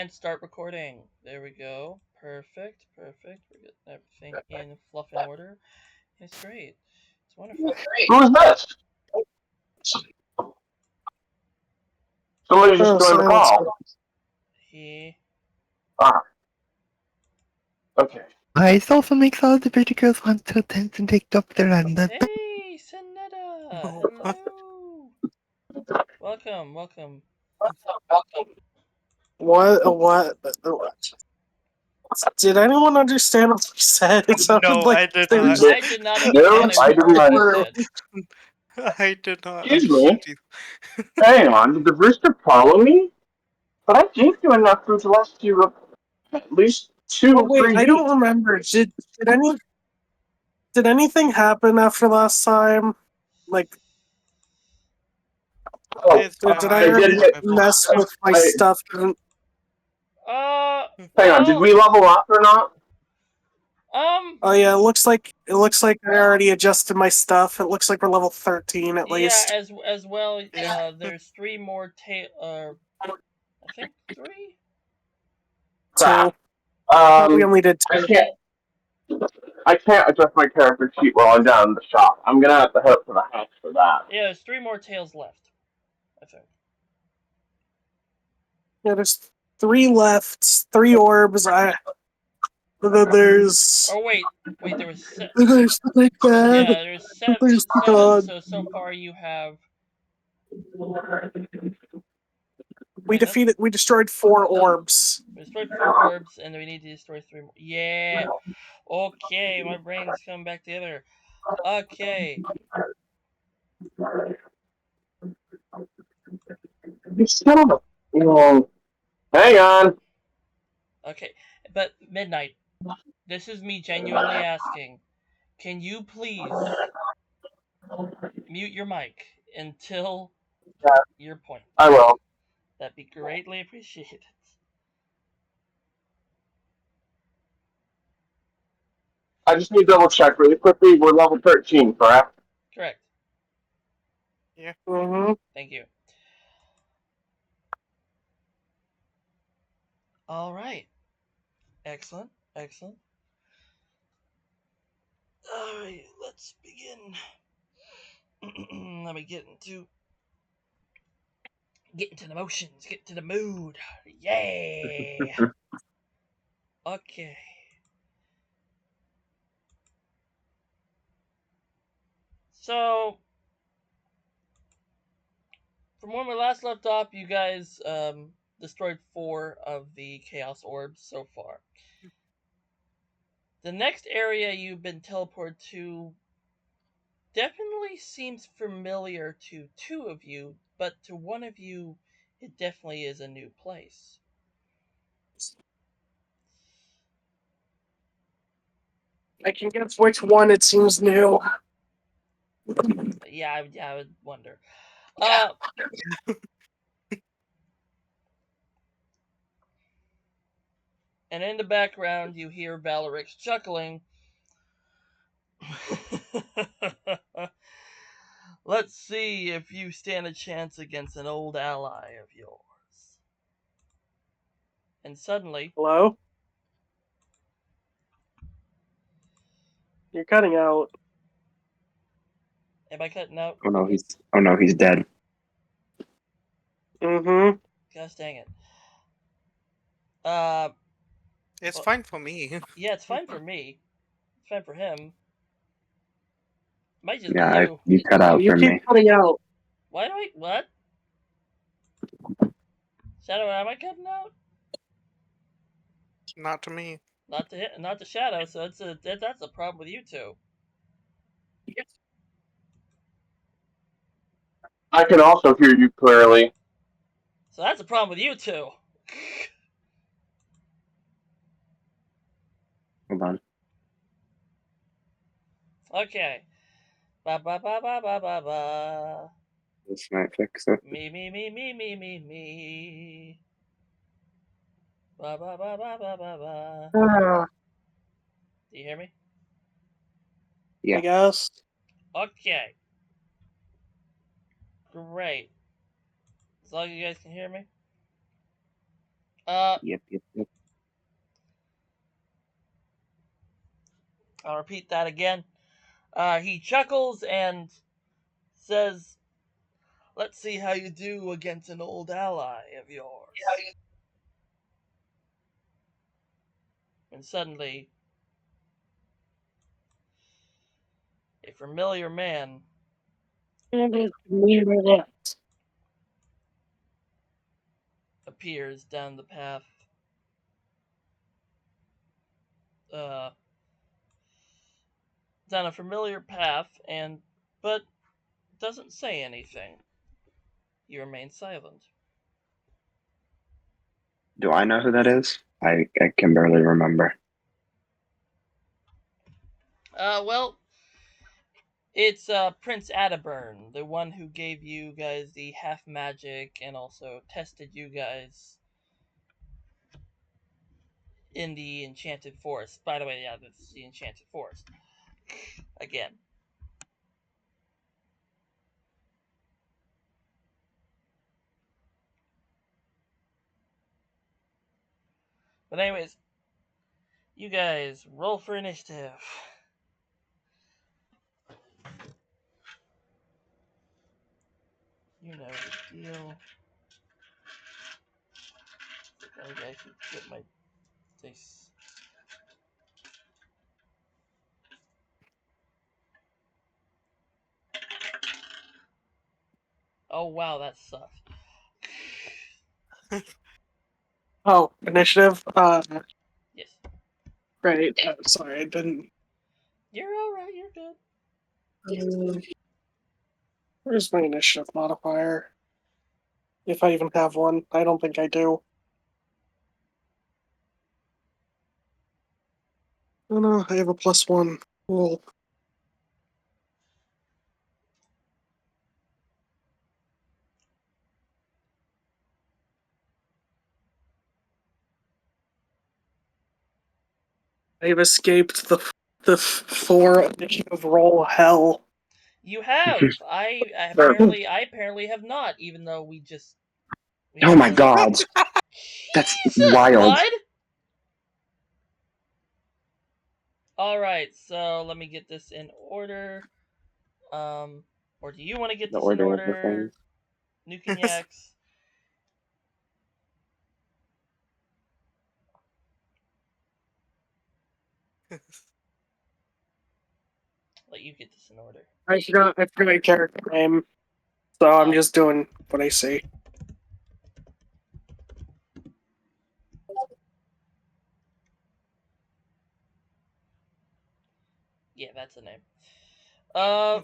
And start recording. There we go. Perfect. Perfect. We're getting everything in fluff and order. It's great. It's wonderful. Who's this? Somebody just joined the silence. call. He. Ah, okay. It also makes all the pretty girls want to dance and take up their hand. Hey, Sonetta. Hello. Welcome. Welcome. What? Did anyone understand what you said? It sounded No, like I did they were not. just- I did not No, understand I a didn't word you understand. said. I did not Excuse me. understand you. Hang on, did the rooster follow me? But I gave you enough food to last you at least two Oh, or wait, 3 I weeks. don't remember. Did anything happen after last time? Like, Oh, It's did been I I ever did hit. mess with my I, stuff? hang on, did Well, we level up or not? Oh yeah, it looks like I already adjusted my stuff. It looks like we're level 13 at yeah, least. as well. Yeah. There's 3 more I think 3. So we only did I 2. can't. I can't adjust my character sheet while I'm down in the shop. I'm gonna have to hope for the hatch for that. Yeah, there's 3 more tails left. I think. Yeah, there's 3 left, 3 orbs. There's Oh wait, there was there's the big bad. yeah, there's There's the 7. dog. So far you have. We destroyed 4 orbs. We destroyed 4 orbs, and we need to destroy 3 more. Yeah. Okay, my brain's coming back together. Okay. You son of a. Hang on. Okay, but Midnight. This is me genuinely asking. Can you please mute your mic until your point? I will. That'd be greatly appreciated. I just need to double check really quickly. We're level 13, correct? Correct. Yeah. Mm-hmm. Thank you. All right. Excellent. Excellent. All right. Let's begin. Let me get into the motions. Get into the mood. Yeah. Okay. So, from when we last left off, you guys destroyed 4 of the Chaos Orbs so far. The next area you've been teleported to definitely seems familiar to 2 of you, but to one of you, it definitely is a new place. I can guess which one it seems new. Yeah, I would wonder. And in the background, you hear Valerix chuckling. Let's see if you stand a chance against an old ally of yours. And suddenly, Hello? You're cutting out. am I cutting out? Oh no, he's dead. Mm-hmm. Gosh dang it. It's Well, fine for me. yeah, it's fine for me. It's fine for him. Might just be Yeah, you. you cut out You for keep me. cutting out. Why do I what? Shadow, am I cutting out? Not to me. Not to Shadow. So that's a problem with you two. I can also hear you clearly. So that's a problem with you two. Hold on. Okay. Ba ba ba ba ba ba ba. This might fix it. Me. Ba ba ba ba ba ba ba. Do you hear me? Yeah. I guess. Okay. Great. As long as you guys can hear me. Yep, yep, yep. I'll repeat that again. He chuckles and says, "Let's see how you do against an old ally of yours." And suddenly, a familiar man appears down the path. Uh, Down a familiar path, but doesn't say anything. You remain silent. Do I know who that is? I can barely remember. Well, it's Prince Ataburn, the one who gave you guys the half magic and also tested you guys in the Enchanted Forest. By the way, yeah, that's the Enchanted Forest. Again. But anyways, you guys roll for initiative. You know the deal. I should get my dice. Oh wow, that sucked. Oh, initiative. Yes. Right. Sorry, I didn't. You're alright, you're good. Where's my initiative modifier? If I even have one, I don't think I do. Oh no, I have a +1. Cool. I've escaped the 4 initiative roll hell. You have. Oh I apparently have not, even though we my had a god, that's Jesus, wild. bud. All right, so let me get this in order. Or do you want to get The this in order of the things. order, Nukenyax? Let you get this in order. I forgot my character name, so I'm Oh, just doing what I see. yeah, that's the name. Uh,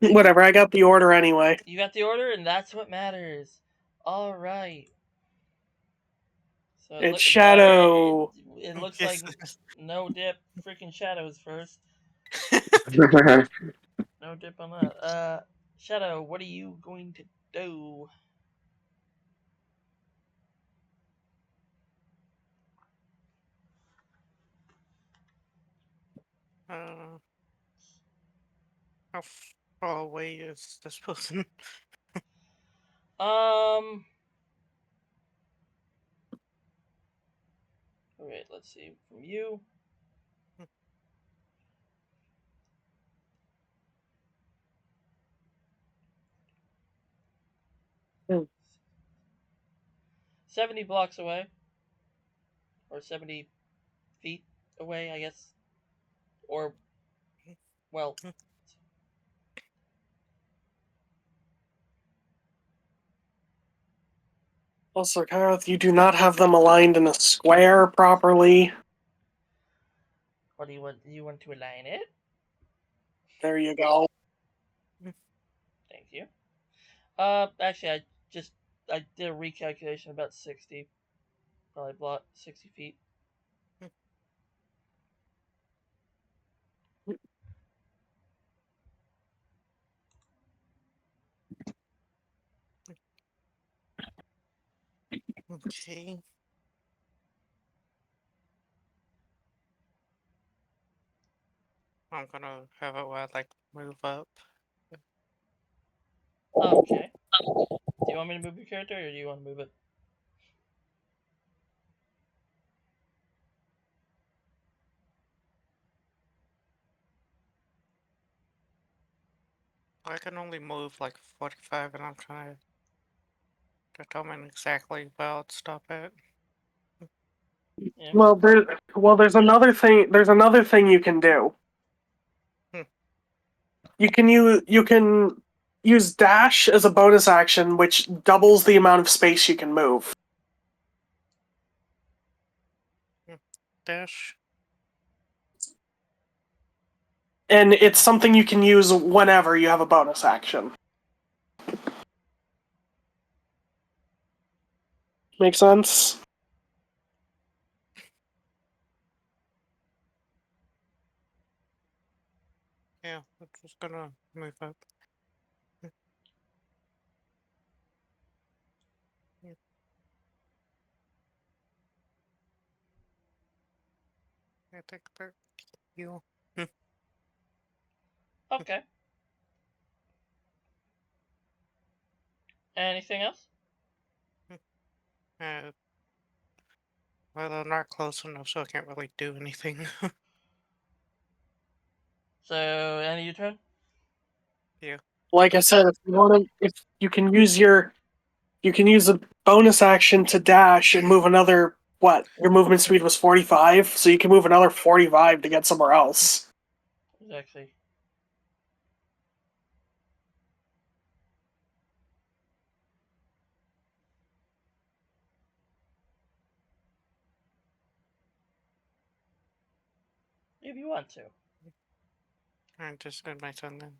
Whatever, I got the order anyway. you got the order, and that's what matters. All right. So It's Shadow. it looks like Yes. no dip. Freaking shadows first. No dip on that. Shadow, what are you going to do? uh, how far away is this person? Um. Wait, let's see. From you, Hmm. 70 blocks away, or 70 feet away, I guess. Or well, Also, Kareth, you do not have them aligned in a square properly. what do you want? You want to align it? There you go. Thank you. Actually, I did a recalculation about 60, probably block 60 feet. Okay. I'm gonna have it where I like move up. Okay. Do you want me to move your character, or do you want to move it? I can only move like 45, and I'm trying to determine exactly where I'd stop at. Yeah. There's another thing. There's another thing you can do. Hmm. You can use dash as a bonus action, which doubles the amount of space you can move. Dash. And it's something you can use whenever you have a bonus action. Make sense? Yeah, I'm just gonna move up. Yeah. I think that you. Okay. Anything else? Uh, well, I'm not close enough, so I can't really do anything. So, end of your turn? Yeah. Like I said, if you can use a bonus action to dash and move another. What your movement speed was 45, so you can move another 45 to get somewhere else. Exactly. If you want to. I just did my turn then.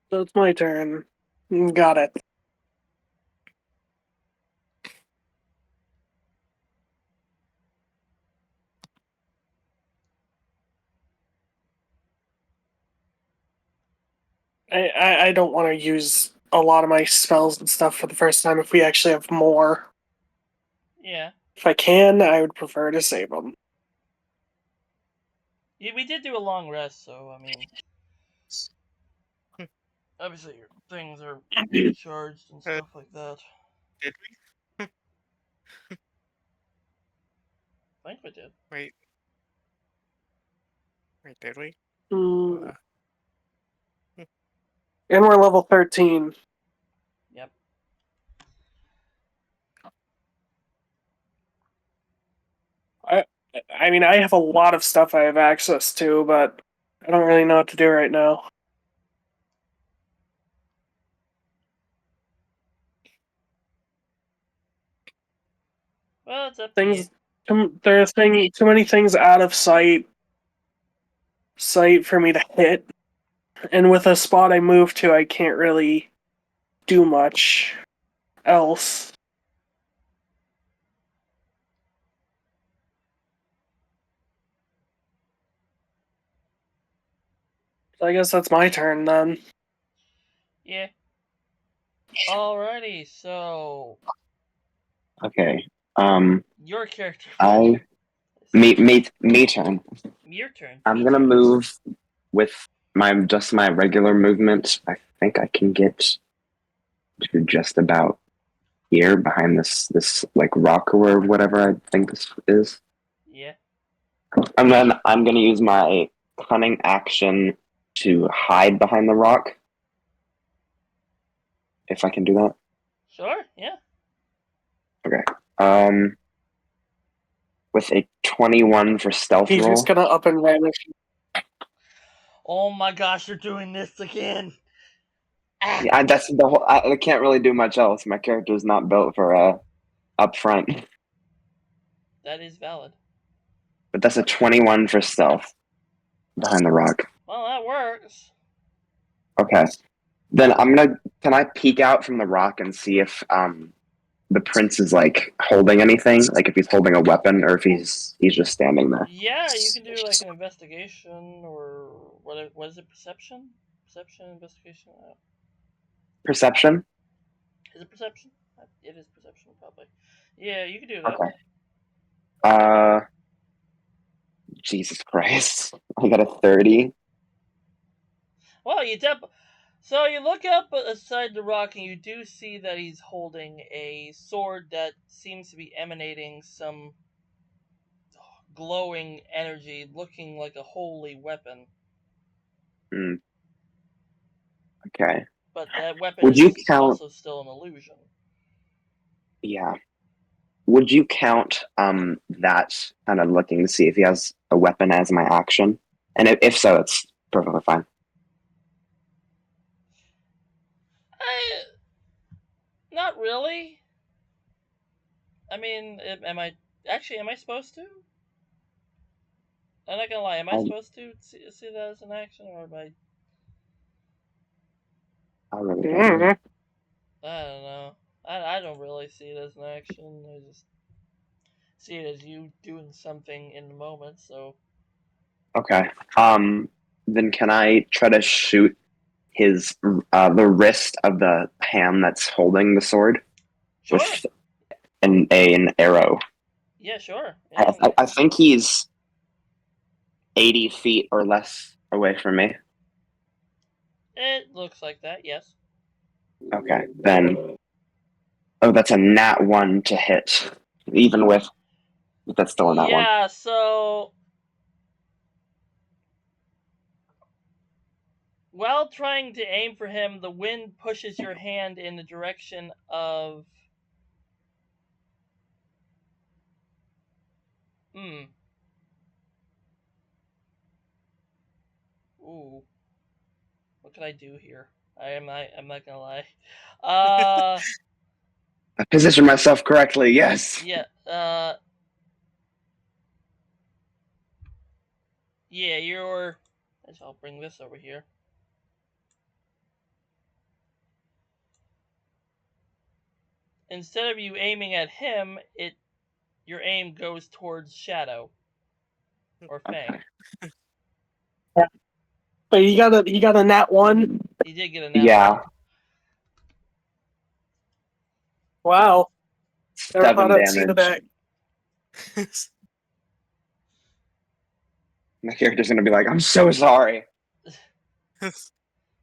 So it's my turn. Got it. I don't want to use a lot of my spells and stuff for the first time if we actually have more. Yeah. If I can, I would prefer to save them. Yeah, we did do a long rest, so I mean, obviously your things are recharged and stuff like that. Did we? I think we did. Wait. Wait, did we? Mm, Hmm. and we're level 13. Yep. I I mean, I have a lot of stuff I have access to, but I don't really know what to do right now. Well, it's up to you. Too many things out of sight for me to hit, and with a spot I move to, I can't really do much else. So I guess that's my turn then. Yeah. Alrighty, so Okay. your character. I me turn. Your turn. I'm Me gonna turn. move with my regular movement. I think I can get to just about here behind this like rock or whatever I think this is. Yeah. And then I'm gonna use my cunning action to hide behind the rock. If I can do that. Sure. Yeah. Okay. Um with a 21 for stealth He's just roll. gonna up and vanish. Oh my gosh, you're doing this again. Ah, Yeah, that's the whole. I can't really do much else. My character is not built for up front, that is valid. but that's a 21 for stealth behind the rock. Well, that works. Okay, then I'm gonna. Can I peek out from the rock and see if the prince is like holding anything, like if he's holding a weapon or if he's just standing there. Yeah, you can do like an investigation or what is it? Perception? Perception investigation? Perception. Is it perception? It is perception, probably. Yeah, you can do that. Okay. Uh, Jesus Christ! I got a 30. Well, so you look up aside the rock and you do see that he's holding a sword that seems to be emanating some. Oh glowing energy looking like a holy weapon. Hmm. Okay. But that weapon Would you is count? also still an illusion. Yeah. Would you count that kind of looking to see if he has a weapon as my action? And if so, it's perfectly fine. I not really. I mean, am I actually? Am I supposed to? I'm not gonna lie. Am I I, supposed to see that as an action, or am I? I really don't know. I don't know. I don't really see it as an action. I just see it as you doing something in the moment. So Okay. Then can I try to shoot his the wrist of the hand that's holding the sword sure. with an arrow? Yeah, sure. I, Yeah, I I think he's 80 feet or less away from me. it looks like that. Yes. Okay, then. Oh, that's a nat 1 to hit. Even with. That's still a nat 1. Yeah. So while trying to aim for him, the wind pushes your hand in the direction of. Hmm. Ooh. What can I do here? I'm not gonna lie. Uh. I positioned myself correctly, yes. Yeah. Yeah. You're. I'll bring this over here. Instead of you aiming at him, your aim goes towards Shadow or Okay. Fang. But you got a nat 1. He did get a nat one. Yeah, Wow. Never thought 7 I'd see the damage. back. My character's gonna be like, I'm so sorry.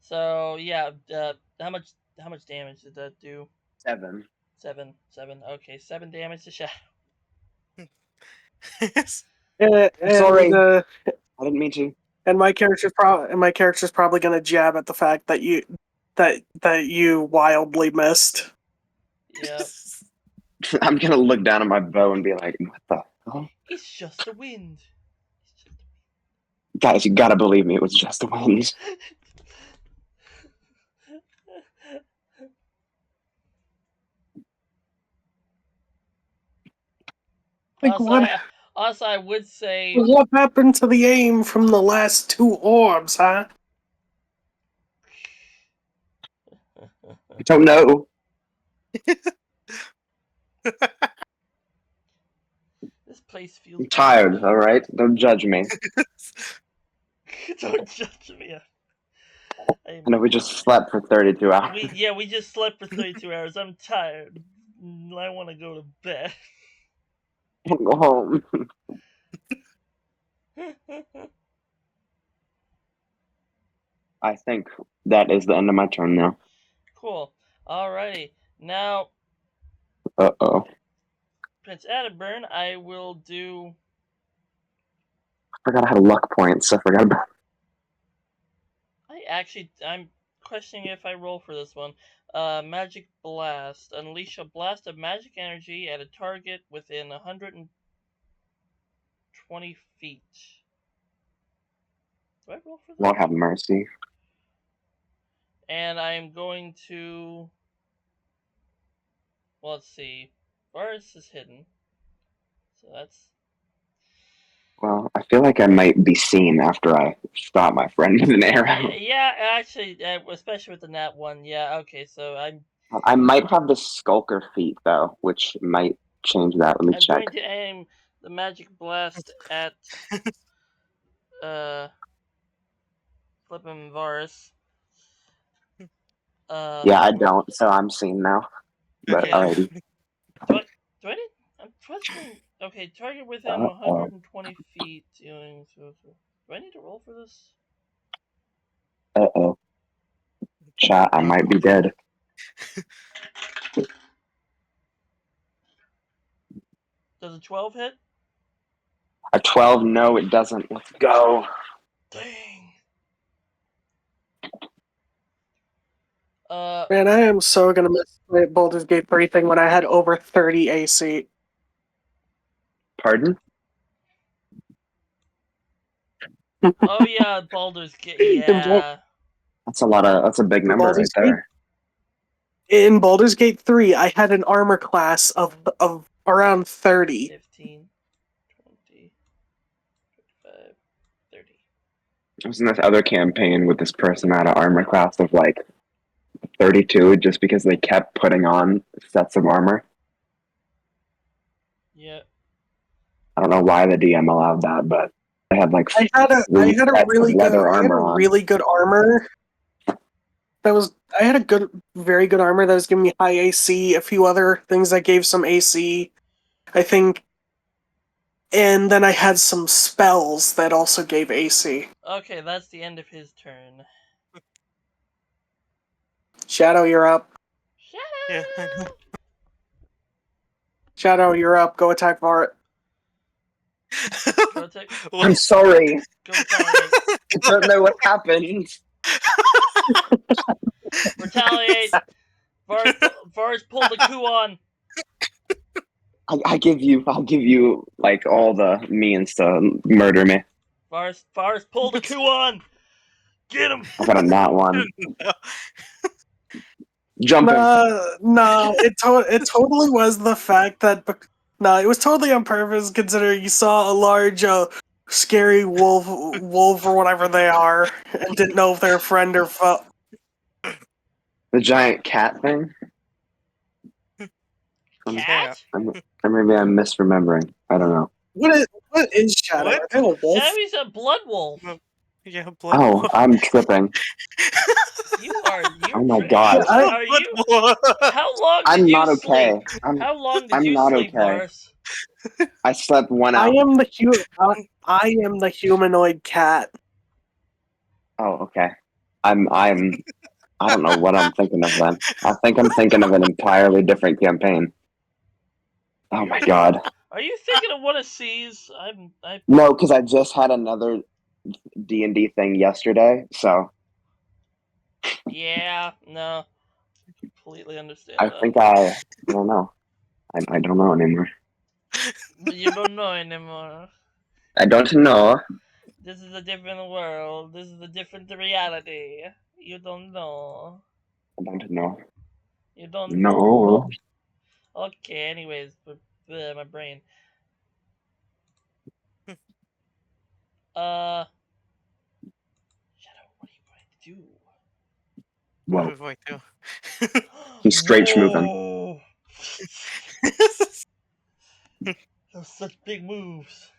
So yeah, how much damage did that do? 7. Seven. Okay, 7 damage to Shadow. And, I'm sorry. and uh, I didn't mean to. and my character's probably gonna jab at the fact that you wildly missed. Yep. I'm gonna look down at my bow and be like, what the hell? It's just the wind. Guys, you gotta believe me, it was just the wind. Like what? Also, I would say What happened to the aim from the last 2 orbs, huh? I don't know. this place feels I'm tired, weird. alright? Don't judge me. Don't judge me. I know we just slept for 32 hours. We just slept for 32 hours. I'm tired. I want to go to bed. Go home. I think that is the end of my turn now. Cool. Alrighty. Now, Uh-oh. Prince Atterburn, I will do. I forgot I had luck points. I forgot about. I'm questioning if I roll for this one. Magic Blast. Unleash a blast of magic energy at a target within 120 feet. Do I roll for that? Lord have mercy. And I'm going to. Well, let's see. Varus is hidden. So that's. Well, I feel like I might be seen after I shot my friend with an arrow. Yeah, actually, especially with the nat one. Yeah, okay, so I might have the skulker feat, though, which might change that. Let me I'm check. going to aim the magic blast at uh Flippin' Varus. Yeah, I don't, so I'm seen now. But Okay. alrighty. Do I need? I'm questioning. Okay, target within Uh-oh. 120 feet. Doing so. Do I need to roll for this? Uh-oh. Chat, I might be dead. Does a 12 hit? A 12, no, it doesn't. Let's go. Dang. Man, I am so gonna miss the Baldur's Gate 3 thing when I had over 30 AC. Pardon? Oh yeah, Baldur's Gate. In, Bal- Yeah. That's a big in number right Baldur's Gate, there. in Baldur's Gate 3, I had an armor class of around 30. 15, 20, 25, 30. I was in this other campaign with this person at an armor class of like 32 just because they kept putting on sets of armor. Yeah. I don't know why the DM allowed that, but they had like I had a three sets of leather armor on. really good armor. I had a very good armor that was giving me high AC. A few other things that gave some AC, I think, and then I had some spells that also gave AC. Okay, that's the end of his turn. Shadow, you're up. Yeah, I know. Shadow, you're up. Go attack Vart. Go take. I'm sorry. Go retaliate. I don't know what happened. Retaliate. Var's pulled a coup on. I'll give you like all the means to murder me. Var's pulled a coup on. Get him. I got a nat one. No. Jumping. No, it totally was the fact that it was totally on purpose. Considering you saw a large, scary wolf or whatever they are, and didn't know if they're a friend or foe. The giant cat thing? Cat? Or maybe I'm misremembering. I don't know. What is Shadow? What? Are they a wolf? Shadow's a blood wolf. Yeah, blood Oh, wolf. I'm tripping. You are. Oh my god. Are you? How long did I'm you not sleep? okay. How long did I'm you not sleep, okay. Vars? I slept 1 I hour. am I am the humanoid cat. Oh, okay. I don't know what I'm thinking of then. I think I'm thinking of an entirely different campaign. Oh my god. Are you thinking of one of C's? No, because I just had another D&D thing yesterday, so Yeah. No. Completely understand I that. think I don't know. I don't know anymore. You don't know anymore. I don't know. This is a different world. This is a different reality. You don't know. I don't know. You don't No. know. Okay, anyways, my brain. Shadow, what are you going to do? What Whoa. do I do? He's straight moving. Whoa. Those such big moves.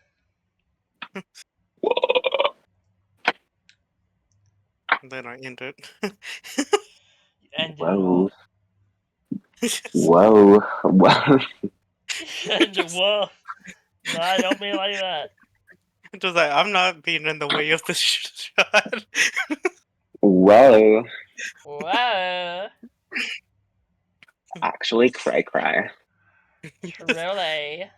Then I end it. Ended it Whoa. all. Whoa. Whoa. Ended whoa. No, I don't mean like that. Just like, I'm not being in the way of this shot. Whoa. Whoa. Actually, cry. Truly.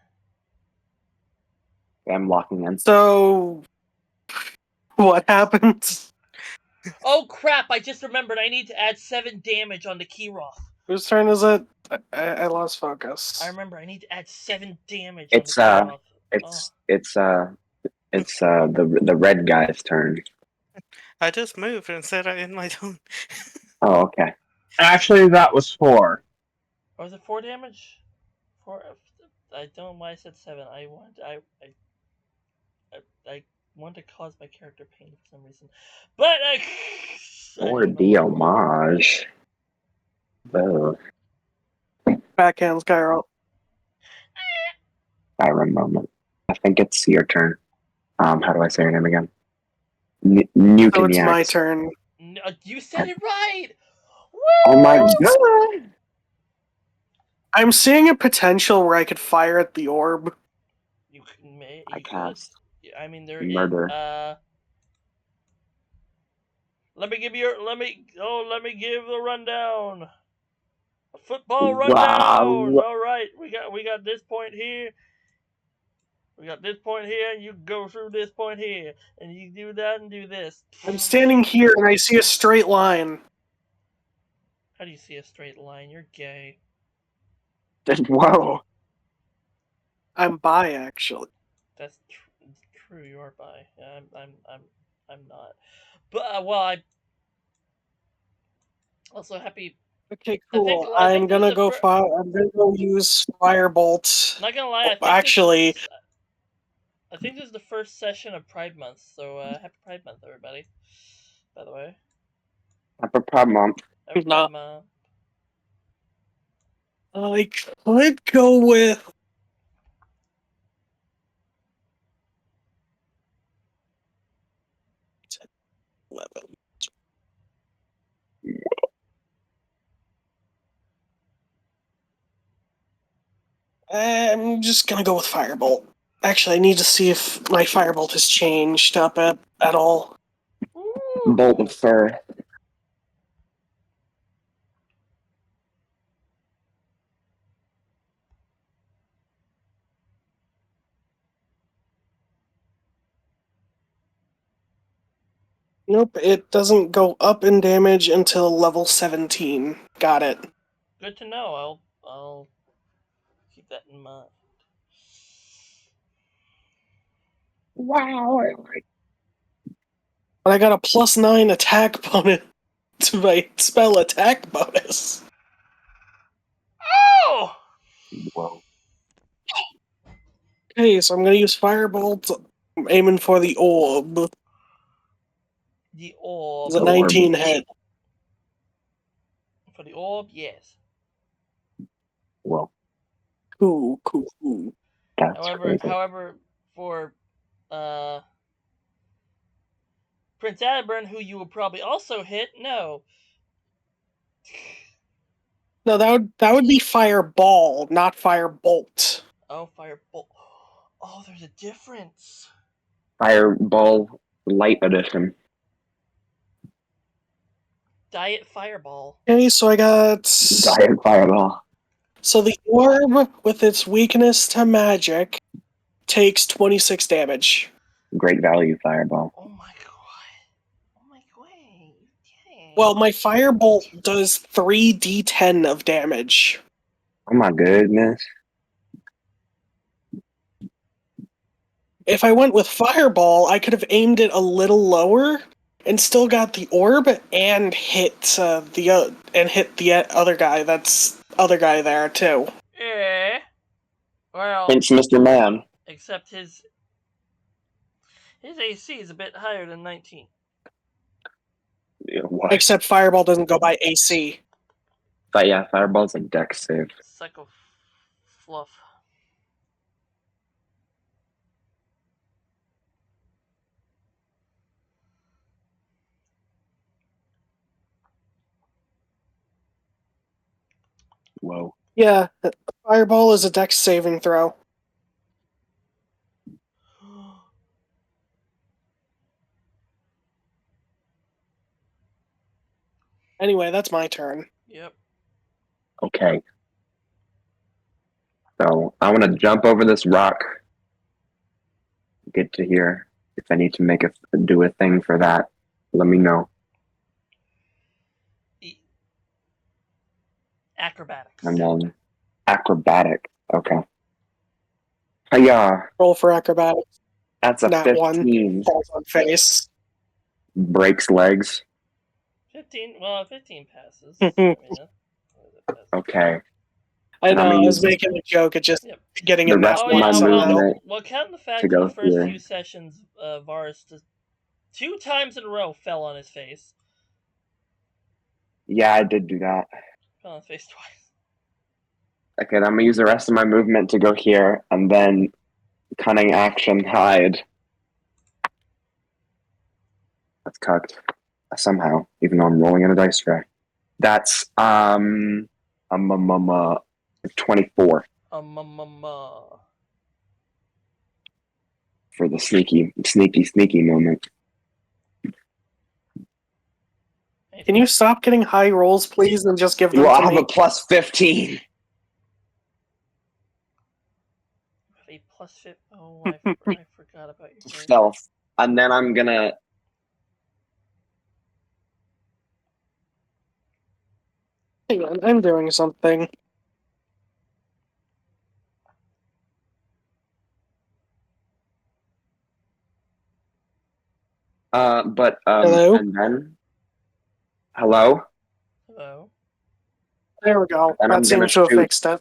I'm locking in. So, what happened? Oh crap, I just remembered I need to add 7 damage on the Kiroth. Whose turn is it? I lost focus. I remember I need to add 7 damage It's on the Kiroth. it's the red guy's turn. I just moved and said I end my turn. Oh, okay. Actually, that was 4. Oh, was it 4 damage? 4. I don't know why I said 7. I want to cause my character pain for some reason, but I Or don't know the why. homage. Oh, Backhand Skyro. Byron moment. I think it's your turn. How do I say your name again? So it's my turn. No, you said it right. Woo! Oh my god! I'm seeing a potential where I could fire at the orb. You I could. cast I mean, there murder. Let me give the rundown. A football rundown. Wow. All right, we got this point here. We got this point here, and you go through this point here, and you do that and do this. I'm standing here and I see a straight line. How do you see a straight line? You're gay. Whoa. I'm bi, actually. That's true. You are bi. I'm not. But well, I also happy. Okay, I think cool. this is the first. I'm gonna go use Firebolt. Not gonna lie, Oh, actually, I think this is the first session of Pride Month. So happy Pride Month, everybody. By the way, Not a problem. happy Pride not. Month. I could go with. I'm just gonna go with Firebolt. Actually, I need to see if my Firebolt has changed up at all. Bolt Ooh. of fur. Nope, it doesn't go up in damage until level 17. Got it. Good to know. I'll keep that in mind. Wow. But I got a +9 attack bonus to my spell attack bonus. Oh! Whoa. Okay, so I'm gonna use Firebolt. I'm aiming for the orb. The orb. It's a The orb. 19 hit. For the orb, yes. Whoa. Cool. That's However, crazy. for Prince Adburn, who you will probably also hit, no. No, that would be Fireball, not Firebolt. Oh, Firebolt. Oh, there's a difference. Fireball Light Edition. Diet Fireball. Okay, so I got. Diet Fireball. So the orb, with its weakness to magic, takes 26 damage. Great value Fireball. Oh my god. Oh my god. Okay. Well, my Firebolt does 3d10 of damage. Oh my goodness. If I went with Fireball, I could have aimed it a little lower and still got the orb and hit the other guy. That's other guy there too. Yeah. Well, Thanks, Mr. Man. except his AC is a bit higher than 19. Yeah, what? Except Fireball doesn't go by AC. But yeah, Fireball's a dex save. Psycho fluff. Whoa. Yeah, Fireball is a dex saving throw. Anyway, that's my turn. Yep. Okay. So I want to jump over this rock. Get to here. If I need to do a thing for that, let me know. Acrobatics. And then acrobatic. Okay. Hiya. Roll for acrobatics. That's a Nat 1. 15. Falls on face. Breaks legs. 15. Well, 15 passes. I I mean, Okay. know, And I'm I gonna was use making a joke at just Yep. getting the a nat rest Oh of 1 my yeah. somehow. movement Well, count the to fact in go the first here. few sessions, Varus 2 times in a row fell on his face. Yeah, I did do that. Fell on his face twice. Okay, then I'm gonna use the rest of my movement to go here, and then cunning action hide. That's cocked somehow, even though I'm rolling in a dice tray. That's 24 for the sneaky moment. Can you stop getting high rolls, please, and just give them Well, to I have me? a plus 15. A plus 50. Oh, I forgot about your character. Stealth. And then I'm gonna. Hang on, I'm doing something. Hello? And then. Hello? Hello. There we go. And That seems to have fixed it.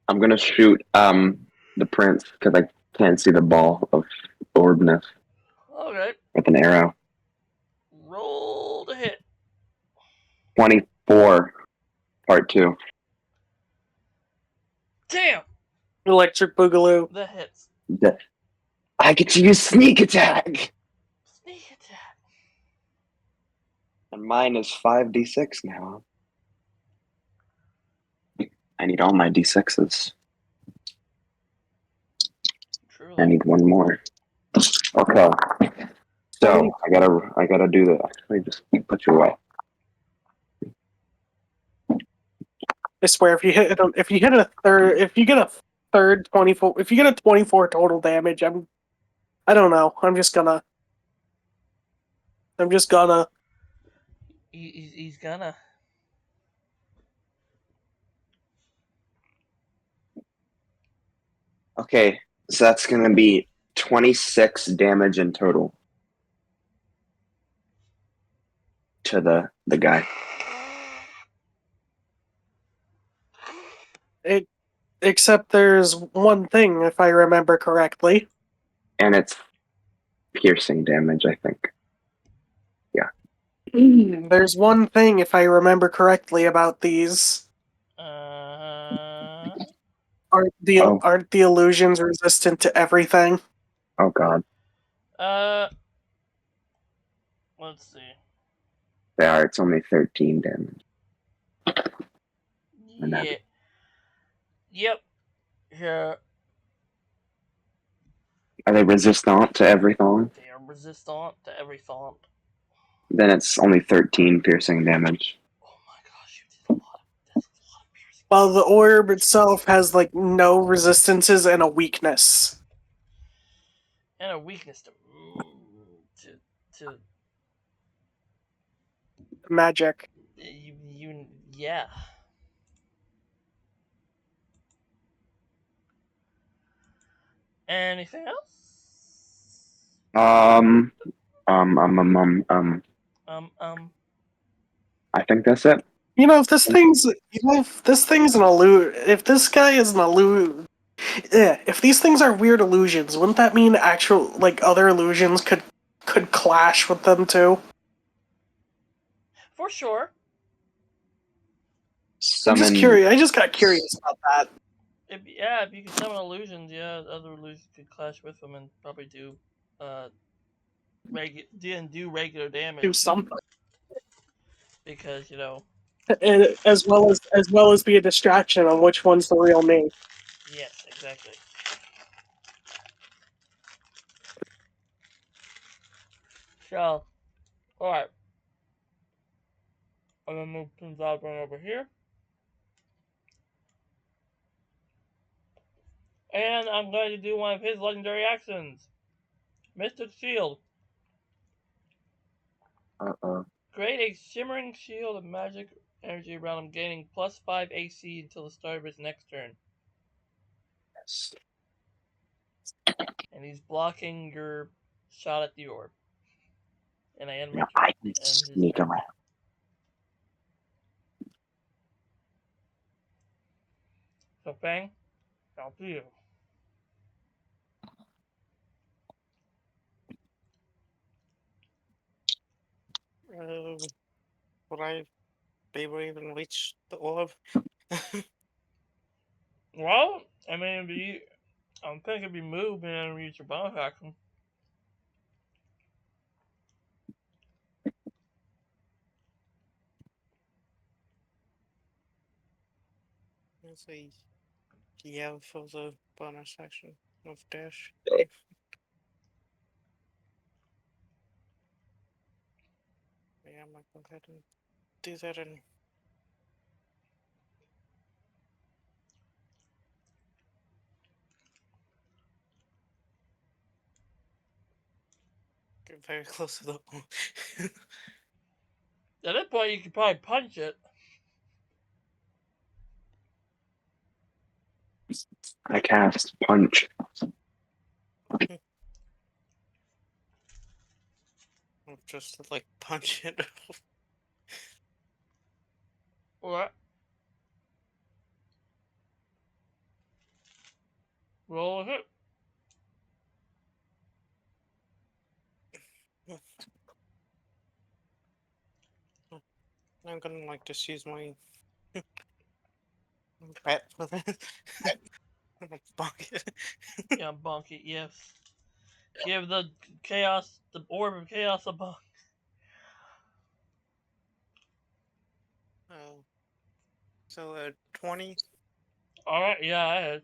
I'm gonna shoot the prince because I can't see the ball of orbness Okay. with an arrow. Roll to hit. 24, part 2. Damn. Electric Boogaloo. That hits. I get to use sneak attack, Sneak attack. and mine is 5d6 now. I need all my d6s. Truly. I need one more. Okay. So I gotta do that. Actually, just put you away. I swear, if you hit a third, if you get a third 24, if you get a 24 total damage, I don't know. I'm just gonna. He's gonna. Okay, so that's gonna be 26 damage in total to the guy. Except there's one thing, if I remember correctly. And it's piercing damage, I think. There's one thing, if I remember correctly, about these. Uh. Aren't the illusions resistant to everything? Oh god. Let's see. They are. It's only 13 damage. Yeah. Yep. Yeah. Are they resistant to everything? They are resistant to every thought. Then it's only 13 piercing damage. Oh my gosh, you did a lot. That's a lot of piercing. Well, the orb itself has like no resistances and a weakness. And a weakness to Magic. yeah. Anything else? Um, um, um, um, um, um. I think that's it. If this thing's an illusion, if this guy is an illusion, if these things are weird illusions, wouldn't that mean actual other illusions could clash with them too? For sure. I'm just Summon. curious. I just got curious about that. If you could summon illusions, yeah, other illusions could clash with them and probably do regular damage. Do something, because and as well as be a distraction on which one's the real me. yes, exactly. So, alright. I'm gonna move Pinzabron over here. And I'm going to do one of his legendary actions. Mystic Shield. Create a shimmering shield of magic energy around him, gaining plus 5 AC until the start of his next turn. Yes. And he's blocking your shot at the orb. And I end my Now turn. I can sneak around. So, Fang, I'll do you. Would I be able to even reach the orb? Well, I mean, I'm thinking it'd be moved and then use your bonus action. Let's see. Yeah, for the bonus action of dash. Yeah, I might go ahead and do that and Get very close to the wall. At that point, you could probably punch it. I cast punch. Just to, like, punch it. What? Roll a hit. I'm gonna like just use my bat for that. I'm gonna bonk it. Yeah, bonk it, yes. Give the chaos, the orb of chaos a bonk. Oh. So 20. Alright, yeah, I had.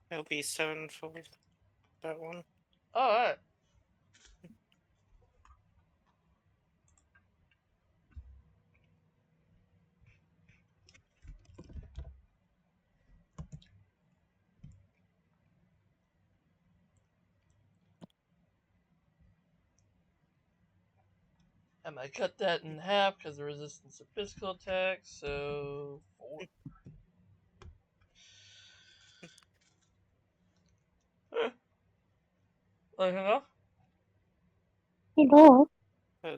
It'll be 7 for that one. Alright. I might cut that in half because the resistance to physical attacks, so 4. Anything else? Hello. Uh,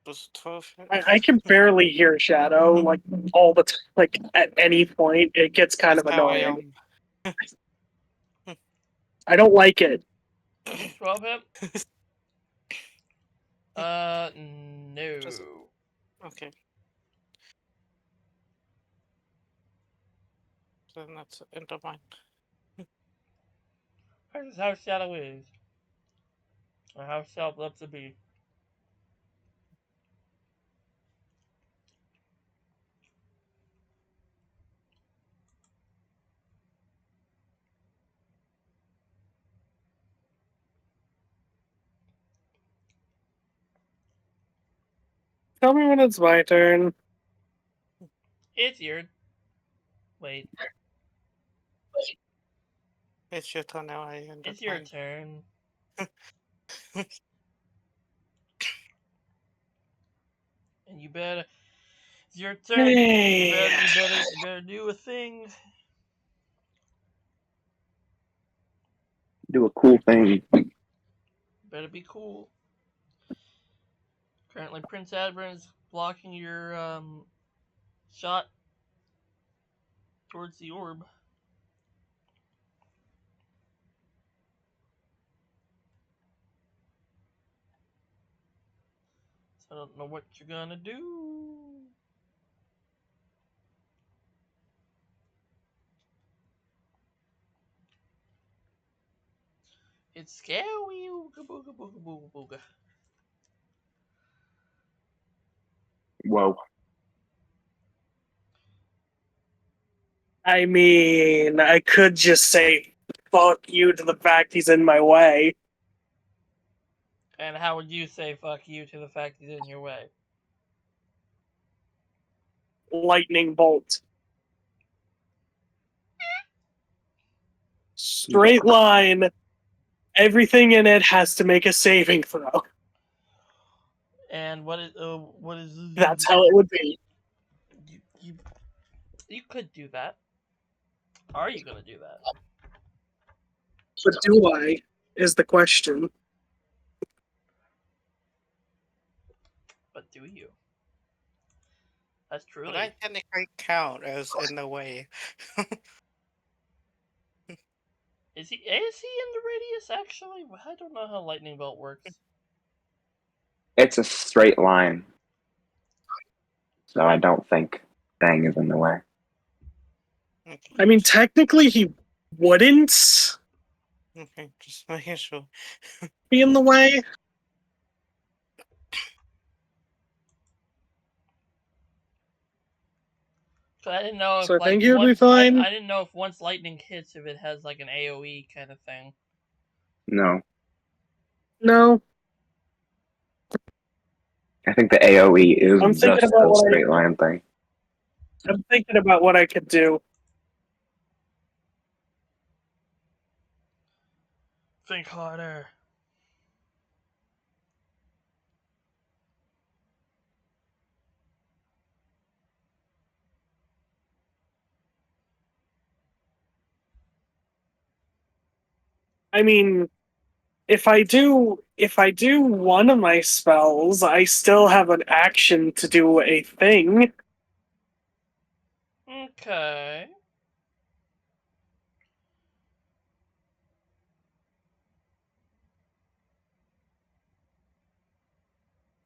was 12 hit? I can barely hear Shadow like all the time. Like at any point, it gets kind That's of how I annoying. I don't like it. 12 hit? No. Just okay. So then that's the end of mine. That's how Shadow is. Or how Shadow loves to be. Tell me when it's my turn. It's your. Wait, It's your turn now. I ended it's your mine. turn. And you better. It's your turn. Hey. You better do a thing. Do a cool thing. Better be cool. Currently, Prince Advent is blocking your shot towards the orb. So I don't know what you're gonna do. It's scary. Ooga booga booga booga booga. Whoa. I mean, I could just say fuck you to the fact he's in my way. And how would you say fuck you to the fact he's in your way? Lightning bolt. Straight line. Everything in it has to make a saving throw. And what is That's how it would be. you you could do that. Are you gonna do that? But do I? Is the question. But do you? That's But truly. I technically count as in the way. Is he in the radius actually? I don't know how lightning bolt works. It's a straight line. So I don't think Bang is in the way. Okay. I mean, technically, he wouldn't Okay, just making sure. be in the way. But I didn't know if So I like think you'd be once fine. I didn't know if once lightning hits if it has like an AOE kind of thing. No, No, I think the AOE is I'm thinking just about a what straight line thing. I'm thinking about what I could do. Think harder. I mean, if I do one of my spells, I still have an action to do a thing. Okay.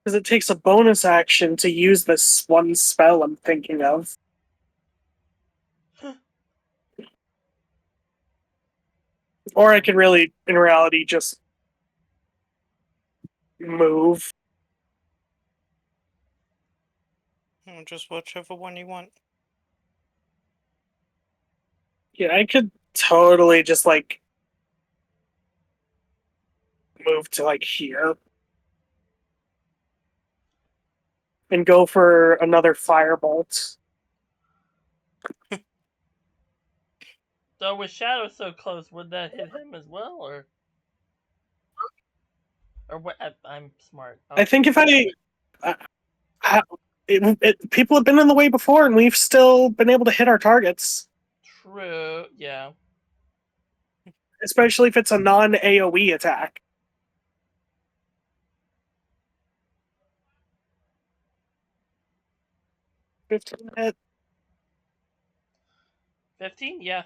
Because it takes a bonus action to use this one spell I'm thinking of. Or I could really, in reality, just move. Just whichever one you want. Yeah, I could totally just like move to like here and go for another firebolt. So with Shadow so close, would that hit him as well, or what? I'm smart. I Okay. think if I people have been in the way before, and we've still been able to hit our targets, True. Yeah. especially if it's a non AOE attack. 15 hit. 15. Yeah.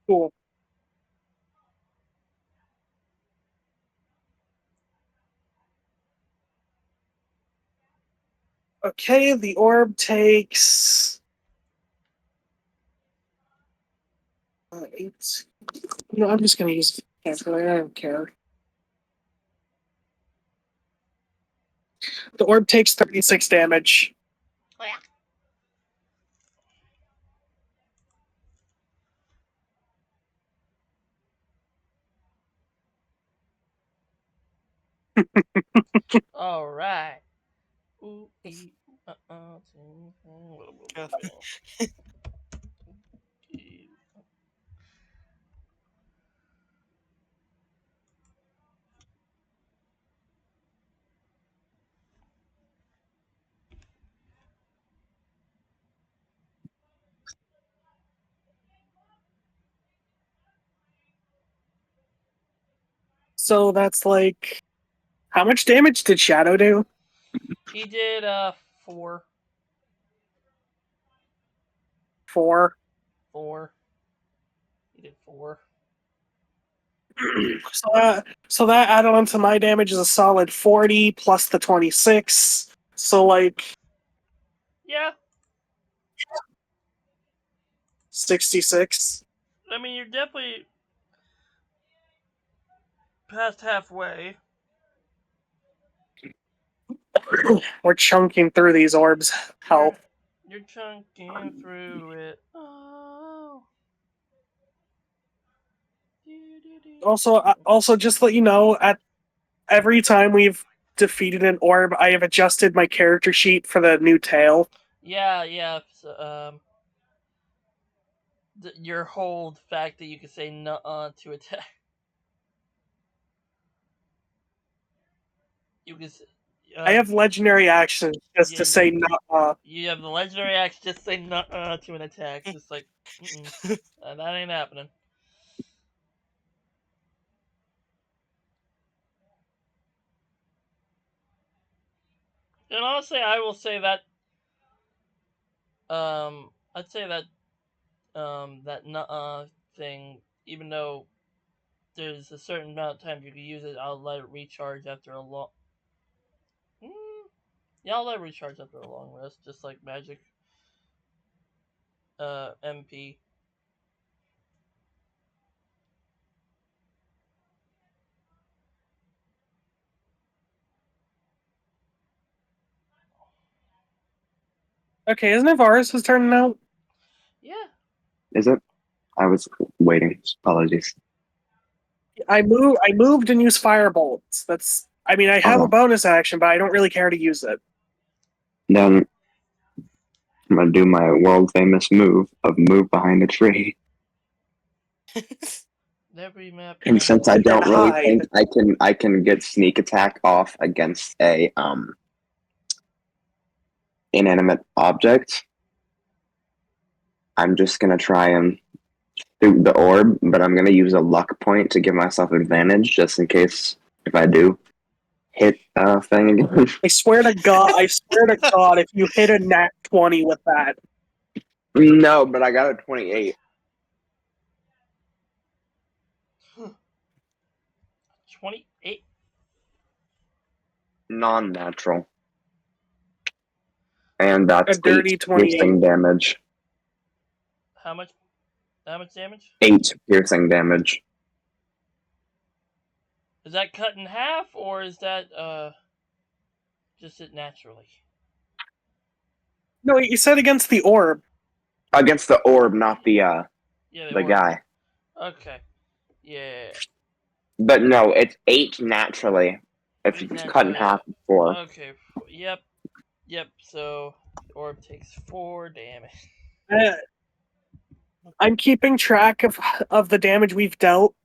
Cool. Okay, the orb takes 8. No, I'm just gonna use cancel. I don't care. The orb takes 36 damage. Oh, yeah. All right. Ooh, ee, Kathy. So that's like, how much damage did Shadow do? He did 4. 4. 4. He did 4. So that added on to my damage is a solid 40 plus the 26. So like Yeah. 66. I mean, you're definitely past halfway. We're chunking through these orbs. You're Health. you're chunking through it. Oh. Also, just to let you know, at every time we've defeated an orb, I have adjusted my character sheet for the new tail. Yeah, yeah. So, your whole fact that you can say "nuh-uh" to attack. You can. I have legendary actions just Yeah, to say nah. you have the legendary axe. Just say "nuh-uh" to an attack. Just like, mm-mm. That ain't happening. And honestly, I will say that. I'd say that that nuh-uh thing, even though there's a certain amount of time you can use it, I'll let it recharge after a long. Mm, yeah, I'll let it recharge after a long rest, just like magic. MP. Okay, isn't it Varus' turn now? Yeah. Is it? I was waiting. Apologies. I moved and used firebolts. I mean, I have a Okay. bonus action, but I don't really care to use it. Then I'm gonna do my world famous move of move behind a tree. Every map And has since I its And don't really hide. think I can get sneak attack off against a inanimate object, I'm just gonna try and shoot the orb, but I'm gonna use a luck point to give myself advantage just in case if I do hit thing again. I swear to God, if you hit a nat 20 with that, No, but I got a 28. 28. Non-natural. And a that's 8 dirty 28. piercing damage. How much? How much damage? 8 piercing damage. Is that cut in half, or is that just it naturally? No, you said against the orb. Against the orb, not Yeah, the the orb. guy. Okay. Yeah. But no, it's 8 naturally. If you He's cut in naturally. half before. Okay. Yep. Yep. So the orb takes 4 damage. Uh, I'm keeping track of the damage we've dealt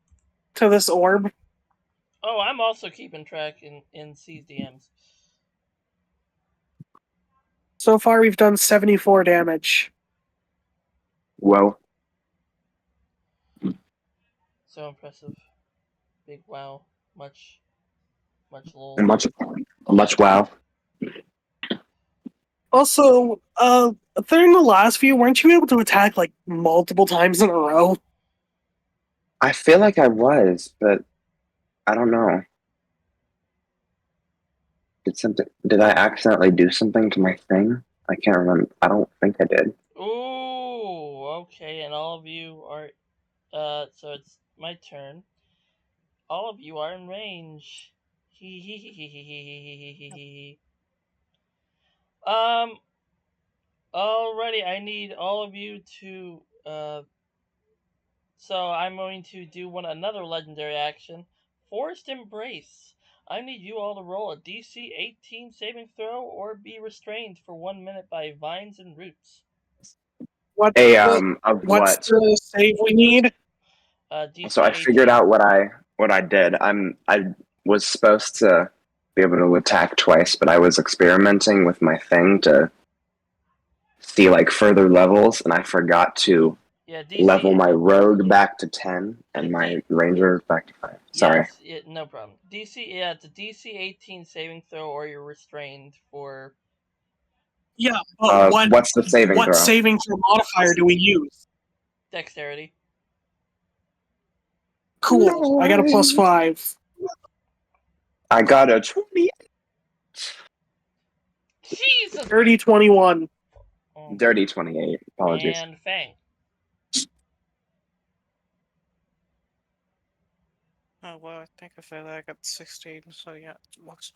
to this orb. Oh, I'm also keeping track in CDMs. So far, we've done 74 damage. Whoa. So impressive. Big wow. Much lol. Much wow. Also, during the last few, weren't you able to attack like multiple times in a row? I feel like I was, but I don't know. Did I accidentally do something to my thing? I can't remember. I don't think I did. Ooh, okay, and all of you are so it's my turn. All of you are in range. Hee hee hee hee hee hee hee hee hee. Alrighty, I need all of you to so I'm going to do another legendary action. Forced Embrace. I need you all to roll a DC 18 saving throw or be restrained for 1 minute by vines and roots. What's A the of what's what? the save we need? DC So I figured 18. out what I did. I was supposed to be able to attack twice, but I was experimenting with my thing to see like further levels, and I forgot to Yeah, DC. level my rogue back to 10 Yeah, and my ranger back to 5. Sorry. yes, no problem. DC. Yeah, it's a DC 18 saving throw or you're restrained for Yeah, but What's the saving what throw? saving throw modifier do we use? dexterity. Cool. I got a +5. I got a 20. Jesus. Dirty 21. Oh, Dirty 28. Apologies. and Fang. Oh, well, I think I said I got 16, so yeah, it works.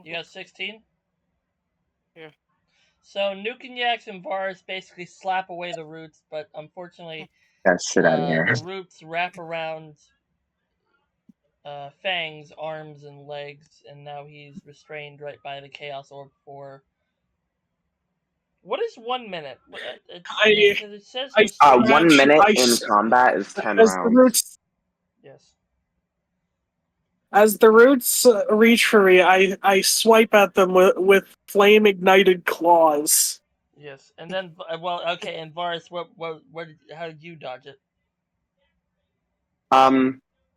You got 16. Yeah. So Nukenyax and Varus basically slap away the roots, but unfortunately, That shit out of here. the roots wrap around Fang's arms and legs, and now he's restrained right by the Chaos Orb for. What is 1 minute? Because it says I restrained. 1 minute I in combat is 10 as the rounds. roots Yes. as the roots reach for me, I swipe at them with flame ignited claws. Yes, and then well, okay, and Varus, how did you dodge it? A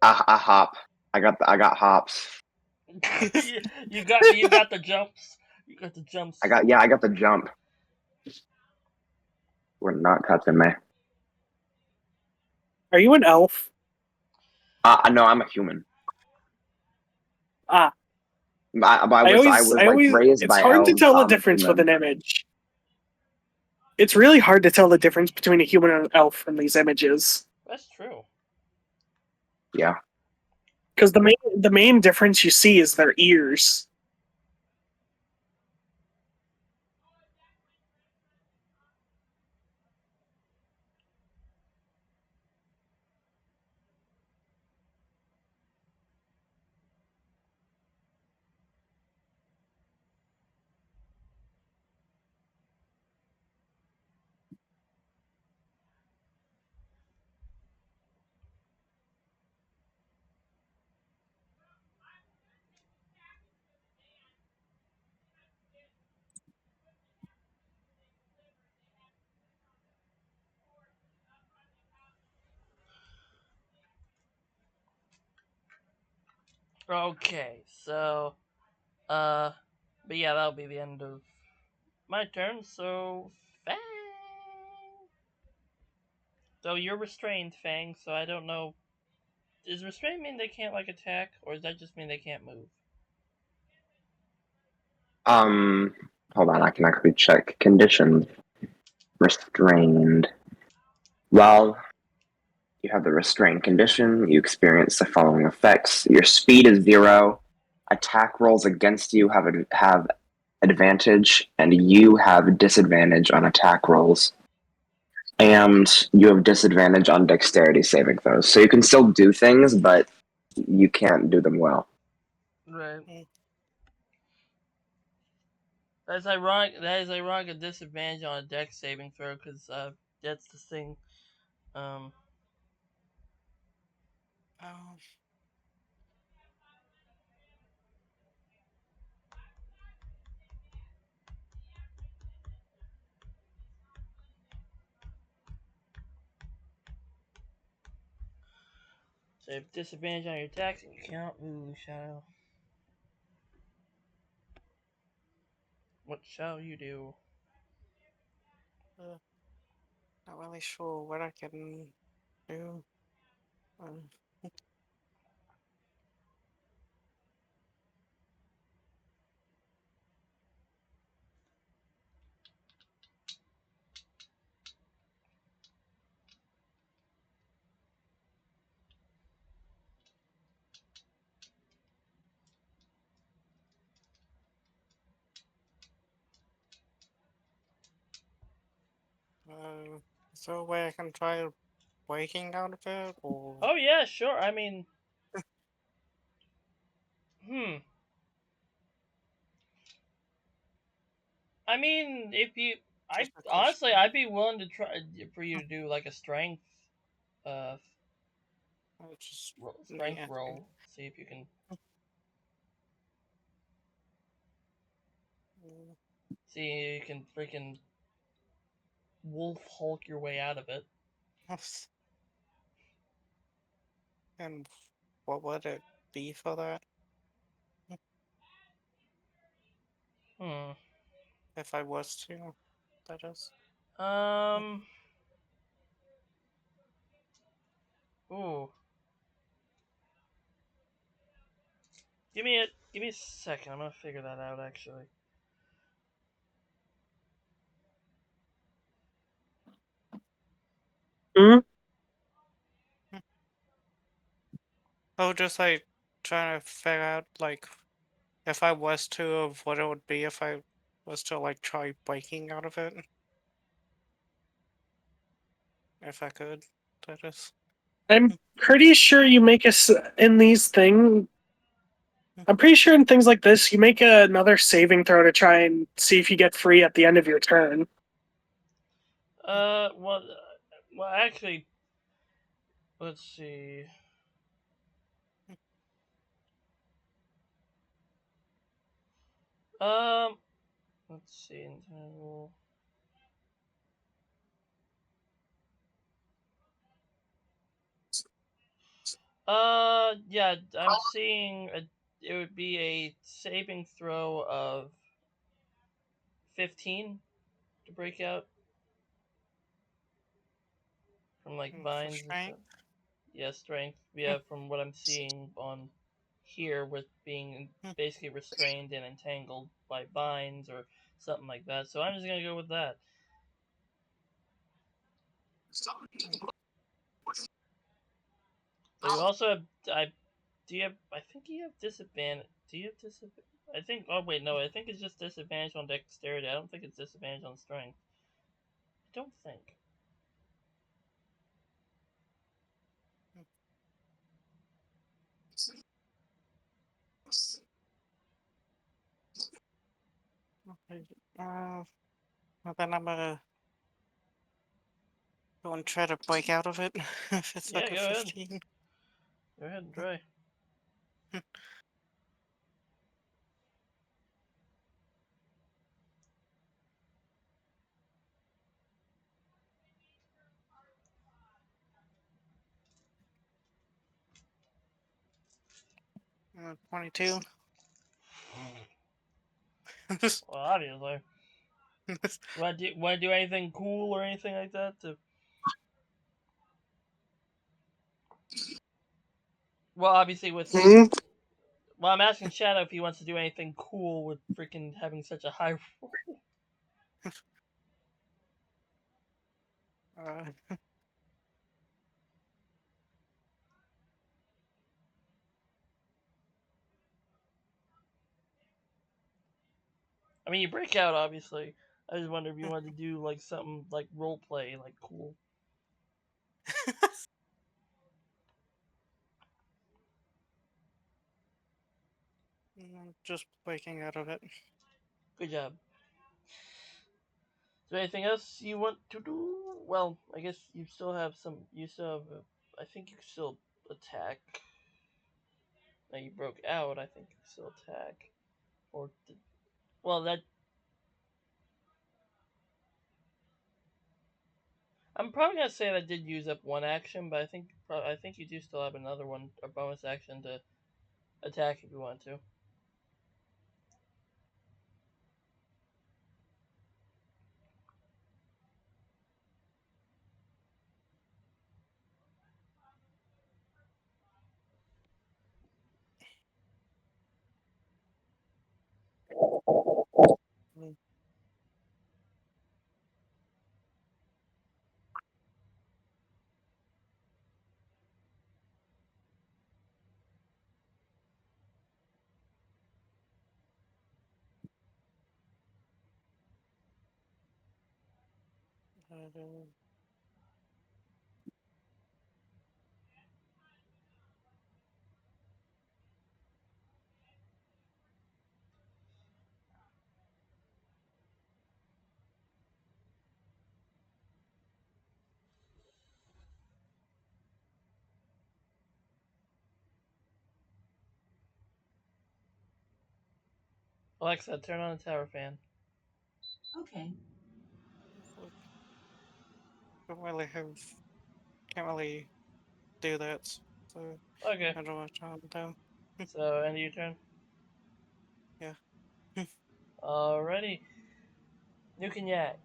hop. I got hops. You got the jumps. You got the jumps. I got the jump. We're not touching me. Are you an elf? No, I'm a human. Ah, I was I like always. raised It's by hard to elves. tell the I'm a difference with human. an image. It's really hard to tell the difference between a human and an elf from these images. That's true. Yeah. Because the main difference you see is their ears. Okay, so but yeah, that'll be the end of my turn. So Fang. So you're restrained, Fang. So I don't know. Does restrained mean they can't like attack, or does that just mean they can't move? Hold on, I can actually check conditions. Restrained. While you have the restrained condition, you experience the following effects. Your speed is 0. Attack rolls against you have advantage, and you have disadvantage on attack rolls. And you have disadvantage on dexterity saving throws. So you can still do things, but you can't do them well. Right. Mm. That's ironic. That is ironic. A disadvantage on a dex saving throw, because that's the thing. Um, Oh, so you have disadvantage on your attacks, and you can't move, Shadow. What shall you do? uh, not really sure what I can do. Um, is there a way I can try breaking out of it, or Oh yeah, sure. I mean, hmm. I mean, if you, I just a honestly, question? I'd be willing to try for you to do like a strength, uh, Just me strength asking. roll. See if you can. Mm, See if you can freaking wolf Hulk your way out of it. And what would it be for that? Hmm. If I was to, that is. Um. Ooh. Give me a second. I'm gonna figure that out actually. Hmm? Oh, just like trying to figure out like if I was to, of what it would be if I was to like try breaking out of it, if I could. That is. I'm pretty sure you make in these things. I'm pretty sure in things like this, you make another saving throw to try and see if you get free at the end of your turn. Well, actually, let's see. Um, let's see. Yeah, I'm seeing a. It would be a saving throw of 15 to break out from like For vines and stuff. strength. Yeah, strength. Yeah, from what I'm seeing on here with being basically restrained and entangled by vines or something like that. So I'm just gonna go with that. But you also have. I do you have? I think you have disadvantage. Do you have disadvantage? I think. Oh wait, no. I think it's just disadvantage on dexterity. I don't think it's disadvantage on strength. I don't think. Okay. Well, then I'm gonna go and try to break out of it if it's Yeah, like a go ahead. 15. Go ahead and try. 22. Well, obviously. Want to do anything cool or anything like that? Well, obviously with. Well, I'm asking Shadow if he wants to do anything cool with freaking having such a high roll. I mean, you break out, obviously. I just wonder if you wanted to do like something like role play, like cool. Just breaking out of it. Good job. Is there anything else you want to do? Well, I guess you still have some. You still have. I think you can still attack. Now you broke out. I think you can still attack. Or, well, that. I'm probably gonna say that did use up one action, but I think you do still have another one, a bonus action to attack if you want to. Mm. Alexa, turn on the tower fan. Okay. Can't really do that. So Okay. I don't know what to do. So, end of your turn. Yeah. Alrighty. Nuke and Yaks.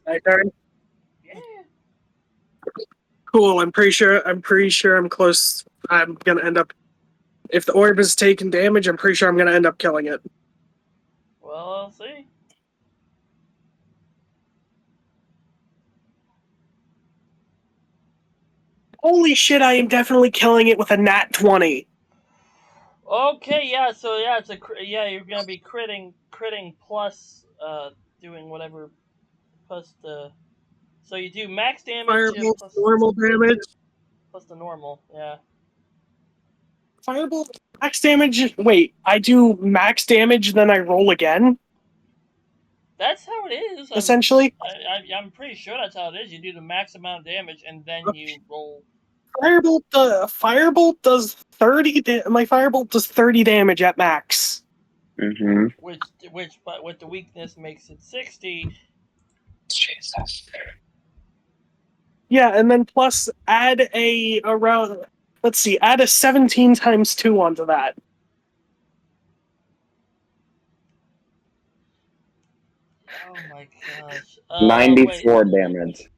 My turn. Yeah. Cool. I'm pretty sure. I'm close. I'm gonna end up. If the orb is taking damage, I'm pretty sure I'm gonna end up killing it. Well, I'll see. Holy shit! I am definitely killing it with a nat 20. Okay, yeah. So yeah, you're gonna be critting plus doing whatever plus the. So you do max damage Firebolt plus normal damage. the normal. Yeah. Firebolt max damage. Wait, I do max damage, then I roll again. That's how it is. Essentially, I'm pretty sure that's how it is. You do the max amount of damage and then you roll. Firebolt does 30. My firebolt does 30 damage at max. Mm-hmm. But with the weakness makes it 60. Jesus. Yeah, and then plus add a around. Let's see, add a 17 times 2 onto that. Oh my gosh. Wait. 94 damage.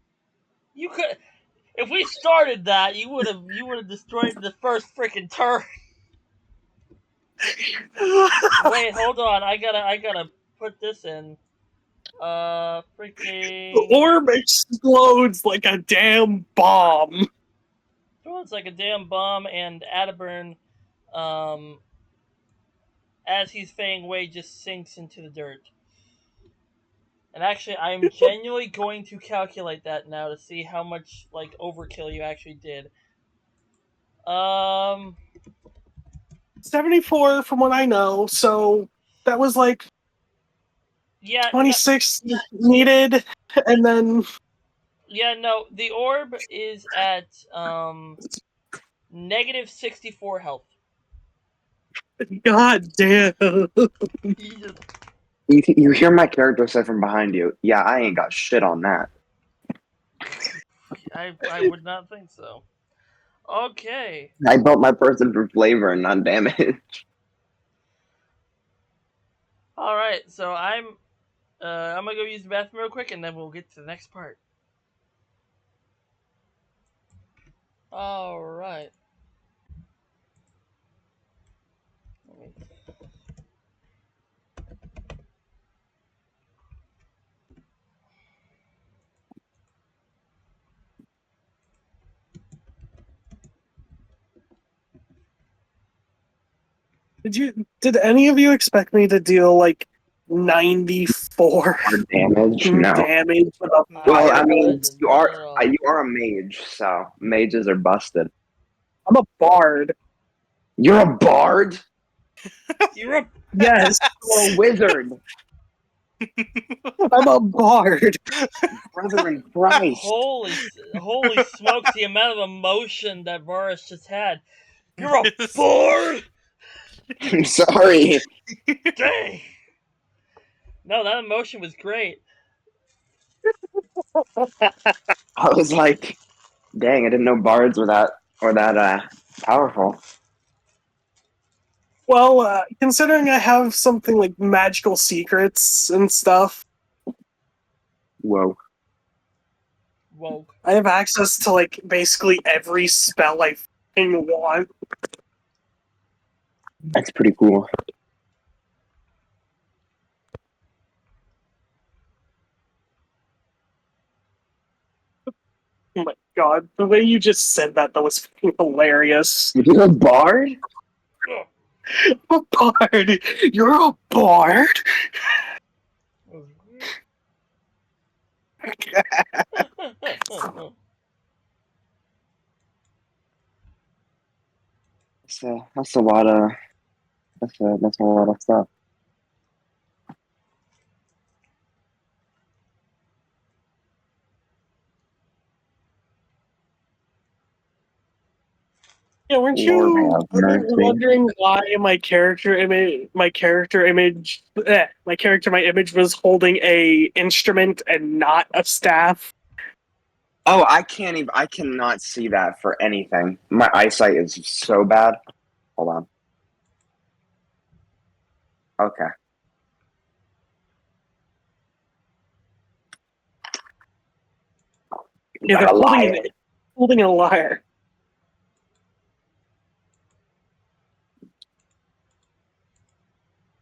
You could. If we started that, you would have destroyed the first freaking turn. Wait, hold on. I gotta put this in. The Freaking. orb explodes like a damn bomb. Oh, it's like a damn bomb, and Ataburn, um, as he's fading away, just sinks into the dirt. And actually, I'm genuinely going to calculate that now to see how much like overkill you actually did. 74 from what I know, so that was like Yeah, no, 26 needed, and then yeah, no. The orb is at negative 64 health. god damn. You hear my character say from behind you, yeah, I ain't got shit on that. I would not think so. Okay. I built my person for flavor and not damage. All right, so I'm gonna go use the bathroom real quick, and then we'll get to the next part. All right. Let me- Did any of you expect me to deal like 94 Or damage? No. damage with a Well, I fireball? I mean, did you not are at all. you are a mage, so mages are busted. I'm a bard. You're a bard? You're a Yes, You're a wizard, I'm a bard. brother in Christ. holy smokes! The amount of emotion that Boris just had. You're a bard. I'm sorry. Dang. No, that emotion was great. I was like, dang, I didn't know bards were that powerful. Well, considering I have something like magical secrets and stuff, Whoa. Woke. I have access to like basically every spell I fucking want. That's pretty cool. Oh my god, the way you just said that was fucking hilarious. You're a bard? A bard? You're a bard? That's a lot of that's a lot of stuff. Yeah, weren't Lord you have mercy. wondering why my character image, my image was holding a instrument and not a staff? Oh, I cannot see that for anything. My eyesight is so bad. Hold on. Okay. Yeah, they're You're a liar. holding a lyre.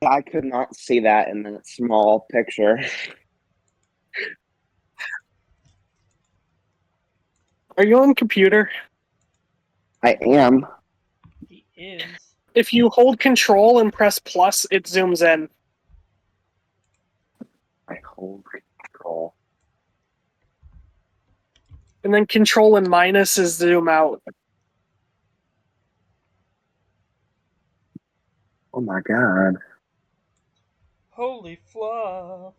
I could not see that in that small picture. Are you on computer? I am. He is. If you hold control and press plus, it zooms in. I hold control. And then control and minus is zoom out. Oh my god. Holy fluff.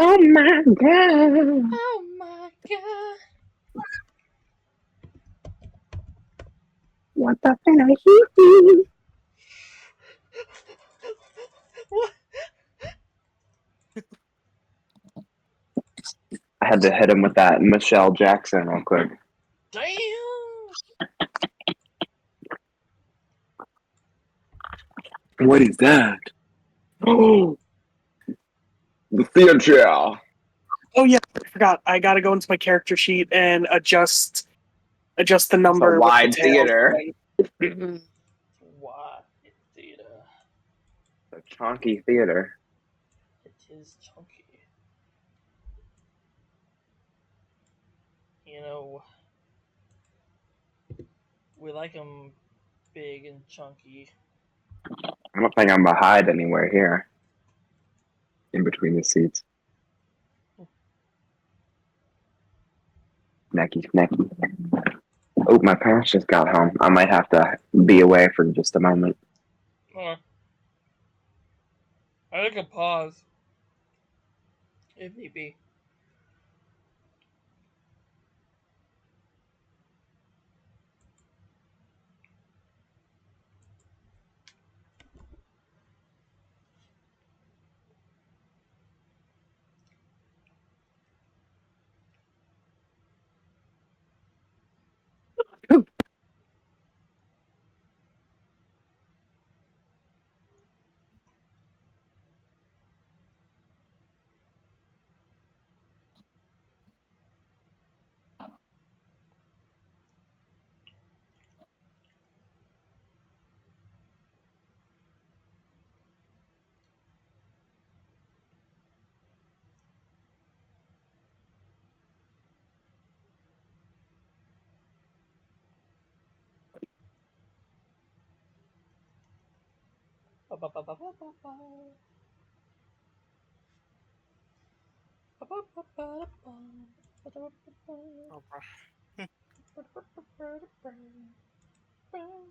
Oh my god. Oh my god. What the hell? What? I had to hit him with that Michelle Jackson real quick. Damn. What is that? Oh, the theater. Oh yeah, I forgot. I gotta go into my character sheet and adjust the It's a number with the wide tails. theater. Why? Theater. A chunky theater. It is chunky. You know, we like them big and chunky. I don't think I'm gonna hide anywhere here. In between the seats. Necky, necky. Oh, my parents just got home. I might have to be away for just a moment. I took a pause. If need be. Oh,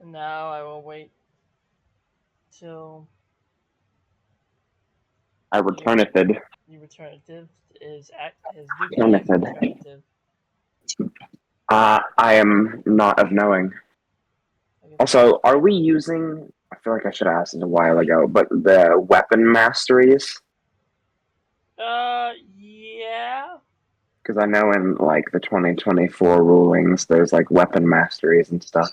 And now I will wait till I you returned. you returnative is Dookie is Returned. returnative. I am not of knowing. I guess Also, are we using? I feel like I should have asked this a while ago, but the weapon masteries, yeah. because I know in like the 2024 rulings, there's like weapon masteries and stuff.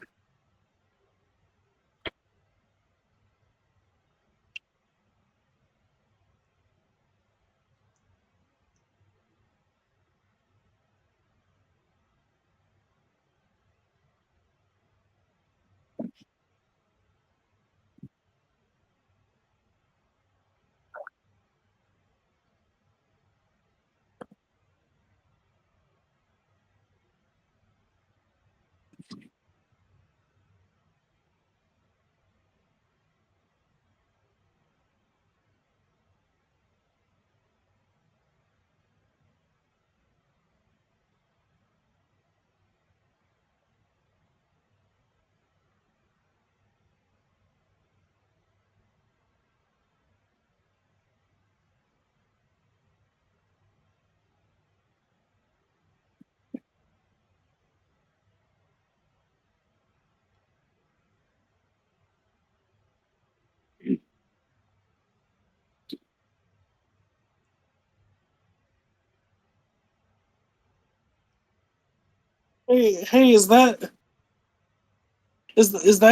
Hey, is that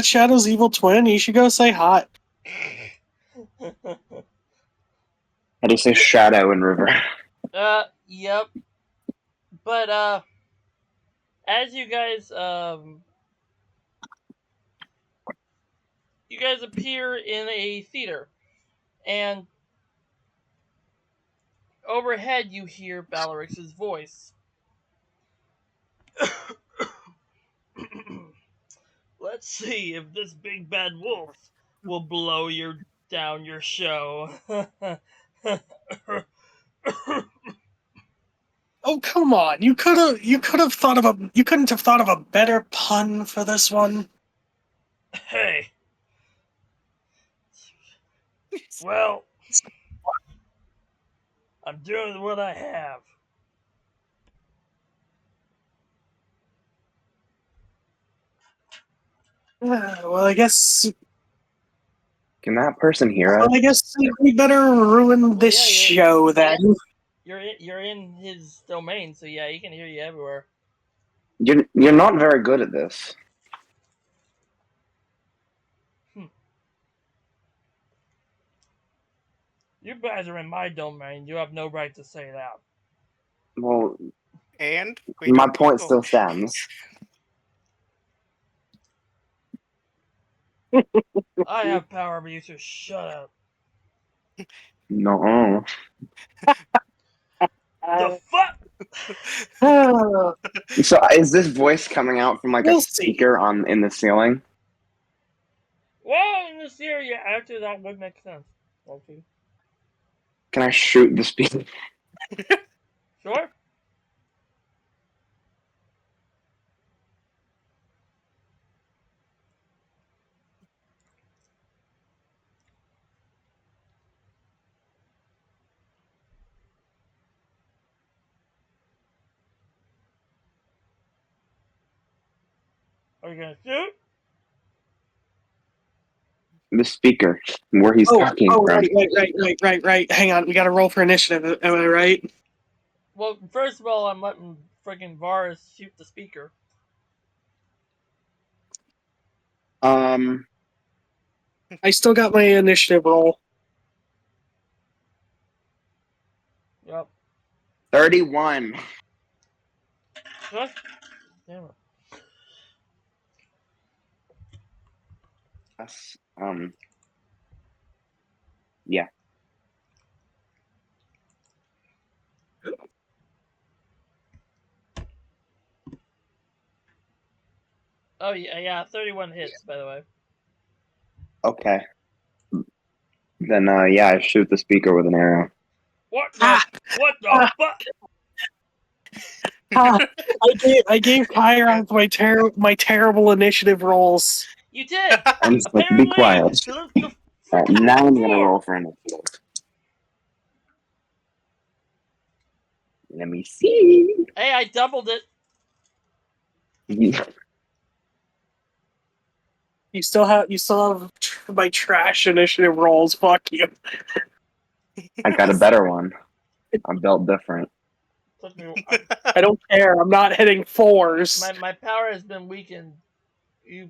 Shadow's evil twin? You should go say hi. How do you say shadow in river? Yep. But as you guys appear in a theater, and overhead you hear Balarix's voice. Let's see if this big bad wolf will blow your down your show. Oh come on! You couldn't have thought of a better pun for this one. Hey, well, I'm doing what I have. Well, I guess Can that person hear well, us? I guess we better ruin Well, this yeah, show then. you're in his domain, so yeah, he can hear you everywhere. You're not very good at this. Hmm. You guys are in my domain. You have no right to say that. Well, and we my don't point giggle. still stands. I have power, but you should shut up. No. The fuck? Uh, So is this voice coming out from like a we'll see. speaker on in the ceiling? Well, in this year, yeah, actually, that would make sense. Okay. Can I shoot the speaker? Sure. Are you gonna shoot? The speaker, where he's talking from. Right. Hang on, we got to roll for initiative. Am I right? Well, first of all, I'm letting freaking Varus shoot the speaker. Um, I still got my initiative roll. Yep. 31. What? Damn it. That's, yeah. Oh yeah, 31 hits, by the way. Okay. Then, yeah, I shoot the speaker with an arrow. What the? What the fuck? I gave Chiron my terrible initiative rolls. You did. I'm supposed to be Apparently, quiet. the Alright, freaking now I'm gonna four. roll for initiative. Let me see. Hey, I doubled it. You still have my trash initiative rolls. Fuck you. I got a better one. I'm built different. Took me. I don't care. I'm not hitting fours. My power has been weakened. You.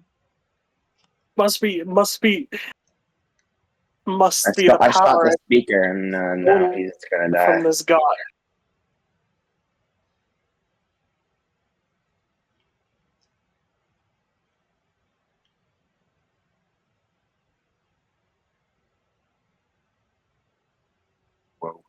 Must be I, the I shot the power speaker, and now he's gonna from die. this god. Whoa.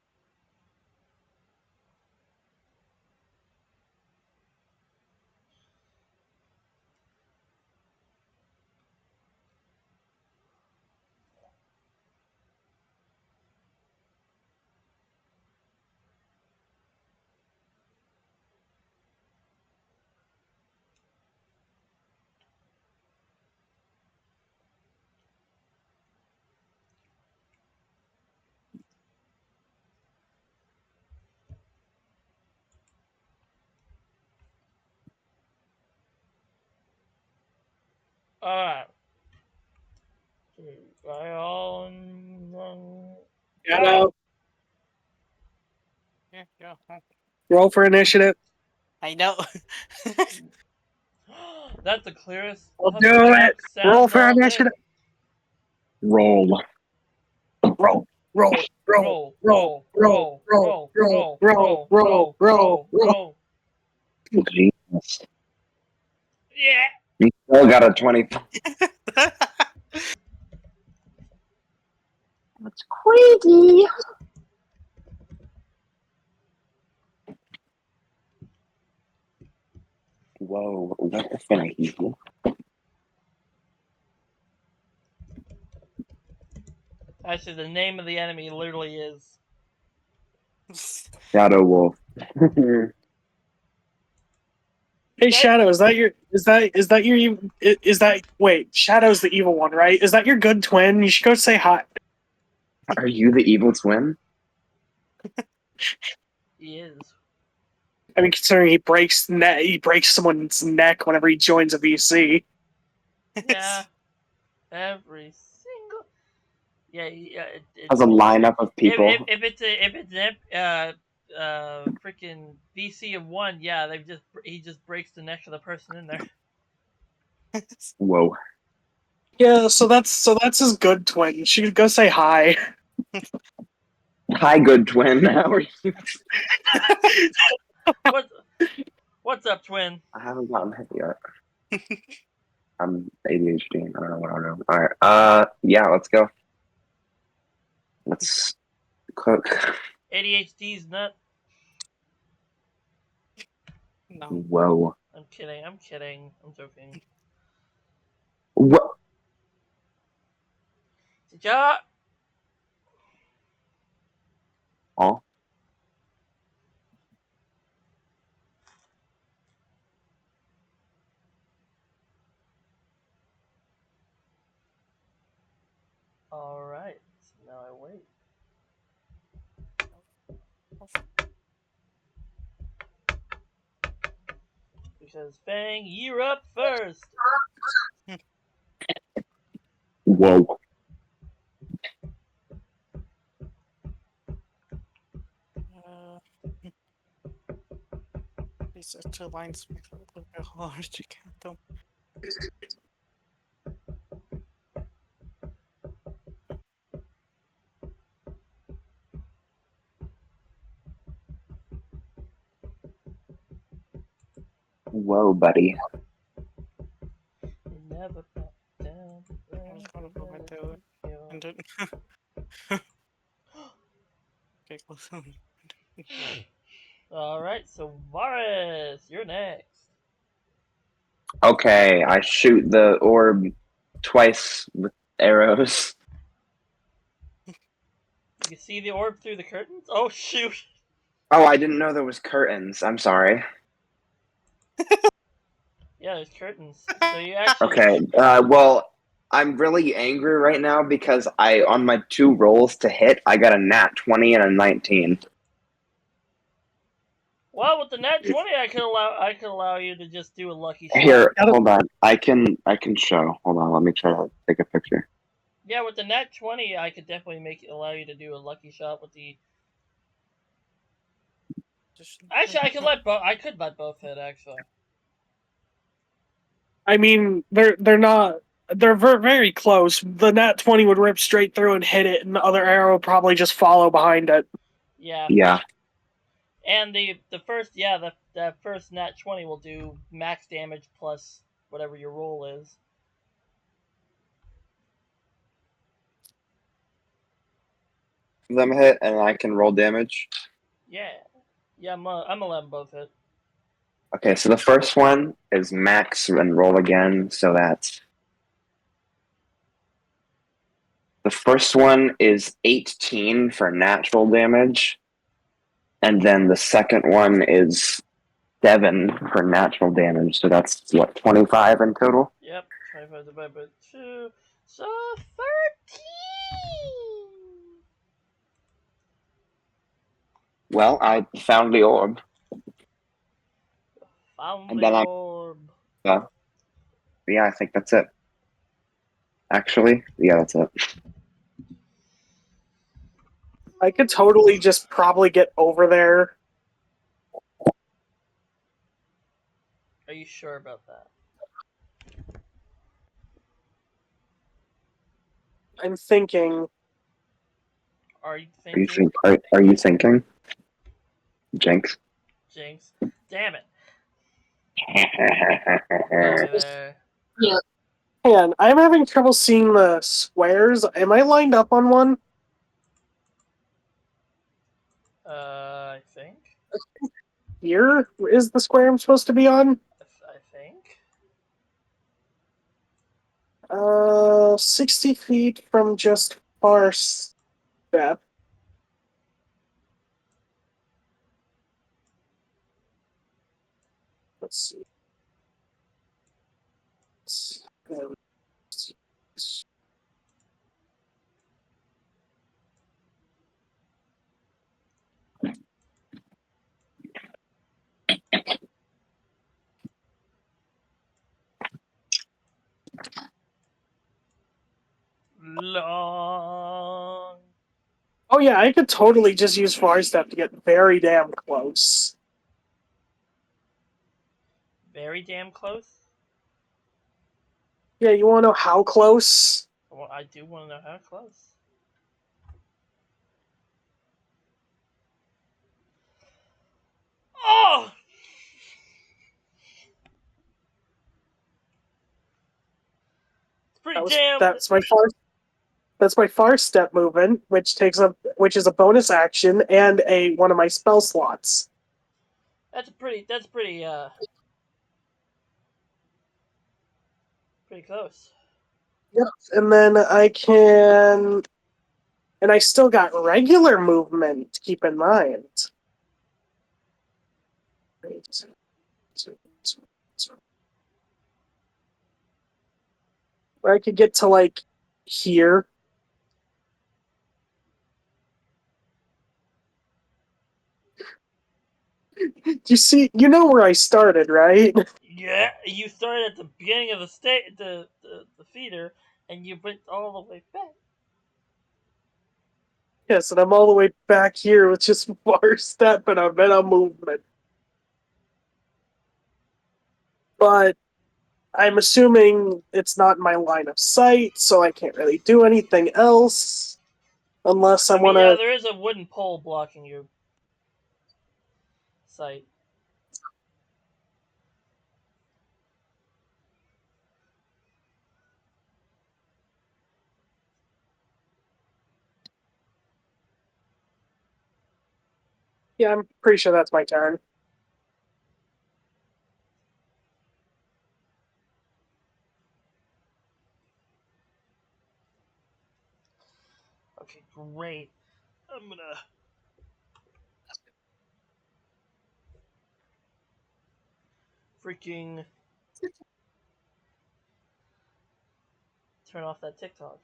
Alright. Shadow, Yeah. roll for initiative. I know. That's the clearest I'll do it. Roll sound for all day. initiative. Roll. Roll. Roll. Jesus. Yeah. You still got a 20. That's crazy. Whoa, what the finicky? Actually, the name of the enemy literally is. Shadow Wolf. Hey Shadow, is that wait, Shadow's the evil one, right? Is that your good twin? You should go say hi. Are you the evil twin? He is. I mean, considering he breaks someone's neck whenever he joins a VC. Yeah. Every single. Yeah. Has a lineup of people. If it's an freaking VC of one, yeah, he just breaks the neck of the person in there. Whoa. Yeah, so that's his good twin. You should go say hi. Hi, good twin. How are you? What's up, twin? I haven't gotten hit yet. I'm ADHD. I don't know what I'm doing. Alright. Yeah, let's go. Let's cook. ADHD's nut. No. Whoa. I'm kidding. I'm joking. What? Did ya? Oh. Alright. So now I wait. because Fang, you're up first. Whoa. These are 2 lines make it a little bit hard to count them. Whoa, buddy. You never back down. I was gonna go right there and then okay, close on. Alright, so Varus, you're next. Okay, I shoot the orb twice with arrows. You can see the orb through the curtains? Oh, shoot. Oh, I didn't know there was curtains. I'm sorry. Yeah, there's curtains. So you actually. Okay. Well, I'm really angry right now because on my 2 rolls to hit, I got a nat 20 and a 19. Well, with the nat 20, I could allow you to just do a lucky shot. Here, hold on. I can show. Hold on. Let me try to take a picture. Yeah, with the nat 20, I could definitely allow you to do a lucky shot with the. Actually, I could let both hit. Actually. I mean, they're not. They're very close. The nat 20 would rip straight through and hit it, and the other arrow would probably just follow behind it. Yeah. Yeah. And the first the first nat 20 will do max damage plus whatever your roll is. Them hit, and I can roll damage. Yeah. Yeah, I'm gonna let them both hit. Okay, so the first one is max and roll again, so that's. The first one is 18 for natural damage, and then the second one is 7 for natural damage, so that's what, 25 in total? Yep, 25 divided by 2, so 13! Well, I found the orb. Found And the then orb. Yeah, I think that's it. Actually, yeah, that's it. I could totally just probably get over there. Are you sure about that? I'm thinking. Are you thinking? Are you thinking? Jinx? Jinx. Damn it. Yeah. Man, I'm having trouble seeing the squares. Am I lined up on one? I think. Here is the square I'm supposed to be on. I think. 60 feet from just far step. Let's see. Long. Oh yeah, I could totally just use far step to get very damn close. Very damn close. Yeah, you want to know how close? Well, I do want to know how close. Oh! It's pretty damn. That's my far step movement, which is a bonus action and one of my spell slots. That's pretty close. Yep, and then and I still got regular movement, keep in mind. Where I could get to like here. You see, you know where I started, right? Yeah, you started at the beginning of the feeder, and you went all the way back. Yes, and I'm all the way back here with just bar step and a meta movement. But I'm assuming it's not in my line of sight, so I can't really do anything else. Unless I I mean, want yeah, to. there is a wooden pole blocking your sight. Yeah, I'm pretty sure that's my turn. Okay, great. I'm gonna freaking turn off that TikTok.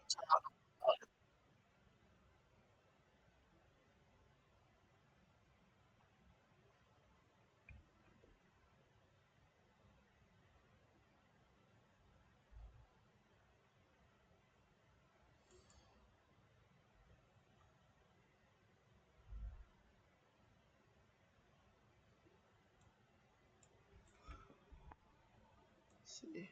Let's see.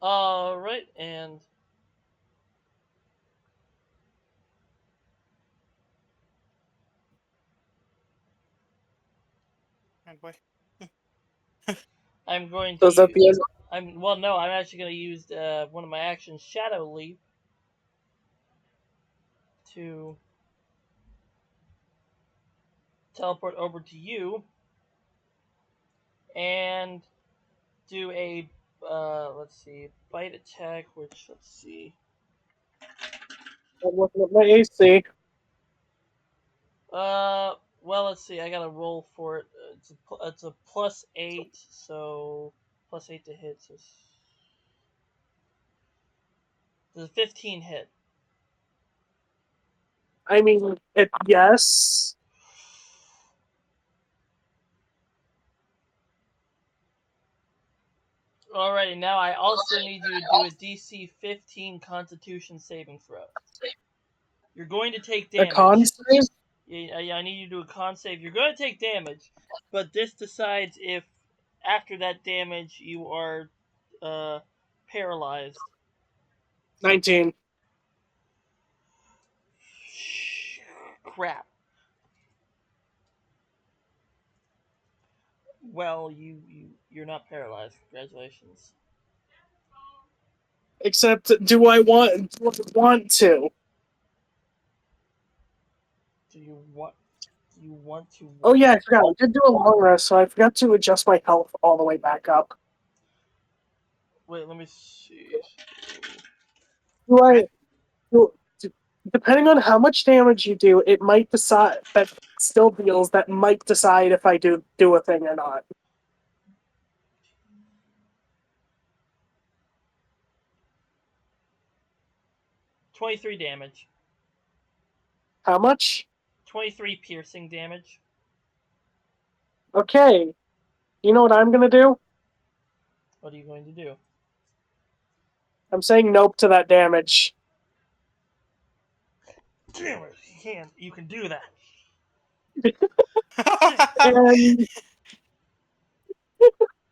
All right, and And wait. I'm going So to is that use. the end? I'm actually going to use one of my actions, Shadow Leap, to teleport over to you and do a let's see, bite attack. Which let's see. I'm looking at my AC. Well, let's see. I gotta roll for it. It's a +8, so +8 to hit. So does a 15 hit? I mean, yes. Alrighty. Now I also need you to do a DC 15 Constitution saving throw. You're going to take A con damage. save? Yeah, I need you to do a con save. You're going to take damage, but this decides if after that damage you are uh, paralyzed. 19. Crap. Well, you're not paralyzed. Congratulations. Except, do I want to? Do you want? Do you want to Oh what? yeah, I forgot. I did do a long rest, so I forgot to adjust my health all the way back up. Wait, let me see. Do I? Right? Do, depending on how much damage you do, it might decide that still deals. That might decide if I do a thing or not. 23 damage. How much? 23 piercing damage. Okay. You know what I'm gonna do? What are you going to do? I'm saying nope to that damage. Damn it! You can do that. And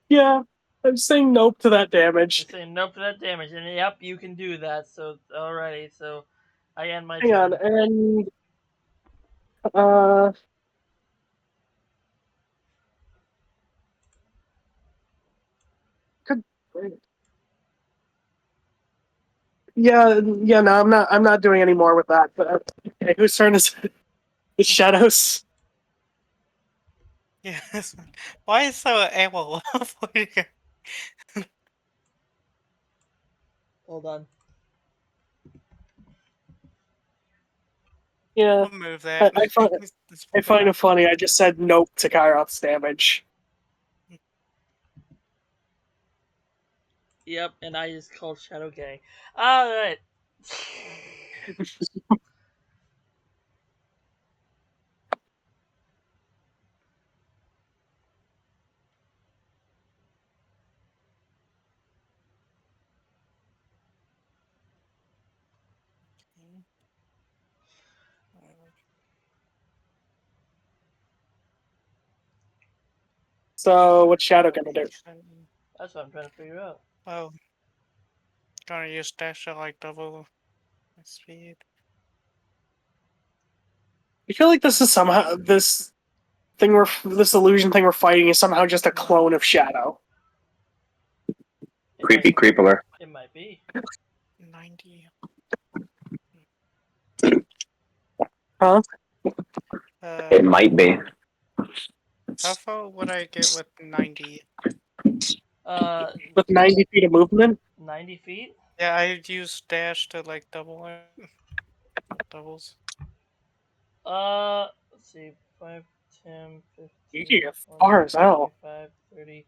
yeah, I'm saying nope to that You're damage. saying nope to that damage, and yep, you can do that. So alrighty, so I end my Hang on, turn. and uh, could yeah. No, I'm not doing any more with that. But okay, whose turn is it? The shadows. Yes. Why is so able? Hold on. Yeah, We'll move I, that. I find It's I for find now. it funny. I just said nope to Kairoth's damage. Yep, and I just called Shadow gay. Alright. So what's Shadow gonna do? That's what I'm trying to figure out. Oh, gonna use dash to like double my speed. I feel like this is somehow this illusion thing we're fighting is somehow just a clone of Shadow. Creepy creepler. It might be. 90. Huh? It might be. How far would I get with 90? With 90 feet of movement? 90 feet? Yeah, I'd use dash to like double it. Doubles. Let's see. 5, 10, You 15, can get 20, far as hell. 25, 30,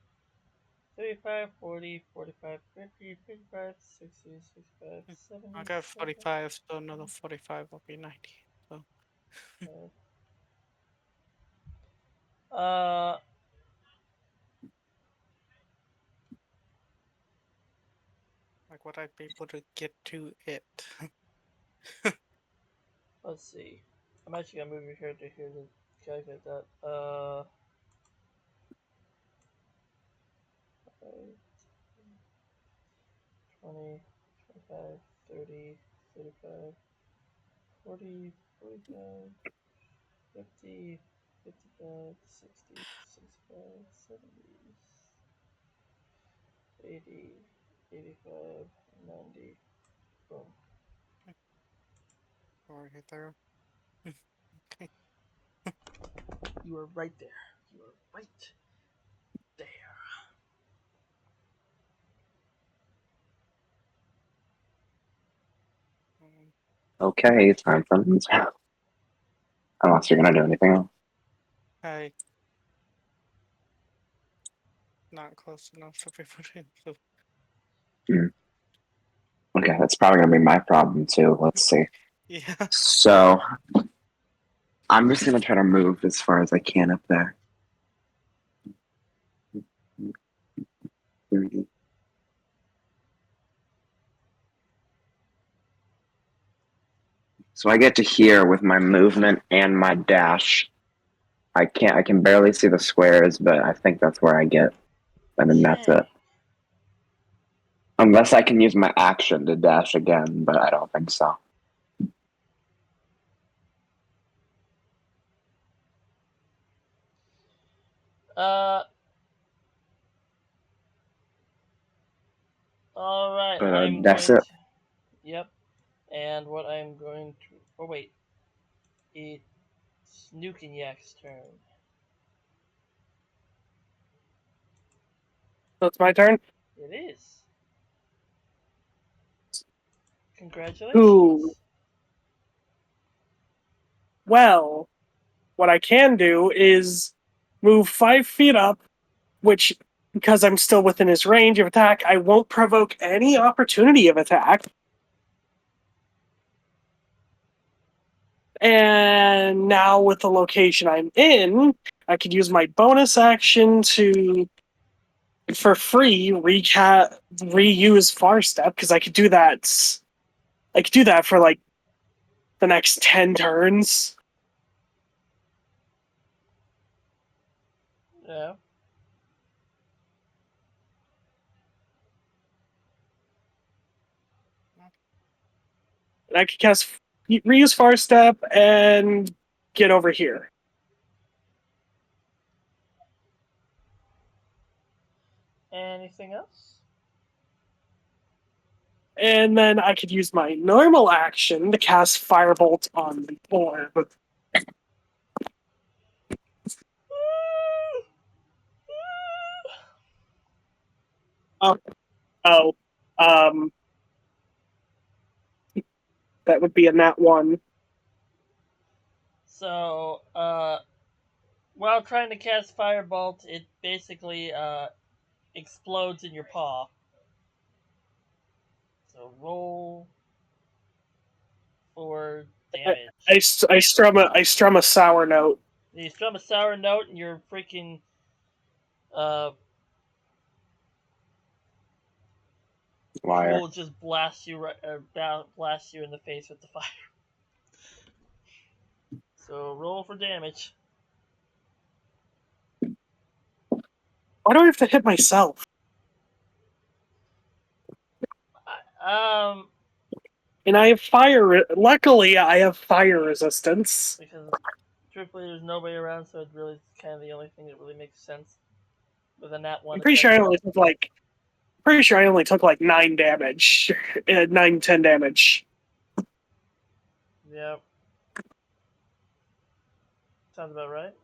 35, 40, 45, 50, 55, 60, 65, 70, I got 75, 45, so another 45 will be 90. So, uh, like, would I be able to get to it? let's see. I'm actually gonna move your character here to calculate that. 20, 25, 30, 35, 40, 45, 50, 55, 60, 65, 70, 80, 85, 90. Boom. Right there. Okay. You are right there. You are right there. Okay, time for me. Unless you're gonna do anything else. I not close enough to be put in. So, Okay, that's probably gonna be my problem too. Let's see. yeah. So I'm just gonna try to move as far as I can up there. 30. So I get to here with my movement and my dash. I can barely see the squares, but I think that's where I get. And then that's it. Dang. Unless I can use my action to dash again, but I don't think so. Uh. All right. But I'm that's going it. to. Yep. And what I'm going to. Oh wait. It's Nuke and Yak's turn. So it's my turn? It is. Ooh. Congratulations. Well, what I can do is move 5 feet up, which, because I'm still within his range of attack, I won't provoke any opportunity of attack. And now with the location I'm in, I could use my bonus action to, for free, reuse Far Step, because I could do that. I could do that for like the next 10 turns. Yeah. And I could cast reuse Far Step and get over here. Anything else? And then I could use my normal action to cast Firebolt on the orb. Oh, oh, um, that would be a nat 1. So, while trying to cast Firebolt, it basically explodes in your paw. So roll for I, damage. I strum a sour note. You strum a sour note, and your freaking uh, Liar. troll just blasts you blasts you in the face with the fire. So roll for damage. Why do I have to hit myself? Um, And I have fire. Luckily, I have fire resistance. because truthfully, there's nobody around, so it's really kind of the only thing that really makes sense with a nat one I'm pretty sure I attack. only took like. Pretty sure I only took like 9 damage, 9-10 damage. Yep, sounds about right.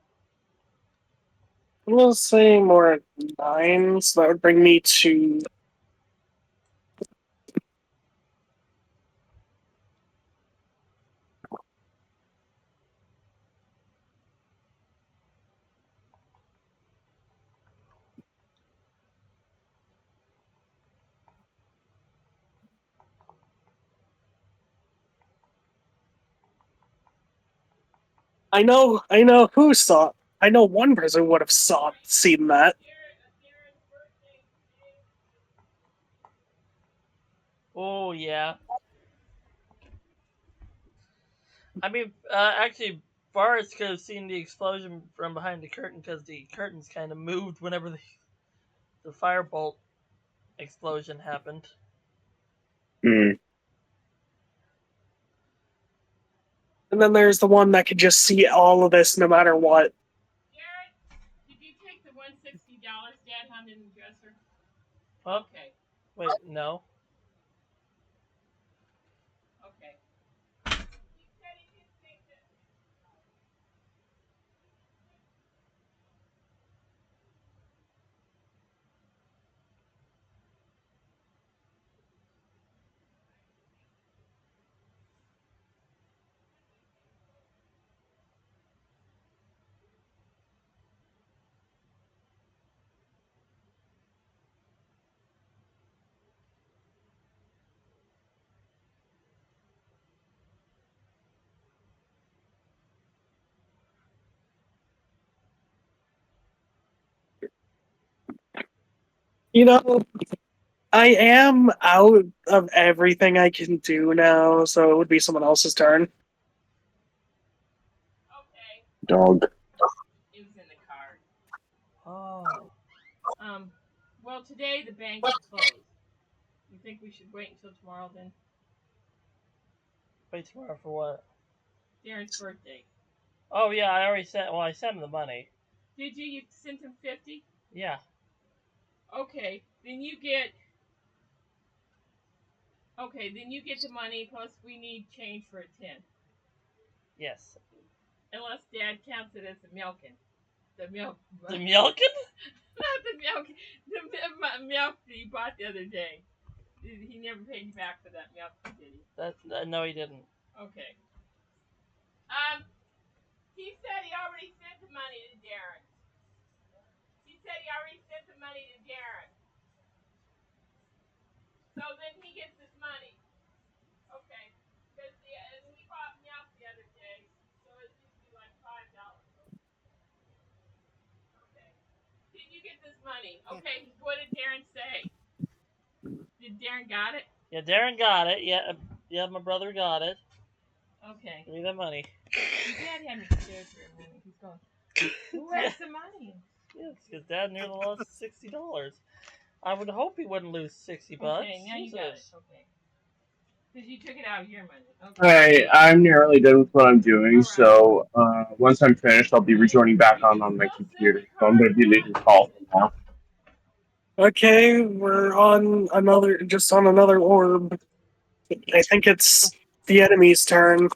We'll say more 9, so that would bring me to. I know who saw. I know one person would have seen that. Oh yeah. I mean, actually, Boris could have seen the explosion from behind the curtain because the curtains kind of moved whenever the firebolt explosion happened. Mm. And then there's the one that could just see all of this no matter what. Garrett, did you take the $160 Dad found in the dresser? Oh, Okay. wait, no. Okay. You know, I am out of everything I can do now, so it would be someone else's turn. Okay. Dog. It was in the card. Oh, Well, today the bank is closed. You think we should wait until tomorrow then? wait tomorrow for what? Darren's birthday. Oh yeah, I already sent. Well, I sent him the money. Did you? You sent him 50? Yeah. Okay. Then you get. Okay, then you get the money. Plus, we need change for a 10. Yes. Unless Dad counts it as the milking. The milk. The milking? Not the milk. The milk that you bought the other day. He never paid you back for that milk, did he? No, he didn't. Okay. He said he already sent the money to Darren. He said he already sent the money to Darren. So then he gets his money. Okay. Because we bought milk the other day, so it used to be like $5. Okay. Did you get this money? Okay. What did Darren say? Did Darren got it? Yeah, Darren got it. Yeah, yeah, my brother got it. Okay. Give me that money. Dad had me scared for a minute. He's going, who Yeah. has the money? Yes, because Dad nearly lost $60. I would hope he wouldn't lose $60. Okay, now you got it. Okay. Because you took it out of your money. Okay. Alright, I'm nearly done with what I'm doing, All right. so once I'm finished, I'll be rejoining back on my computer. So I'm going to be leaving the call for now. Okay, we're on another orb. I think it's the enemy's turn.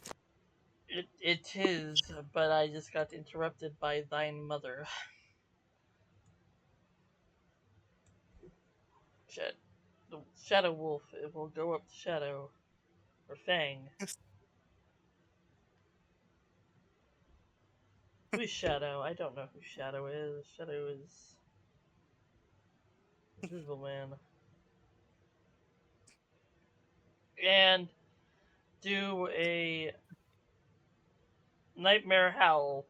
It is, but I just got interrupted by thine mother. Shit. The Shadow Wolf, it will go up to Shadow. Or Fang. Who is Shadow? I don't know who Shadow is. Shadow is Invisible Man. and do a Nightmare Howl,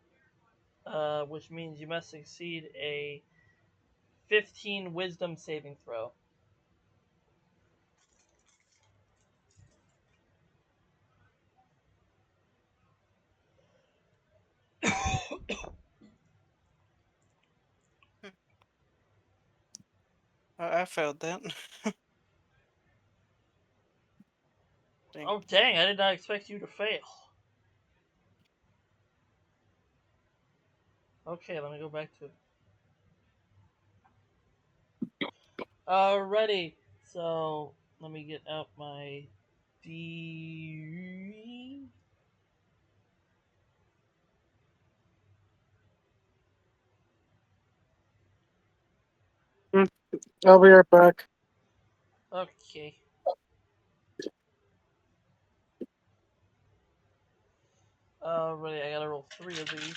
which means you must succeed a 15 Wisdom saving throw. I failed that. Dang. Oh dang! I did not expect you to fail. Okay, let me go back to it. Alrighty, so let me get out my D. I'll be right back. Okay. Alrighty, I gotta roll 3 of these.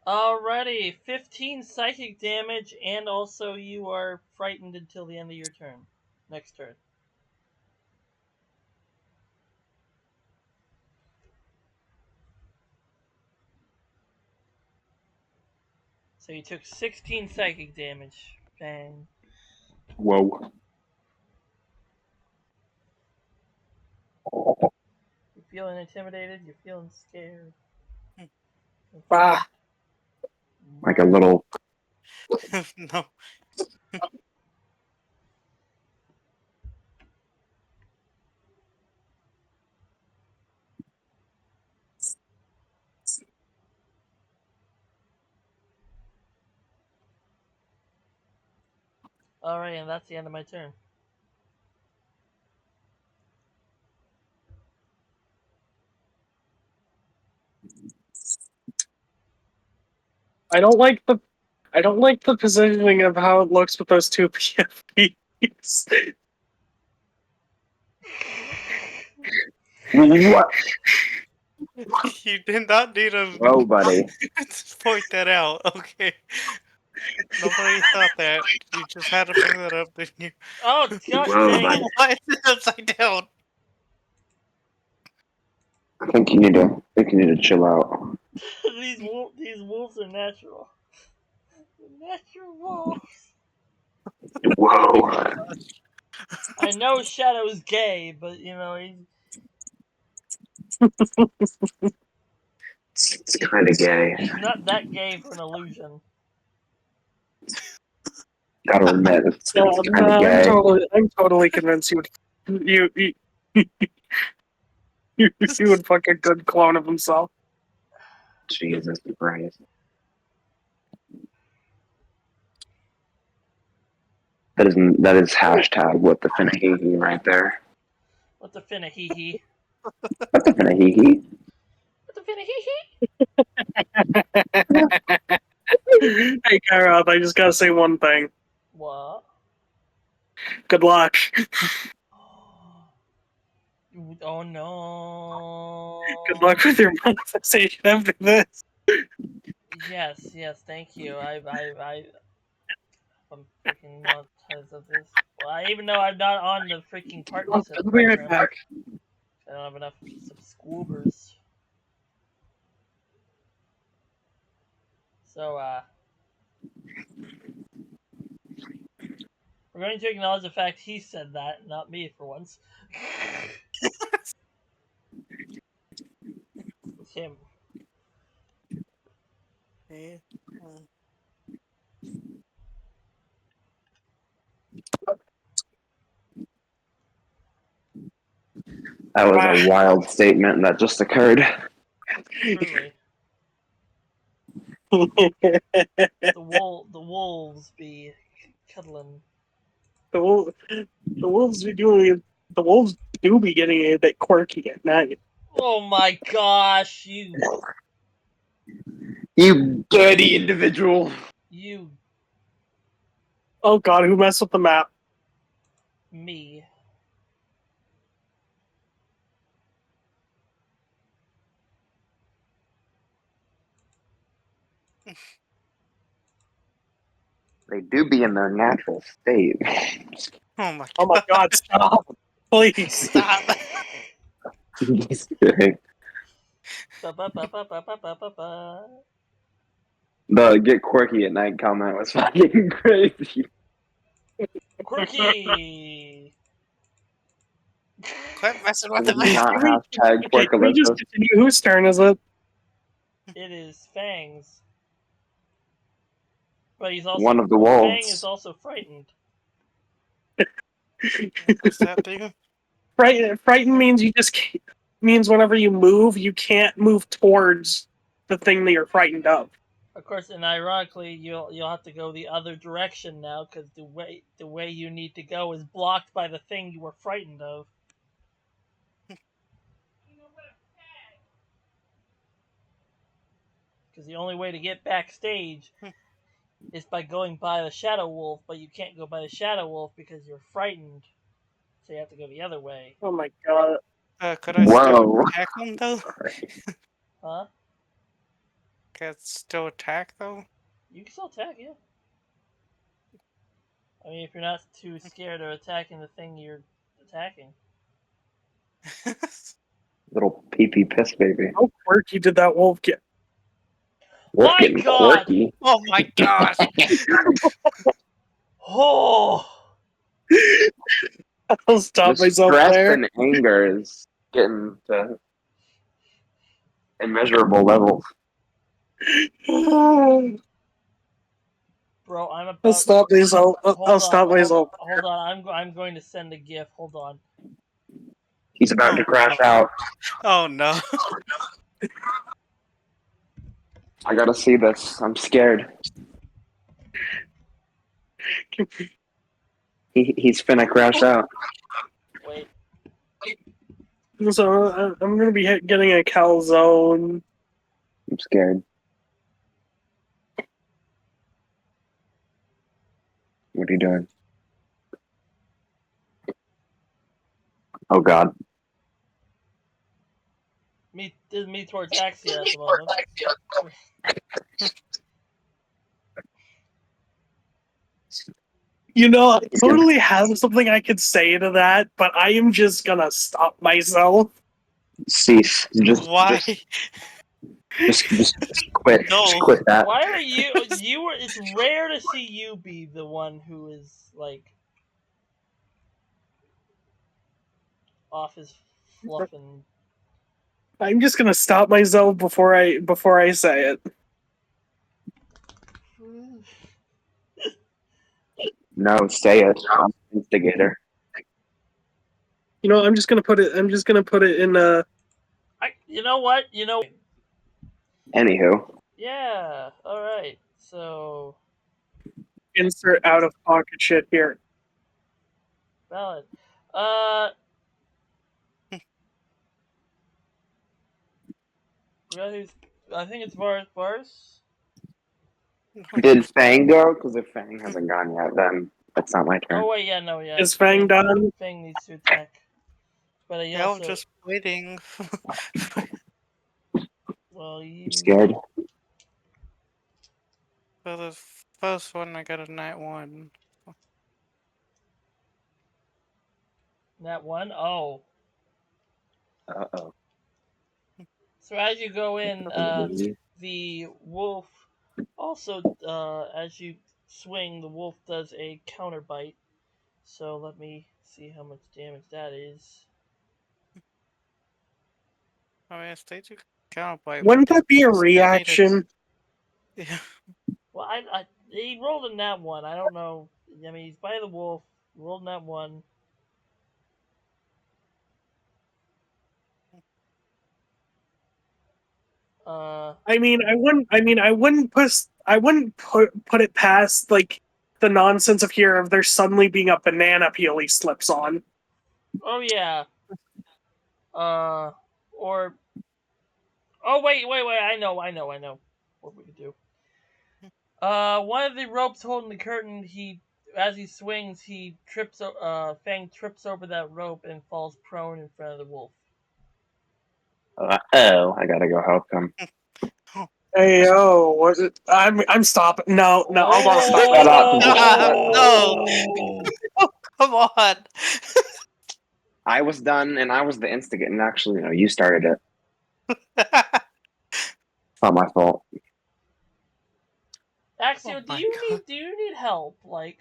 Alrighty, 15 psychic damage, and also you are frightened until the end of your turn. Next turn. So you took 16 psychic damage. Bang. Whoa. You're feeling intimidated, you're feeling scared. Ah, Like a little. No. Alright, and that's the end of my turn. I don't like the positioning of how it looks with those two PFPs. What? You did not need to Whoa, buddy. point that out, okay? Nobody thought that. You just had to bring that up, didn't you? Oh, god Whoa, dang buddy. it! Why is it upside down? I think you need to chill out. these wolves are natural. Natural wolves. Whoa. I know Shadow's gay, but you know It's kind of gay. he's not that gay for an illusion. Gotta admit, it's No, kind of gay. I'm totally convinced you would fuck a good clone of himself. Jesus Christ. That is hashtag what the finna hee hee right there. What the finna hee hee? What the finna hee hee? What the finna hee hee? Hey, Kara, I just gotta say one thing. What? Good luck. Oh no. Good luck with your monetization after this. Yes, thank you. I'm freaking monetized of this. Well, even though I'm not on the freaking partnership I'll be right program, back. I don't have enough subscribers. So, we're going to acknowledge the fact he said that, not me for once. It's him. Yeah. That was a wild statement that just occurred. Truly. The wolves be cuddling. the wolves be doing the wolves do be getting a bit quirky at night. Oh my gosh, you. You dirty individual. You, Oh god, who messed with the map? me. They do be in their natural state. Oh my Oh my god, stop. Please. Stop. Just kidding. Ba ba ba ba ba ba ba ba ba. The get quirky at night comment was fucking crazy. Quirky. Quit messing with It the is map. not Can we, hashtag okay, can we just Quirkalicious. continue? Whose turn is it? It is Fangs, but he's also One of the Fang is wolves. also frightened. What's that do? Frightened means you just can't, means whenever you move, you can't move towards the thing that you're frightened of. Of course, and ironically, you'll have to go the other direction now because the way you need to go is blocked by the thing you were frightened of. Because the only way to get backstage is by going by the Shadow Wolf, but you can't go by the Shadow Wolf because you're frightened, so you have to go the other way. Oh my god. Could I still Whoa. attack him though? Huh? Can I still attack though? You can still attack, yeah. I mean, if you're not too scared of attacking the thing you're attacking. Little pee-pee piss baby. How quirky did that wolf get? Wolf My getting God! quirky. Oh my gosh! Oh! I'll stop The myself stress there. and anger is getting to immeasurable levels. Bro, I'm I'll about. stop myself. I'll Hold on, stop myself. hold on. I'm going to send a GIF. Hold on. He's about to crash out. Oh no! I gotta see this. I'm scared. He's finna crash out. Wait. So I'm gonna be getting a calzone. I'm scared. What are you doing? Oh god. Me towards Axia at the moment. You know, I He's gonna totally have something I could say to that, but I am just gonna stop myself. cease. Why? Just quit. No. Just quit that. Why are you? You were. It's rare to see you be the one who is like off his fluff and. I'm just gonna stop myself before I say it. No, say it. I'm an instigator. You know, I'm just gonna put it. I'm just gonna put it in. You know what? You know. Anywho, Yeah. All right. So Insert out of pocket shit here. valid. Uh. Forgot who's. I think it's Varus. did Fang go? Because if Fang hasn't gone yet, then it's not my turn. Oh wait, yeah, no, yeah. Is Fang done? Fang needs to attack, but he Yeah, I'm also. just waiting. Well, you. I'm scared. For the first one, I got a night one. That one? Oh. Uh-oh. So as you go in, the wolf also, as you swing, the wolf does a counter bite. So let me see how much damage that is. I mean, if they do counterplay, Wouldn't that be a still need it. reaction? Yeah. Well, he rolled in that one. I don't know. I mean, he's by the wolf. Rolled in that one. I mean, I wouldn't. I mean, I wouldn't put. I wouldn't put it past like the nonsense of here of there suddenly being a banana peel he slips on. Oh yeah. Or. Oh wait. I know. what we could do. One of the ropes holding the curtain, as he swings, Fang trips over that rope and falls prone in front of the wolf. Oh, I gotta go help him. Hey yo, was it? I'm stopping. No, I'm gonna stop. Shut up, No. Oh! Come on. I was done, and I was the instigator. And actually, no, you started it. It's not my fault. Axio, Oh do my you God. need help? Like,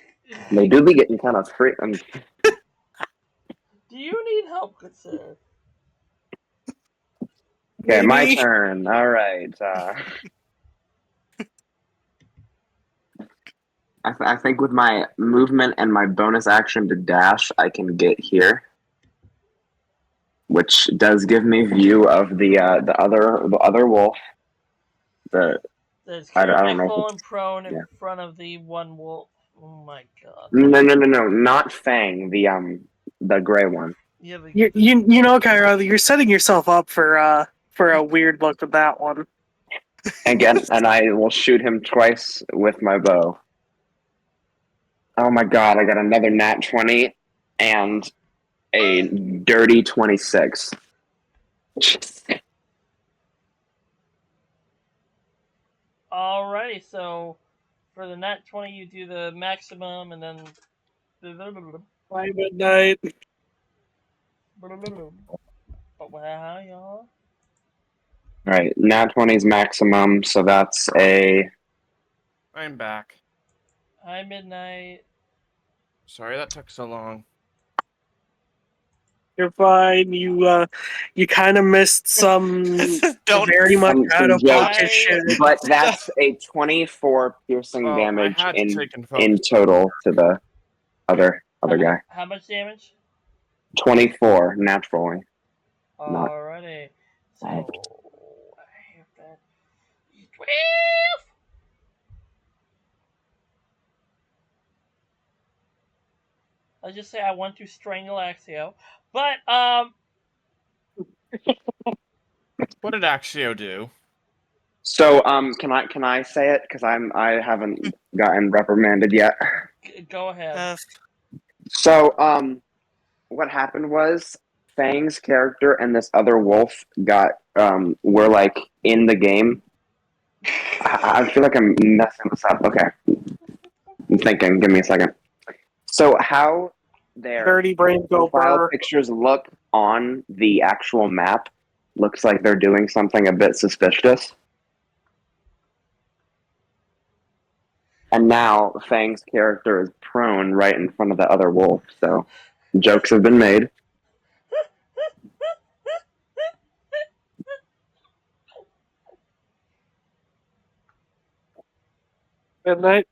They do be getting kind of free. do you need help, good sir? Okay, my Maybe. turn. All right. I think with my movement and my bonus action to dash, I can get here, which does give me view of the other wolf. That's I currently don't know. fallen prone in Yeah. front of the one wolf. Oh my god. No, not Fang. The gray one. Yeah, You know, Kyra, you're setting yourself up for a weird look with that one. Again, and I will shoot him twice with my bow. Oh my god! I got another nat 20 and a dirty 26. Alrighty, so for the nat 20, you do the maximum, and then. By midnight. But wow, y'all. All right, nat 20 is maximum, so that's a. I'm back. Hi, midnight. Sorry that took so long. You're fine. You kind of missed some Don't. very much out Some of pocket jokes, shit. but that's a 24 piercing Oh, I damage had to take and focus. in total to the other guy. How much damage? 24 naturally. Not. Alrighty. So, I Bad. have that. 12! I'll just say I want to strangle Axio. But, What did Axio do? So, can I say it? Because I haven't gotten reprimanded yet. go ahead. So, what happened was Fang's character and this other wolf were like in the game. I feel like I'm messing this up. Okay, I'm thinking. Give me a second. So, how their Dirty brain go profile burr. pictures look on the actual map looks like they're doing something a bit suspicious. And now Fang's character is prone right in front of the other wolf, so jokes have been made. Midnight.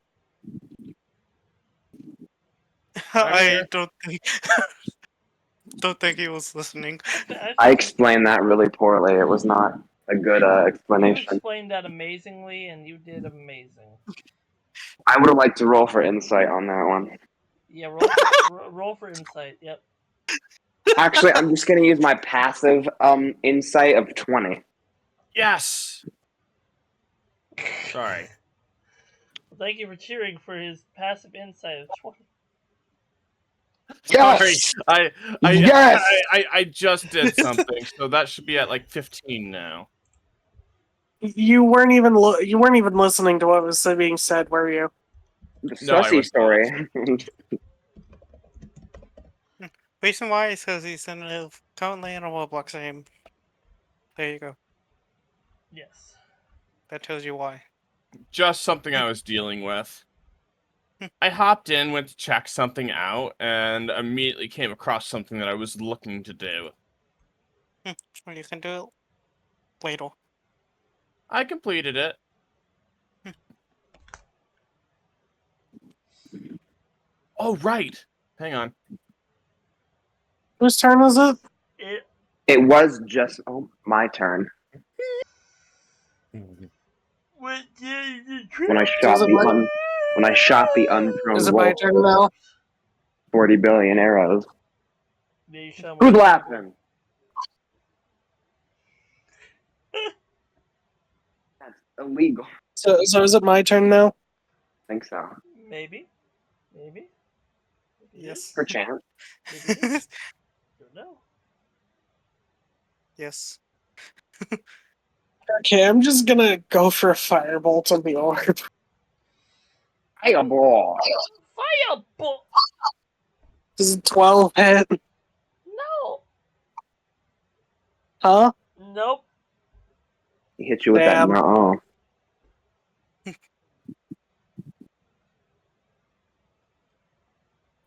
I don't think he was listening. I explained that really poorly. It was not a good You explanation. explained that amazingly, and you did amazing. I would have liked to roll for insight on that one. Yeah, roll for insight. Yep. Actually, I'm just going to use my passive insight of 20. Yes. Sorry. Thank you for cheering for his passive insight of 20. Yes! Sorry. Yes! I just did something, so that should be at like 15 now. You weren't even listening to what was being said, were you? The No, I Sussy was story. Reason why is because he's currently in a Roblox game. There you go. Yes. That tells you why. Just something I was dealing with. I hopped in, went to check something out, and immediately came across something that I was looking to do. Well, you can do it later. I completed it. Oh, right. Hang on. Whose turn is it? It was just my turn. When I shot the unprone Is it my wolf turn with now? 40 billion arrows. Who's Who's laughing? That's illegal. So is it my turn now? I think so. Maybe. Maybe. Maybe it is. Yes. Perchance. Maybe it is. Don't know. Yes. Okay, I'm just gonna go for a firebolt on the orb. Fireball. Fireball! Does a 12 hit? No! Huh? Nope. He hit you with Damn. that no.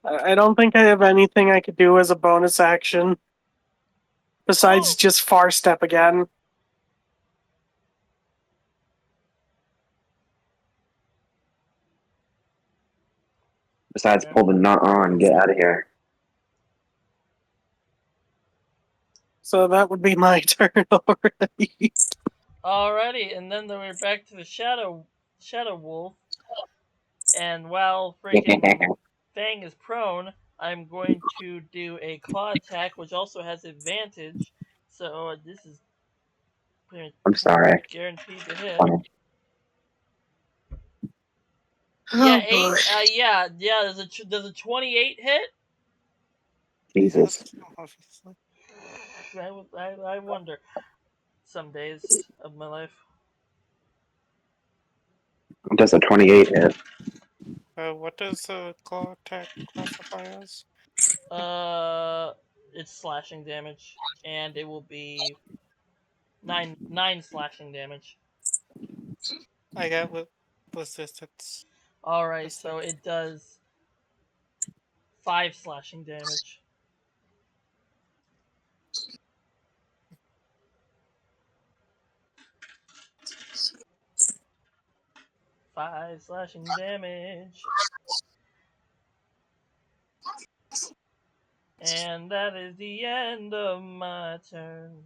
I don't think I have anything I could do as a bonus action besides Oh. just far step again. Besides, Okay. pull the nut on and get out of here. So that would be my turn already. Alrighty, and then we're back to the Shadow Wolf. And while freaking Fang is prone, I'm going to do a claw attack, which also has advantage. So this is pretty I'm sorry. guaranteed to hit. Funny. Yeah, Oh, boy. yeah. Does a 28 hit? Jesus. Yes, obviously. I wonder. Some days of my life. Does a 28 hit? What does the claw attack classify as? It's slashing damage, and it will be nine slashing damage. I got with resistance. All right, so it does 5 slashing damage. Five slashing damage. And that is the end of my turn.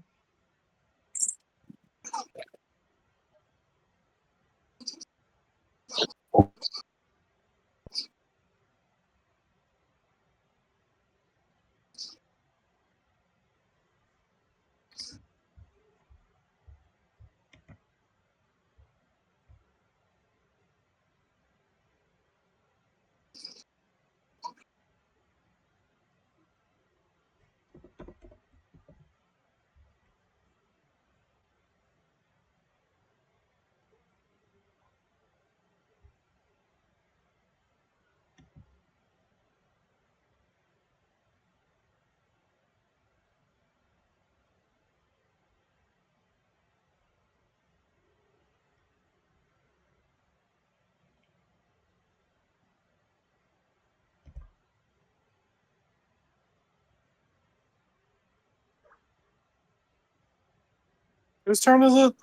Whose turn is it?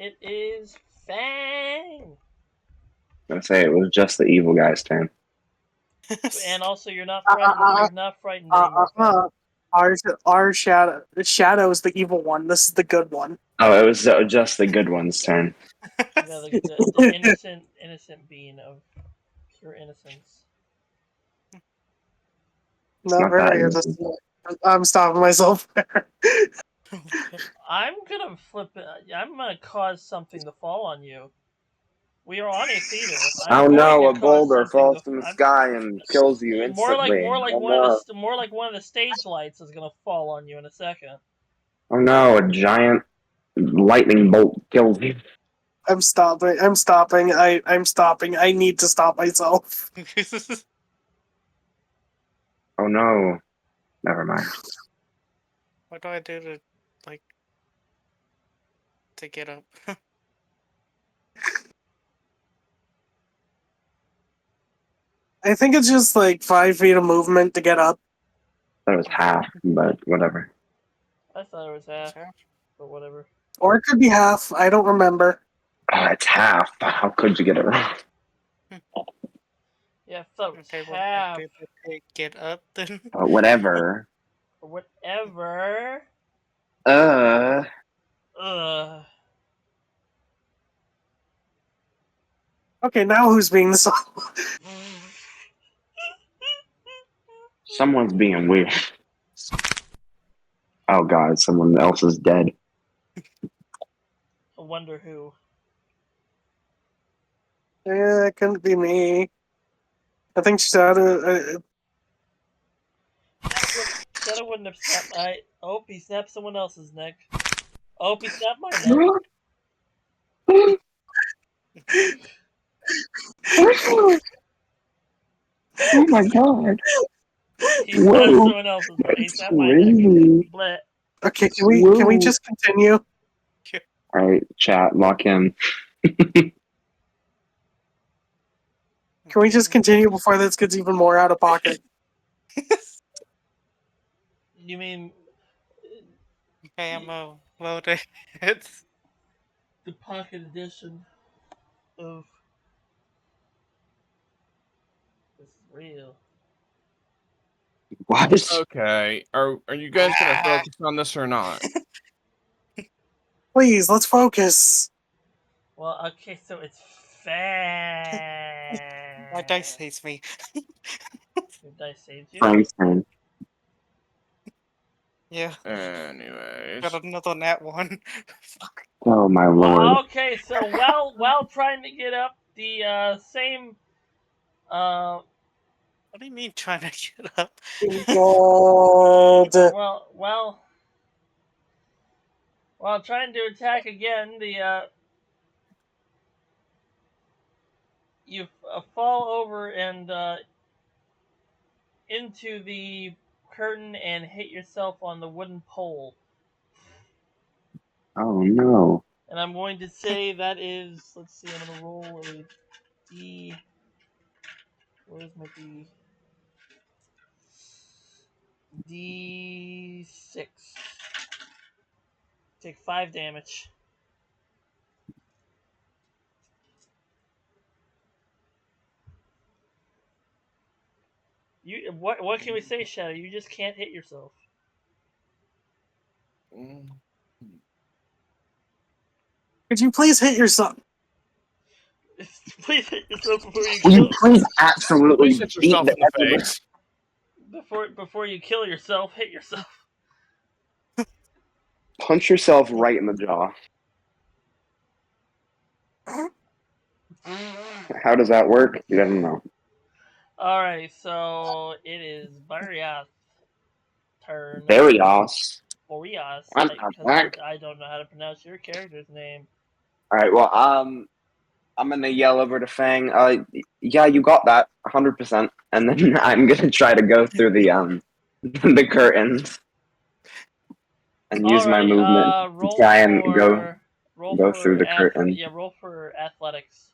It is Fang. I'm gonna say it was just the evil guy's turn. And also, you're not frightened. You're not frightened anymore, Fang. Our shadow is the evil one. This is the good one. Oh, it was just the good one's turn. Yeah, the innocent being of pure innocence. It's Not not that very innocent. innocent. I'm stopping myself there. I'm gonna flip it. I'm gonna cause something to fall on you. We are on a theater. I'm Oh going no, to a cause boulder something falls to. from the sky and kills you instantly. Oh no. More like one of the stage lights is gonna fall on you in a second. Oh no, a giant lightning bolt kills you. I'm stopping. I'm stopping. I'm stopping. I need to stop myself. Oh no. Never mind. What do I do to, like, to get up? I think it's just like 5 feet of movement to get up. That was half, but whatever. I thought it was half, Half? but whatever. Or it could be half. I don't remember. Oh, it's half. How could you get it wrong? Yeah, I thought it was Okay, what do I half. do to get up then? Whatever. Or whatever. Uh. Ugh. Okay, now who's being the Someone's being weird. Oh god, someone else is dead. wonder who. Yeah, it couldn't be me. I think Shadow. Shadow wouldn't have snapped. Oh, he snapped someone else's neck. Oh, he snapped my neck. Oh my god. He snapped Whoa. someone else's. He That's snapped my neck. crazy. Bleh. Okay, can we Whoa. just continue? Alright, chat, lock in. Can we just continue before this gets even more out of pocket? You mean Okay, I'm loaded. It's the pocket edition of this is real? What? Okay. Are you guys gonna focus on this or not? Please, let's focus. Well, okay, so it's fast. my dice hates me. Your dice saved you. Frank's turn. Yeah, Anyways. got another nat one. Oh my lord. Well, okay, so while trying to get up the same uh What do you mean trying to get up? God. while trying to attack again, you fall over and into the curtain and hit yourself on the wooden pole. Oh no. And I'm going to say that is, let's see, I'm going to roll a D. Where's my D? D6. Take 5 damage. What can we say, Shadow? You just can't hit yourself. Could you please hit yourself? Please hit yourself before you Will you kill please absolutely Please hit beat yourself the in the ever face. before you kill yourself. Hit yourself. punch yourself right in the jaw? How does that work? You don't know. All right, so it is Varia's turn. Barrios. Varias, I'm not because back. I don't know how to pronounce your character's name. Alright, well, I'm gonna yell over to Fang, yeah, you got that, 100%. And then I'm gonna try to go through the the curtains and use my Alrighty, movement to roll try and for roll go through for the curtain. roll for athletics.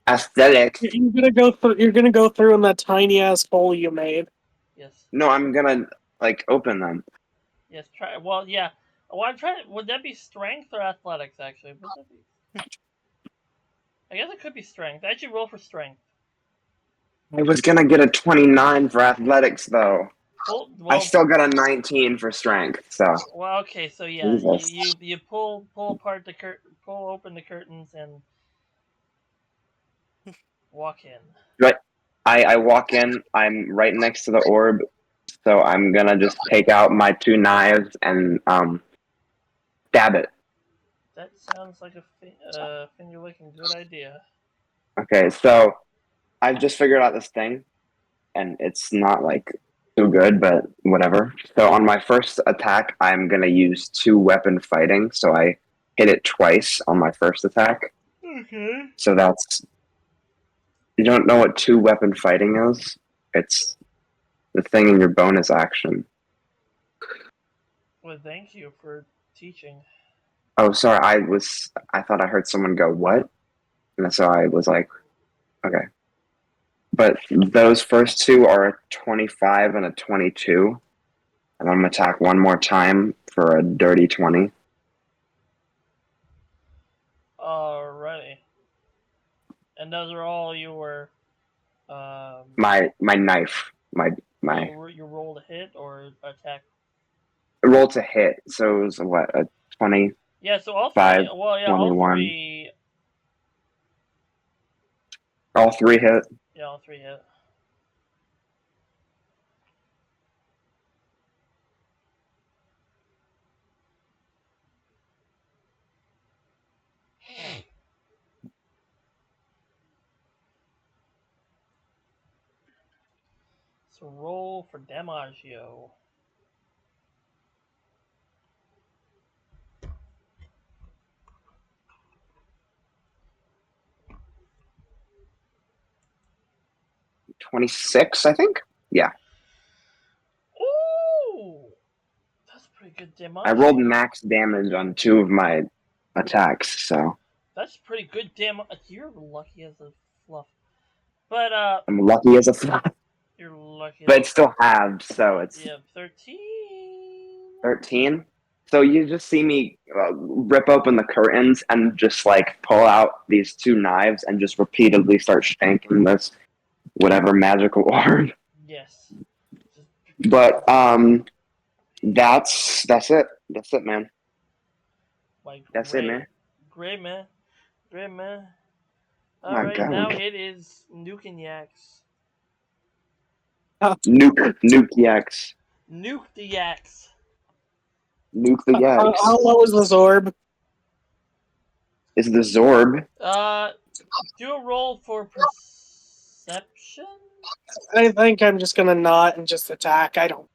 Aesthetics. You're gonna go through. You're gonna go through in that tiny ass hole you made. Yes, No, I'm gonna like open them. yes. Try. Well, yeah. Well, I'm trying. Would that be strength or athletics? Actually, would that be? I guess it could be strength. Actually, roll for strength. I was gonna get a 29 for athletics though. Pull. I Well, still got a 19 for strength, so okay. So yeah, Jesus. you pull apart the pull open the curtains and walk in. Right. I walk in, I'm right next to the orb, so I'm gonna just take out my 2 knives and stab it. That sounds like a finger licking good idea. Okay, so I've just figured out this thing, and it's not like too good, but whatever. So on my first attack, I'm gonna use 2 weapon fighting, so I hit it twice on my first attack. Okay. So that's, you don't know what 2 weapon fighting is? It's the thing in your bonus action. Well, thank you for teaching. Oh, sorry, I thought I heard someone go, what? And so I was like, okay. But those first 2 are a 25 and a 22. And I'm gonna attack one more time for a dirty 20. Alrighty. And those are all your My knife, my you roll to hit or attack. roll to hit. So it was what, a 25, Yeah, so all three. Well, yeah, all 21. three. All 3 hit. Yeah, all three hit. So roll for Damaggio. $26, I think. Yeah, Ooh! That's pretty good I rolled Damaggio. max damage on 2 of my attacks, so That's pretty good damage. You're lucky as a fluff. But, I'm lucky as a fly. you're lucky as But a it's still halved, so it's Yeah, 13. 13. So you just see me rip open the curtains and just like pull out these 2 knives and just repeatedly start shanking this whatever magical orb. Yes. Just, But that's it. That's it, man. like, That's it, man. Great, man. Great, man. Oh my Alright, now god. it is Nuke and Yaks. Nuke the X. Nuke the Yaks. Nuke the How X. low is this orb? Is the Zorb. Do a roll for perception? I think I'm just gonna not and just attack. I don't.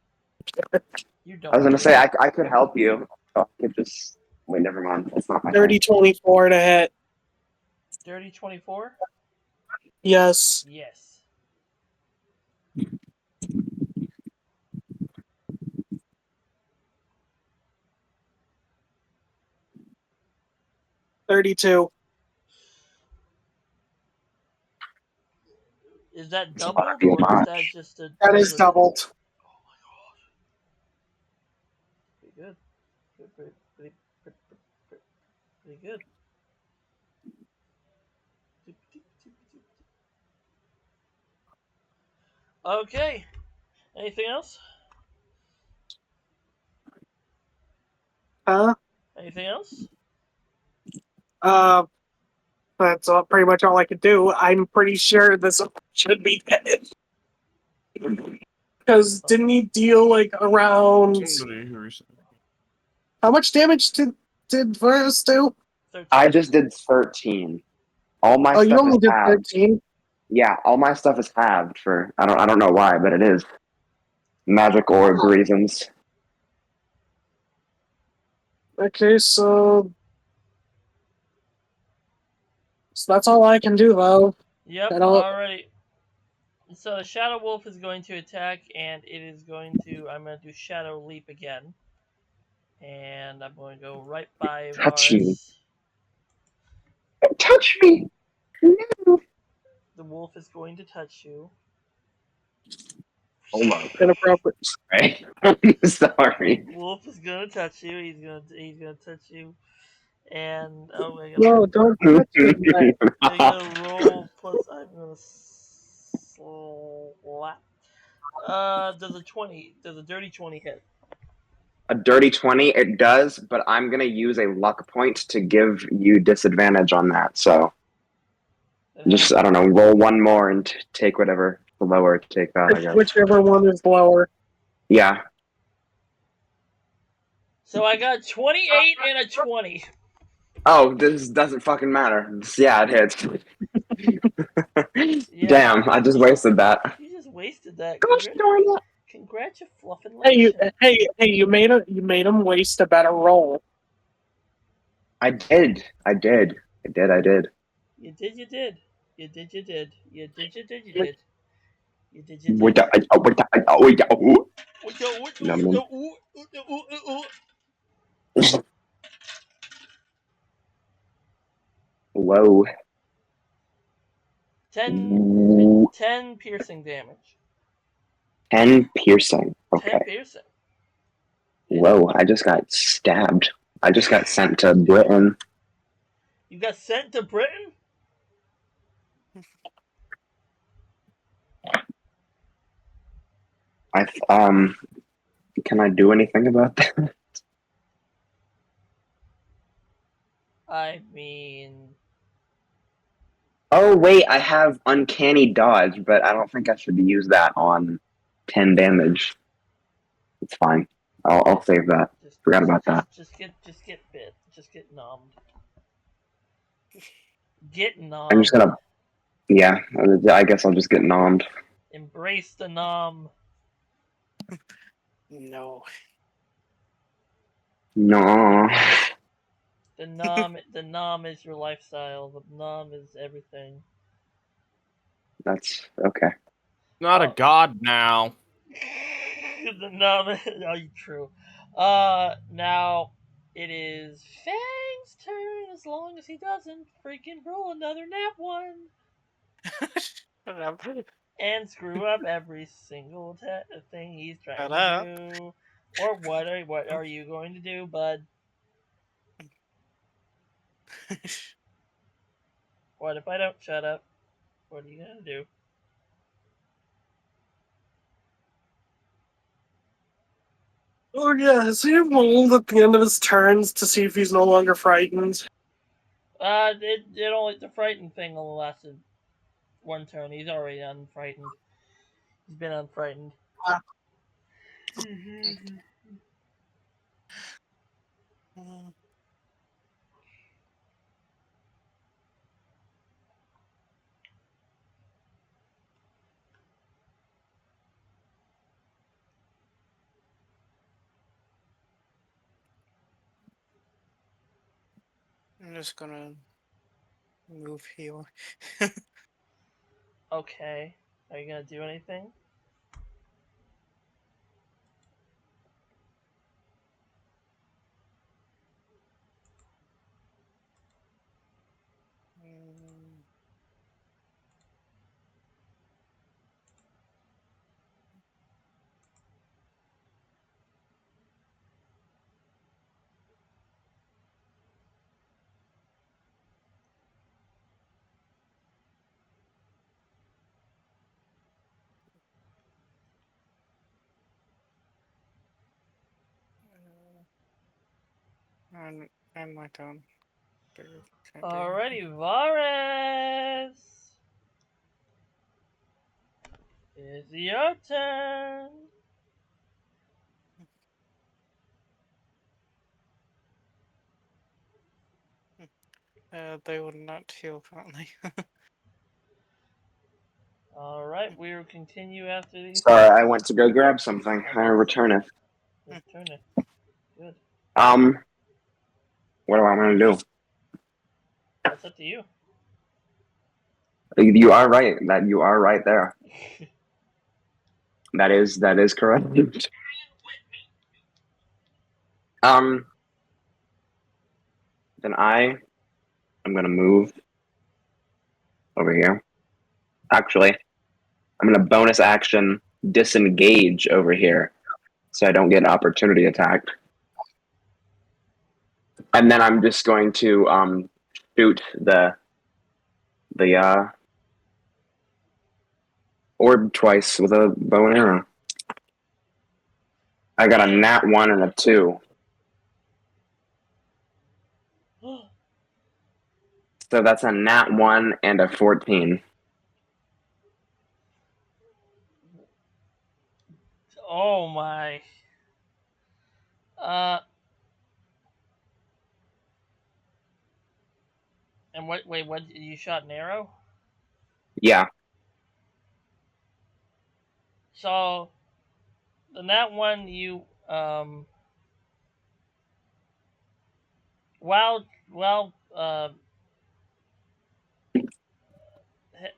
You I was don't gonna say care. I could help you. Oh, I could just wait. Never mind. That's not my Dirty turn. 24 to hit. Dirty 24? Yes. Yes. $32. Is that It's a lot doubled, too or is that much. just a That is regular? doubled. Oh my god. Pretty good. Pretty good. Okay. Anything else? Huh? Anything else? That's pretty much all I could do. I'm pretty sure this should be dead. Because didn't he deal like around? Somebody who recently. How much damage did Virus do? 13. I just did 13. All my Oh, you stuff is only did halved. 13. Yeah, all my stuff is halved for I don't know why, but it is. Magic orb reasons. Okay, so that's all I can do though. Yep. I don't. Alrighty. So the Shadow Wolf is going to attack, and it is going to. I'm going to do Shadow Leap again, and I'm going to go right by Touch me. Varus. Touch me. No. The wolf is going to touch you. Oh my Inappropriate. god. I'm sorry. Wolf is gonna touch you. He's gonna touch you. And oh, No, don't touch me. I gotta roll plus. I'm gonna slap. Does a 20? Does a dirty 20 hit? A dirty 20, it does, but I'm gonna use a luck point to give you disadvantage on that. So just I don't know, roll one more and take whatever the lower take that, I guess. Whichever one is lower. Yeah. So I got 28 and a 20. Oh, this doesn't fucking matter. Yeah, it hits. Yeah. Damn, I just wasted that. You just wasted that. Gosh darn it. Congratulations. You made him waste a better roll. I did. You did. Wait, no, no. Whoa. 10 piercing damage. 10 piercing. 10 Okay. piercing. Whoa, I just got stabbed. I just got sent to Britain. You got sent to Britain? Can I do anything about that? I mean, Oh wait, I have uncanny dodge, but I don't think I should use that on 10 damage. It's fine. I'll save that. Forgot about that. Just get bit. Just get nommed. Get I'm just nommed. gonna. Yeah, I guess I'll just get nommed. Embrace the nom. No. No. The nom is your lifestyle. The nom is everything. That's okay. Not a Oh. god now. The nom is true. Now it is Fang's turn as long as he doesn't freaking roll another nat one Shut up. and screw up every single thing he's trying Shut to up. do. Or what are you going to do, bud? What if I don't shut up? What are you gonna do? Oh yeah, has he rolled at the end of his turns to see if he's no longer frightened? It only the frightened thing only lasted one turn. He's already unfrightened. He's been unfrightened. Ah. I'm just gonna move here. Okay. Are you gonna do anything? Mm, and my turn. There can't be anything. Alrighty, Vares. It's your turn. They would not heal currently. Alright, we will continue after these Sorry, hits. I went to go grab something. I That's returneth. your turn. Good. What do I want to do? That's up to you. You are right. That you are right there. That is correct. Then I am gonna move over here. Actually, I'm gonna bonus action disengage over here, so I don't get an opportunity attacked. And then I'm just going to shoot the orb twice with a bow and arrow. I got a nat 1 and a 2. So that's a nat 1 and a 14. Oh my. Uh. And what? Wait, what? You shot an arrow? Yeah. So the nat one you while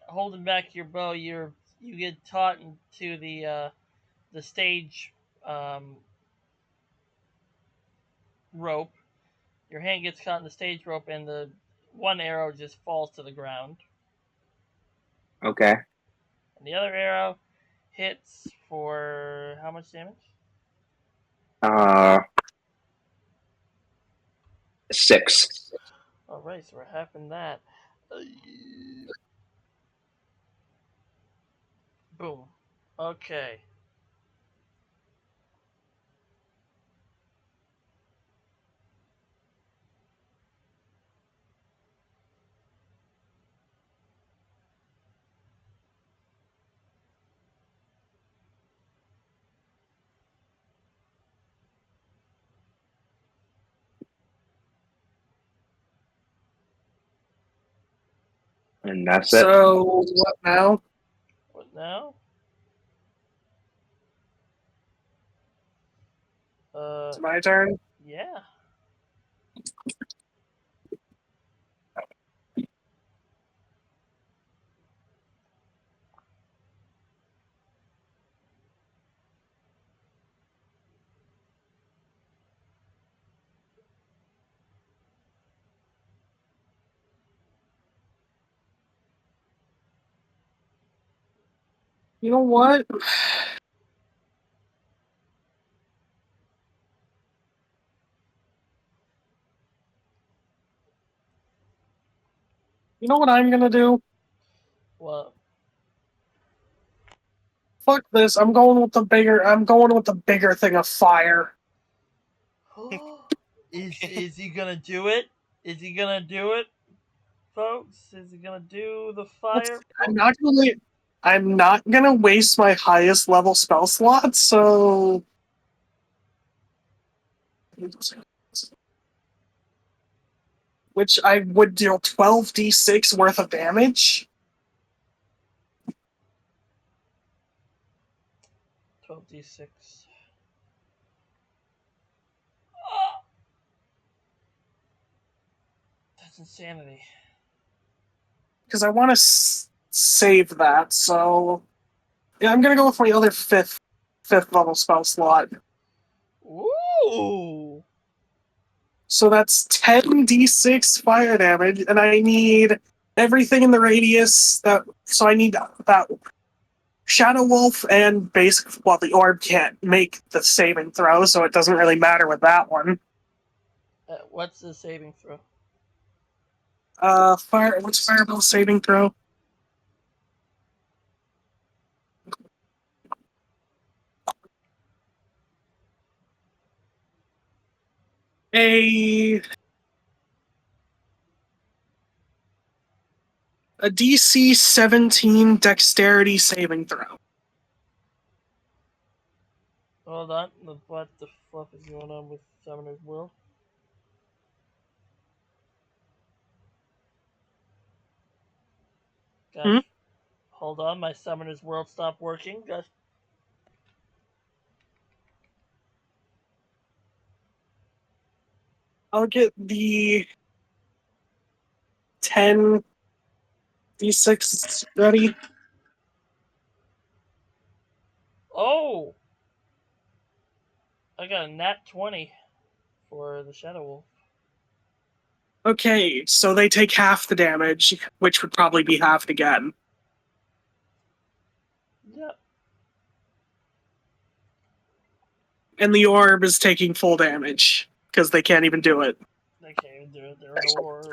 holding back your bow, you get taught into the stage um, rope. Your hand gets caught in the stage rope, and the one arrow just falls to the ground. Okay. And the other arrow hits for how much damage? 6. All right, so we're halving that. Boom. Okay. And that's it. So what now? What now? It's my turn. Yeah. You know what? You know what I'm gonna do? What? Fuck this. I'm going with the bigger thing of fire. Is he gonna do it? Is he gonna do it, folks? Is he gonna do the fire? I'm not gonna waste my highest level spell slot, so which I would deal 12d6 worth of damage. 12d6. That's insanity. Because I want to save that, so yeah, I'm gonna go with my other fifth level spell slot. Ooh! So that's 10d6 fire damage, and I need everything in the radius. So I need that Shadow Wolf and basic. Well, the orb can't make the saving throw, so it doesn't really matter with that one. What's the saving throw? What's Fireball saving throw? A DC 17 Dexterity saving throw. Hold on. What the fuck is going on with Summoner's World? Gosh. Hold on. My Summoner's World stopped working. Gosh. I'll get the 10 D6 ready. Oh! I got a nat 20 for the Shadow Wolf. Okay, so they take half the damage, which would probably be halved again. Yep. And the orb is taking full damage, because they can't even do it. They can't even do it. They're an orb.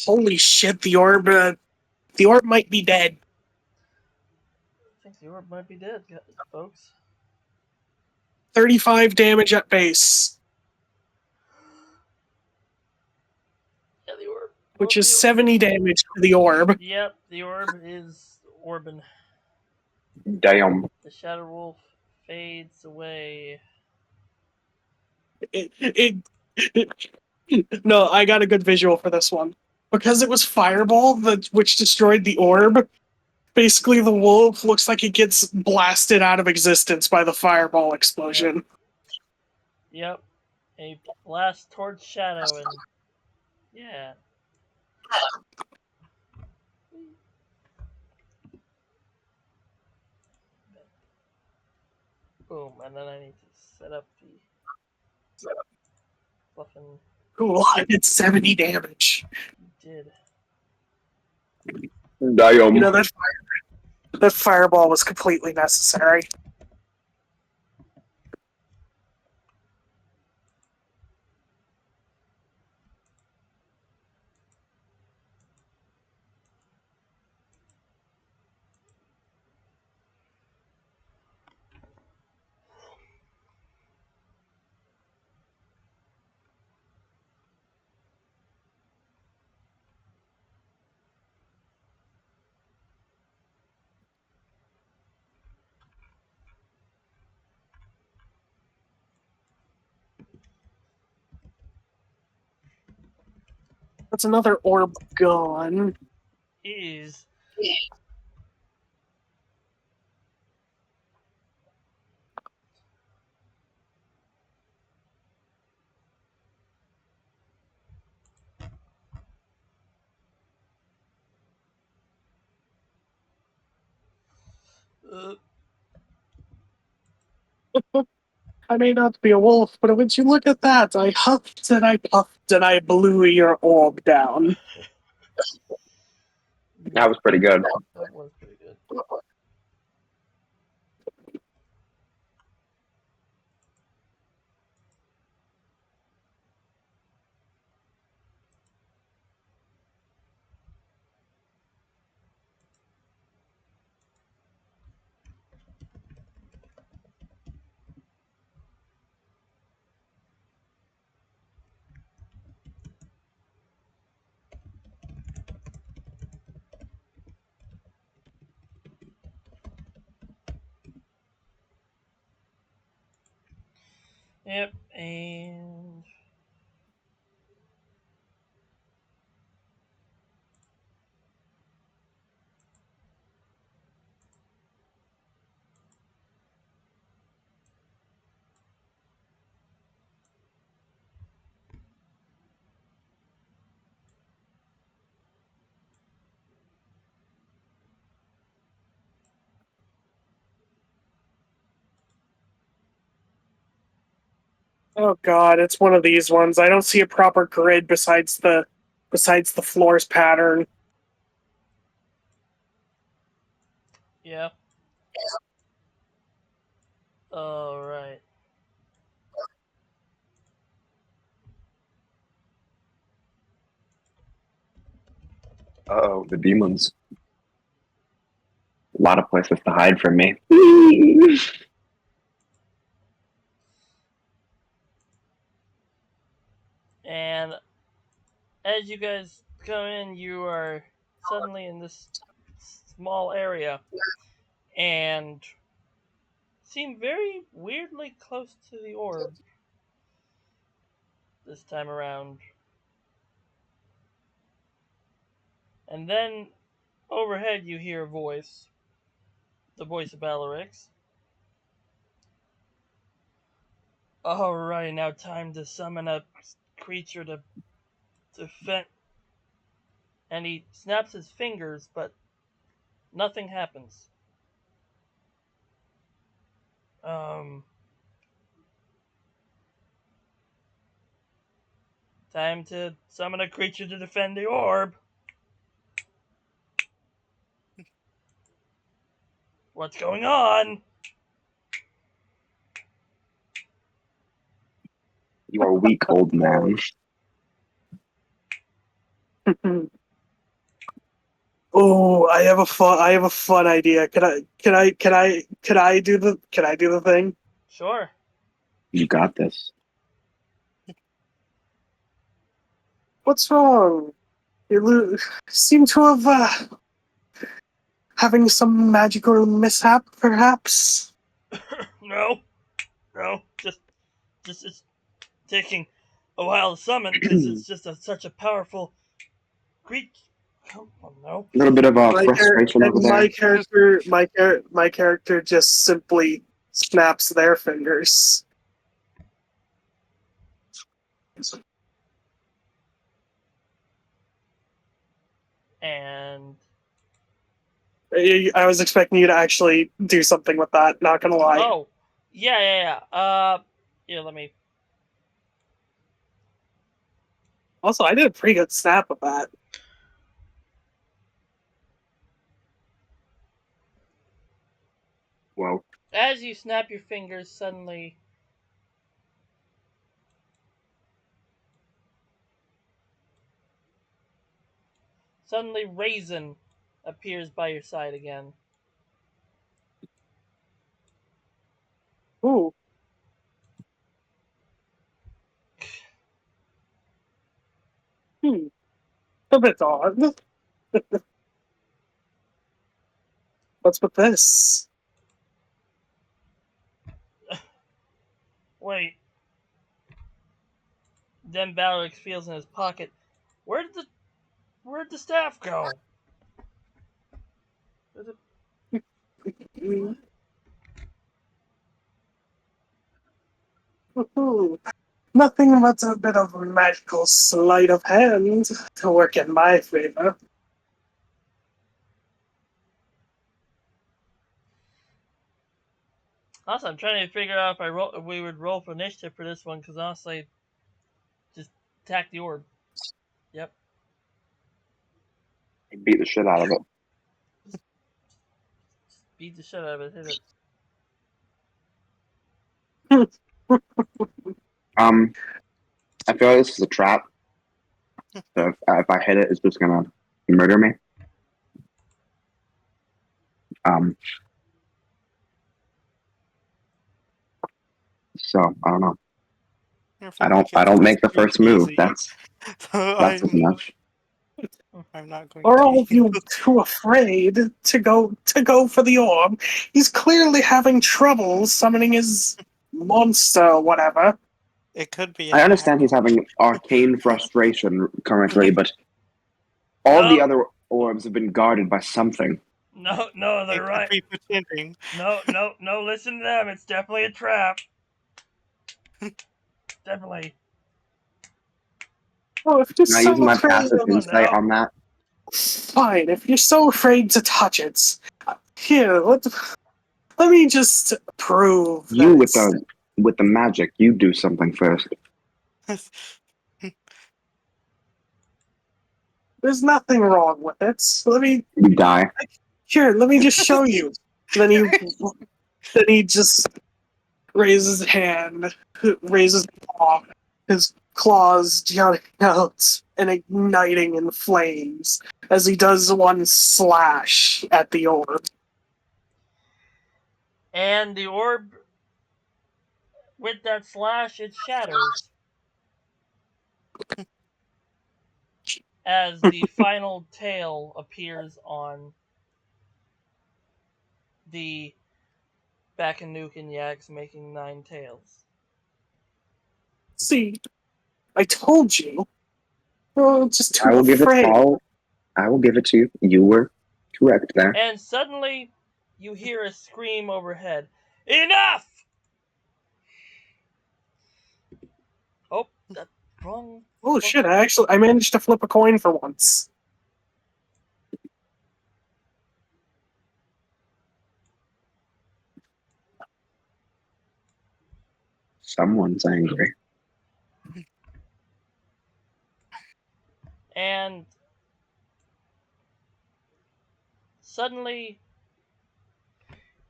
Holy shit, the orb might be dead. I think the orb might be dead, folks. 35 damage at base, Yeah, the orb. which is 70 damage to the orb. Yep, the orb is orbing. Damn. The Shadow Wolf fades away. No, I got a good visual for this one. Because it was Fireball, which destroyed the orb, basically the wolf looks like it gets blasted out of existence by the Fireball explosion. Yep. A blast towards Shadow and... Yeah. Boom, and then I need to set up the... Fluffin' Cool, I did 70 damage. did. Damn. You know, that Fireball was completely necessary. That's another orb gone. Is... Uh, I may not be a wolf, but when you look at that, I huffed and I puffed and I blew your orb down. That was pretty good. that was pretty good. Yep, and Oh god, it's one of these ones. I don't see a proper grid besides the floor's pattern. yeah. All right. Oh, the demons. A lot of places to hide from me. And as you guys come in, you are suddenly in this small area and seem very weirdly close to the orb this time around. And then overhead, you hear a voice, the voice of Balarix. Alright, now time to summon a creature to defend. And he snaps his fingers, but nothing happens. Um, Time to summon a creature to defend the orb. What's going on? You are weak, old man. Oh, I have a fun idea. Can I do the thing? Sure. You got this. What's wrong? Seem to have having some magical mishap, perhaps. No, no, just it's taking a while to summon because it's just such a powerful creature. Come on, no. A little bit of My frustration over there. my character just simply snaps their fingers. And I was expecting you to actually do something with that. Not gonna lie. oh, yeah. Here, let me. Also, I did a pretty good snap of that. Well, As you snap your fingers, suddenly Raisin appears by your side again. Ooh, a bit odd. What's with this? Wait. Then Balrix feels in his pocket. Where'd the staff go? Where'd it- Ooh, nothing but a bit of magical sleight of hand to work in my favor. Also, I'm trying to figure out if we would roll for initiative for this one, because honestly, just attack the orb. Yep. Beat the shit out of it. Beat the shit out of it. Hit it. I feel like this is a trap. So if I hit it, it's just gonna murder me. So I don't know. I feel like I it's don't supposed make to the be first move. easy. So That's as much. I'm not going Are all to. of you too afraid to go for the orb? He's clearly having trouble summoning his monster or whatever. It could be I an understand he's having arcane frustration currently, but all the No, other orbs have been guarded by something. no, It they're could right. be pretending. No, listen to them. It's definitely a trap. Definitely. Oh, if you're Can I use so my afraid, passive Oh insight no. on that? fine. If you're so afraid to touch it, here, let me just prove that You it's. with the magic, you do something first. There's nothing wrong with it. Let me You die. let me just show you. Then he just raises his hand, raises his claws jutting out and igniting in flames as he does one slash at the orb. And the orb, with that slash, it shatters as the final tail appears on the Bakanukan yaks, making 9 tails. See, I told you. Oh, just I too will give it afraid. all. I will give it to you. You were correct there. And suddenly, you hear a scream overhead. Enough! Oh, that wrong. Oh shit! I managed to flip a coin for once. Someone's angry. And suddenly,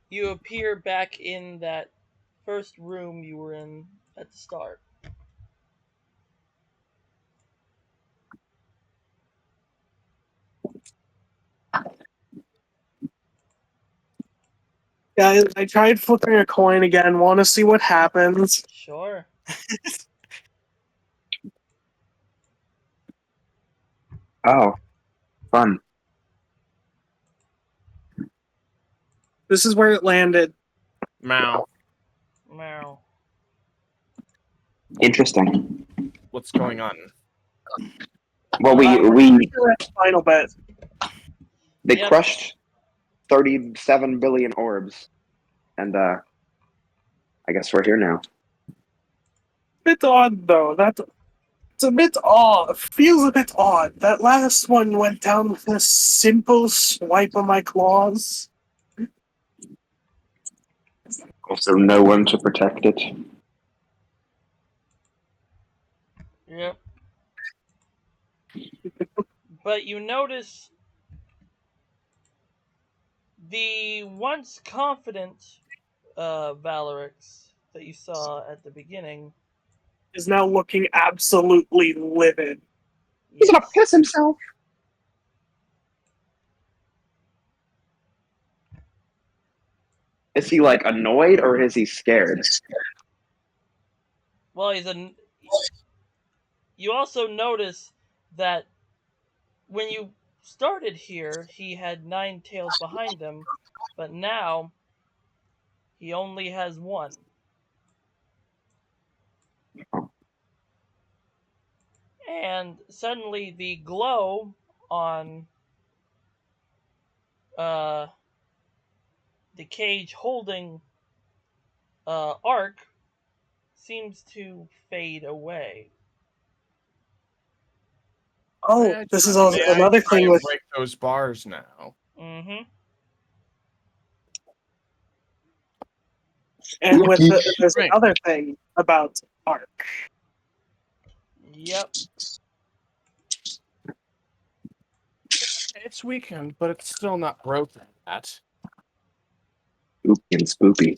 you appear back in that first room you were in at the start. Guys, I tried flipping a coin again. Want to see what happens? Sure. Oh, fun. This is where it landed. Mal, Meow. Interesting. what's going on? Well, Take your final bet. they Yep. crushed 37 billion orbs, and I guess we're here now. Bit odd though. It's a bit odd. Feels a bit odd. That last one went down with a simple swipe of my claws. Also, no one to protect it. Yep. But you notice the once confident Valerix that you saw at the beginning. Is now looking absolutely livid. He's gonna Yes. piss himself. Is he like annoyed or is he scared? Well, you also notice that when you started here, he had 9 tails behind him, but now he only has 1. And suddenly the glow on uh, the cage holding Ark seems to fade away. Oh, this is also May I another try thing and with. break those bars now? Mm-hmm. And with there's Right. another thing about Ark. Yep. It's weekend, but it's still not broken yet. Spooky and spoopy.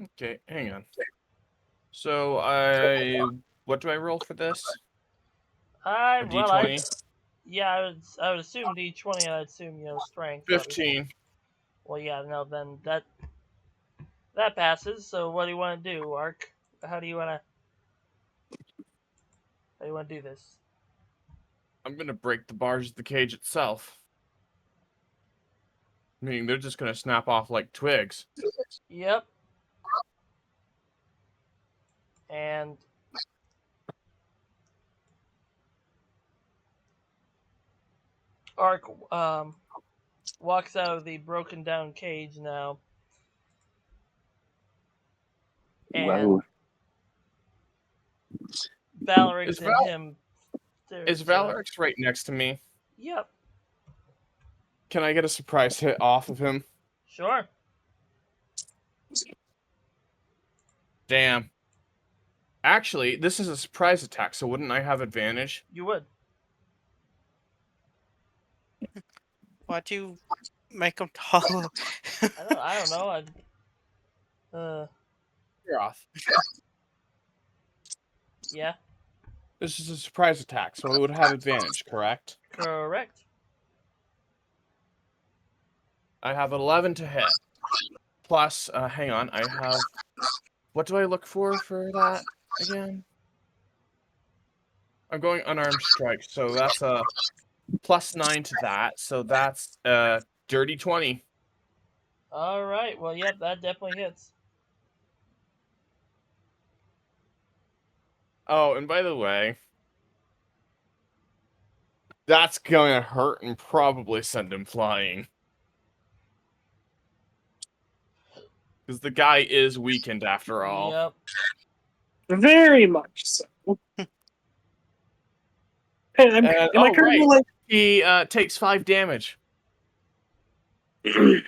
Okay, hang on. So what do I roll for this? A Well, D20? I would assume D20. I'd assume strength. Obviously. 15. Well, yeah, no, then that passes. So what do you want to do, Ark? How do you want to do this? I'm gonna break the bars of the cage itself. Meaning they're just gonna snap off like twigs. Yep. And Ark walks out of the broken down cage now, and Whoa. Valerix Is and him. Is Valerix right next to me? Yep. Can I get a surprise hit off of him? Sure. Damn. Actually, this is a surprise attack, so wouldn't I have advantage? You would. Why'd you make him taller? I don't know. You're off. Yeah. This is a surprise attack, so I would have advantage, correct? Correct. I have 11 to hit. Plus, hang on, I have... What do I look for that again? I'm going unarmed strike, so that's a +9 to that, so that's dirty 20. All right. Well, yep, that definitely hits. Oh, and by the way, that's going to hurt and probably send him flying. Because the guy is weakened after all. Yep. Very much so. Hey, am I currently right. like He takes 5 damage.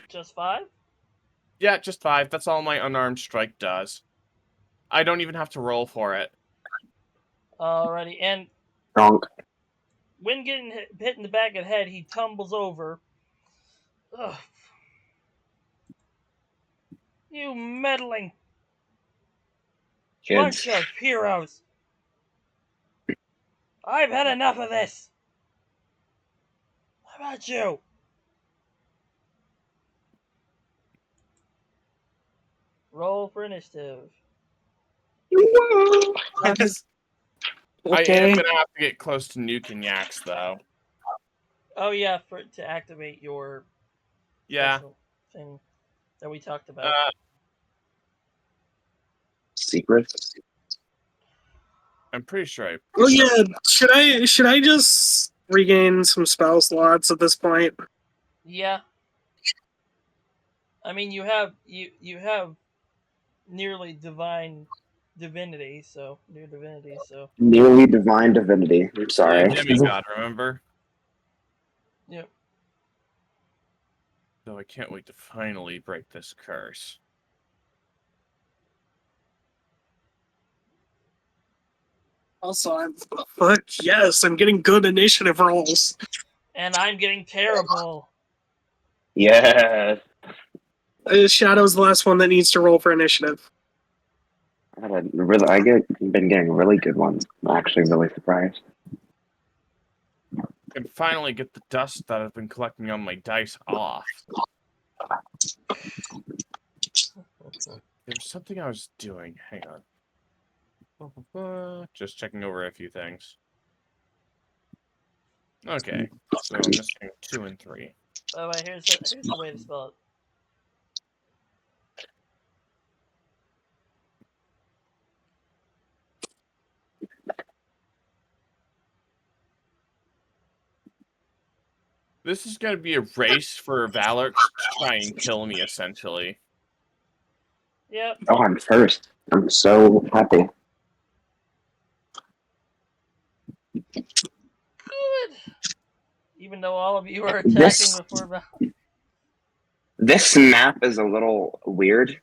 Just 5? Yeah, just 5. That's all my unarmed strike does. I don't even have to roll for it. Alrighty. And Donk. when getting hit in the back of the head, he tumbles over. Ugh. You meddling Kids. bunch of heroes. I've had enough of this. How about you? Roll for initiative. okay? I am going to have to get close to nuking Yaks, though. Oh yeah, to activate your Yeah. special thing that we talked about. Secret. I'm pretty sure I... Oh yeah, should I just regain some spell slots at this point? Yeah. I mean, you have nearly divine divinity, so near divinity, so Nearly divine divinity. I'm sorry. Yeah, demigod, remember? yep. So I can't wait to finally break this curse. Also, fuck yes, I'm getting good initiative rolls. And I'm getting terrible. Yes. Shadow's the last one that needs to roll for initiative. Been getting really good ones. I'm actually really surprised. And finally get the dust that I've been collecting on my dice off. There's something I was doing. Hang on. Just checking over a few things. Okay, so I'm missing 2 and 3. By the way, here's the way to spell it. This is going to be a race for Valor to try and kill me, essentially. Yep. Oh, I'm first. I'm so happy. Good. Even though all of you are attacking This before battle. this map is a little weird.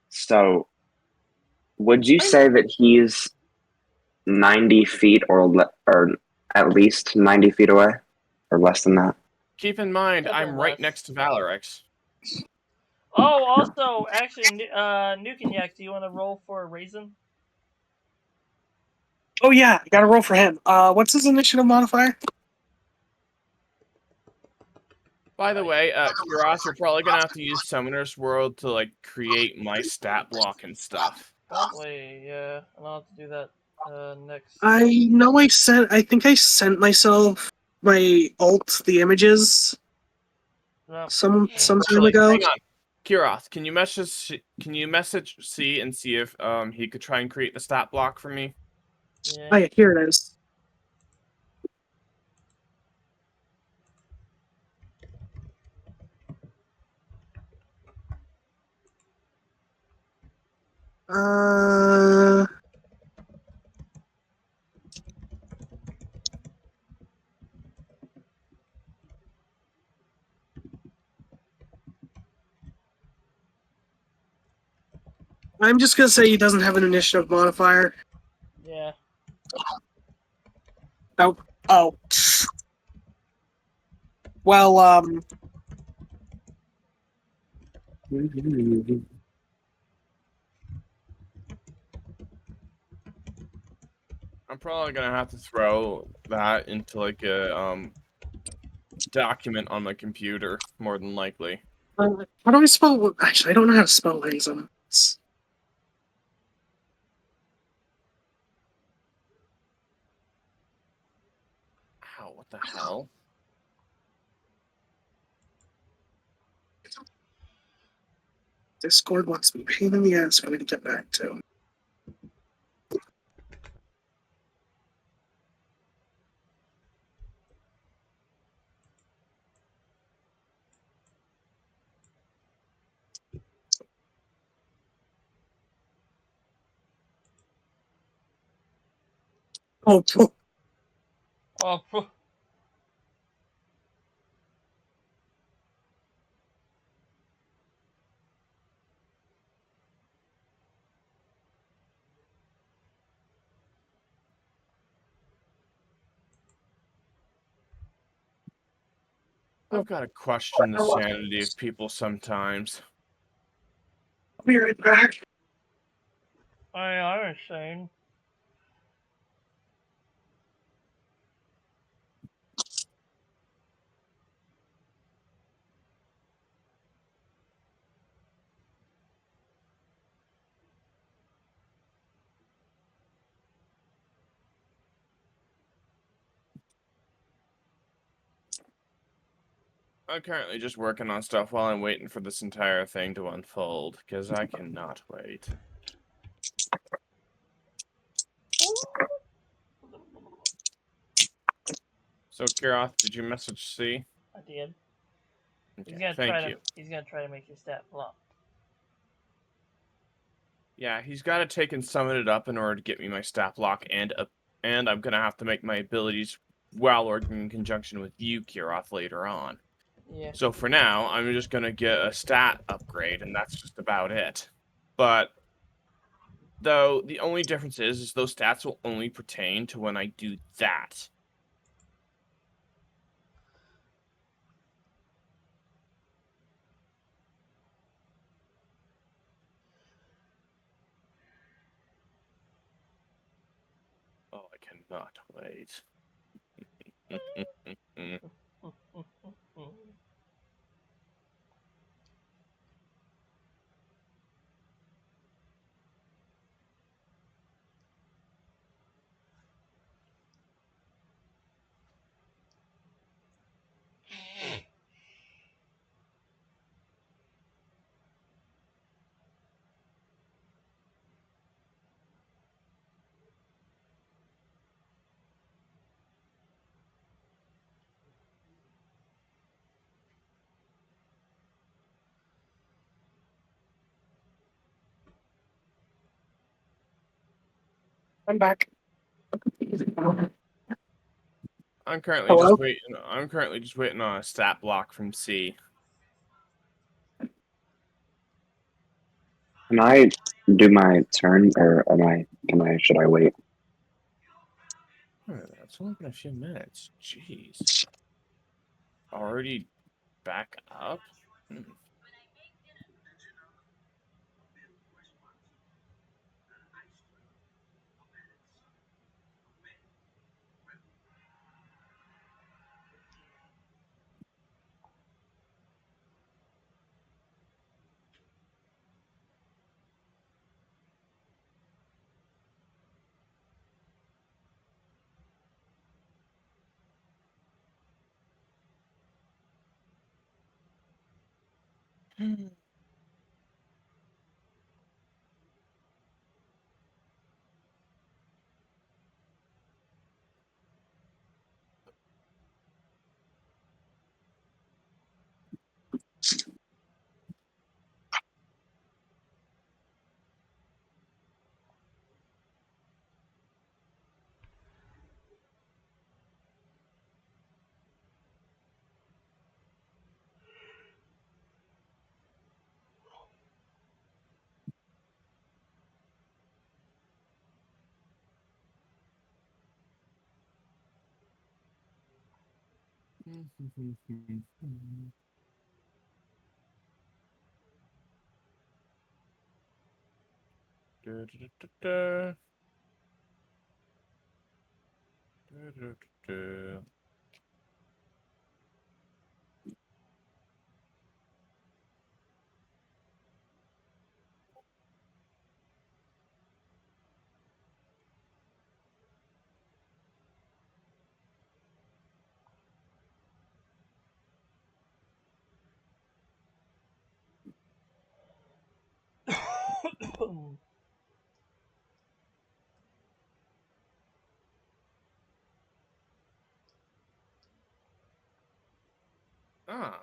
So, would you say that he's 90 feet or at least 90 feet away, or less than that? Keep in mind, Definitely I'm right less. next to Valorix. Oh, also, actually, Nuke and Yak, do you want to roll for a raisin? Oh yeah, you gotta roll for him. What's his initiative modifier? By the way, Kiros, you're probably gonna have to use Summoner's World to like create my stat block and stuff. Probably, yeah. And I'll have to do that next. I know I think I sent myself my alt, the images, No. some time Actually, ago. hang on. Kiros, can you message C and see if he could try and create the stat block for me? Yeah. Oh yeah, here it is. Uh, I'm just gonna say he doesn't have an initiative modifier. Yeah. Oh. Well, I'm probably gonna have to throw that into like a document on my computer, more than likely. how do I spell? Actually, I don't know how to spell raisin. It's Ow, what the hell? Discord wants me pain in the ass for me to get back to. Oh, Oh, I've got to question the sanity of people sometimes. I'll be right back. I'm insane. I'm currently just working on stuff while I'm waiting for this entire thing to unfold, because I cannot wait. So, Kiroth, did you message C? I did. Okay, thank you. He's gonna try to make your stat block. Yeah, he's got to take and summon it up in order to get me my stat block, and I'm gonna have to make my abilities while working in conjunction with you, Kiroth, later on. Yeah. So for now, I'm just gonna get a stat upgrade, and that's just about it. But though the only difference is those stats will only pertain to when I do that. Oh, I cannot wait. I'm back. I'm currently Hello? just waiting. I'm currently just waiting on a stat block from C. Can I do my turn, or should I wait? It's only been a few minutes. Jeez. Already back up? Hmm. Da-da-da-da-da. Da-da-da-da. Ah,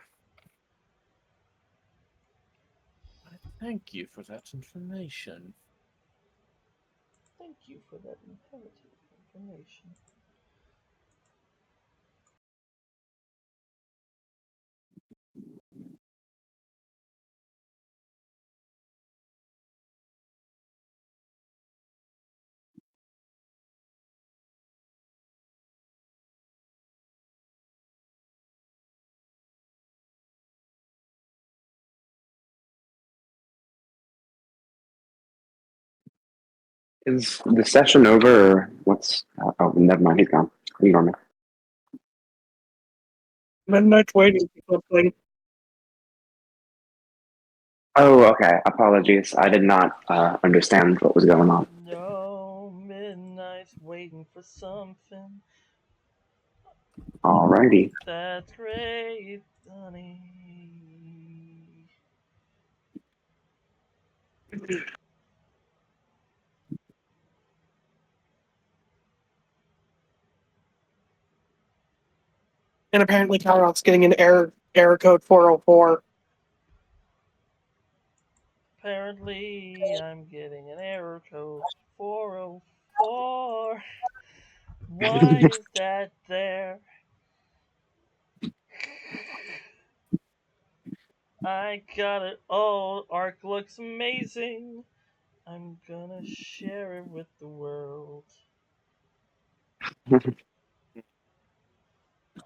thank you for that information. Thank you for that imperative information. Is the session over, or what's? Oh, never mind. He's gone. Ignore me. Midnight waiting for something. Oh, okay. Apologies. I did not understand what was going on. No, midnight's waiting for something. Alrighty. That's great, honey. And apparently Kyrock's getting an error code 404. Apparently, I'm getting an error code 404. Why is that there? I got it all. Arc looks amazing. I'm gonna share it with the world.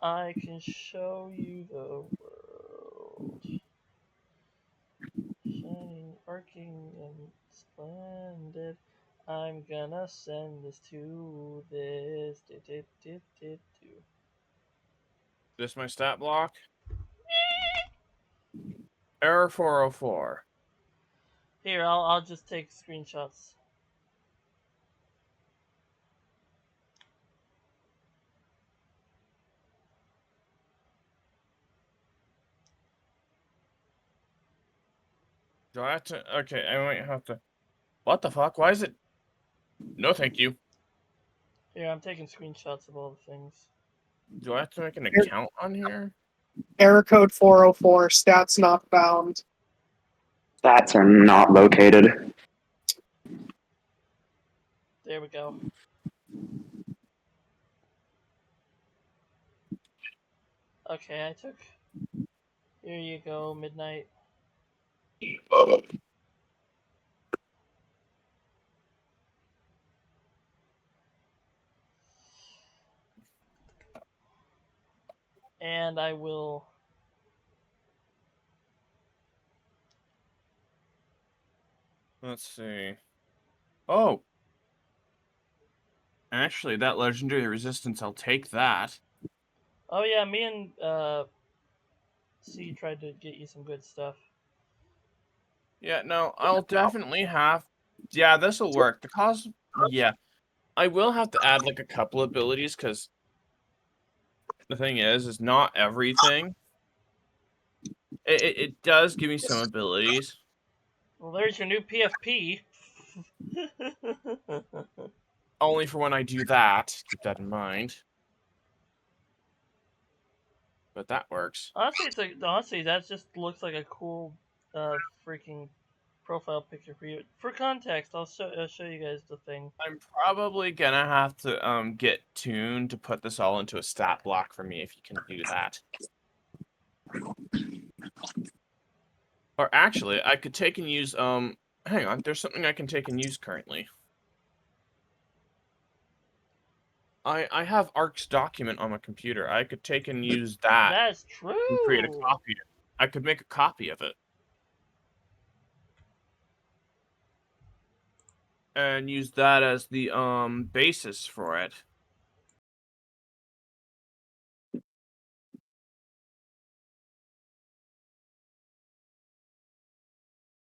I can show you the world. Shining, arcing, and splendid. I'm gonna send this to this. This my stat block? Error 404. Here, I'll just take screenshots. Do I have to? Okay, I might have to. What the fuck? Why is it? No, thank you. Here, I'm taking screenshots of all the things. Do I have to make an account on here? Error code 404, stats not found. Stats are not located. There we go. Okay, I took. Here you go, Midnight. And I will. Let's see. Oh, actually, that legendary resistance, I'll take that. Oh yeah, me and C tried to get you some good stuff. Yeah, no, I'll definitely have. Yeah, this will work. The cause. Yeah, I will have to add like a couple abilities because the thing is not everything. It does give me some abilities. Well, there's your new PFP. Only for when I do that. Keep that in mind. But that works. Honestly, that just looks like a cool, freaking profile picture for you. For context, I'll show you guys the thing. I'm probably gonna have to get tuned to put this all into a stat block for me if you can do that. Or actually, I could take and use hang on, there's something I can take and use currently. I have Arc's document on my computer. I could take and use that That's and create a true. copy. I could make a copy of it. And use that as the basis for it.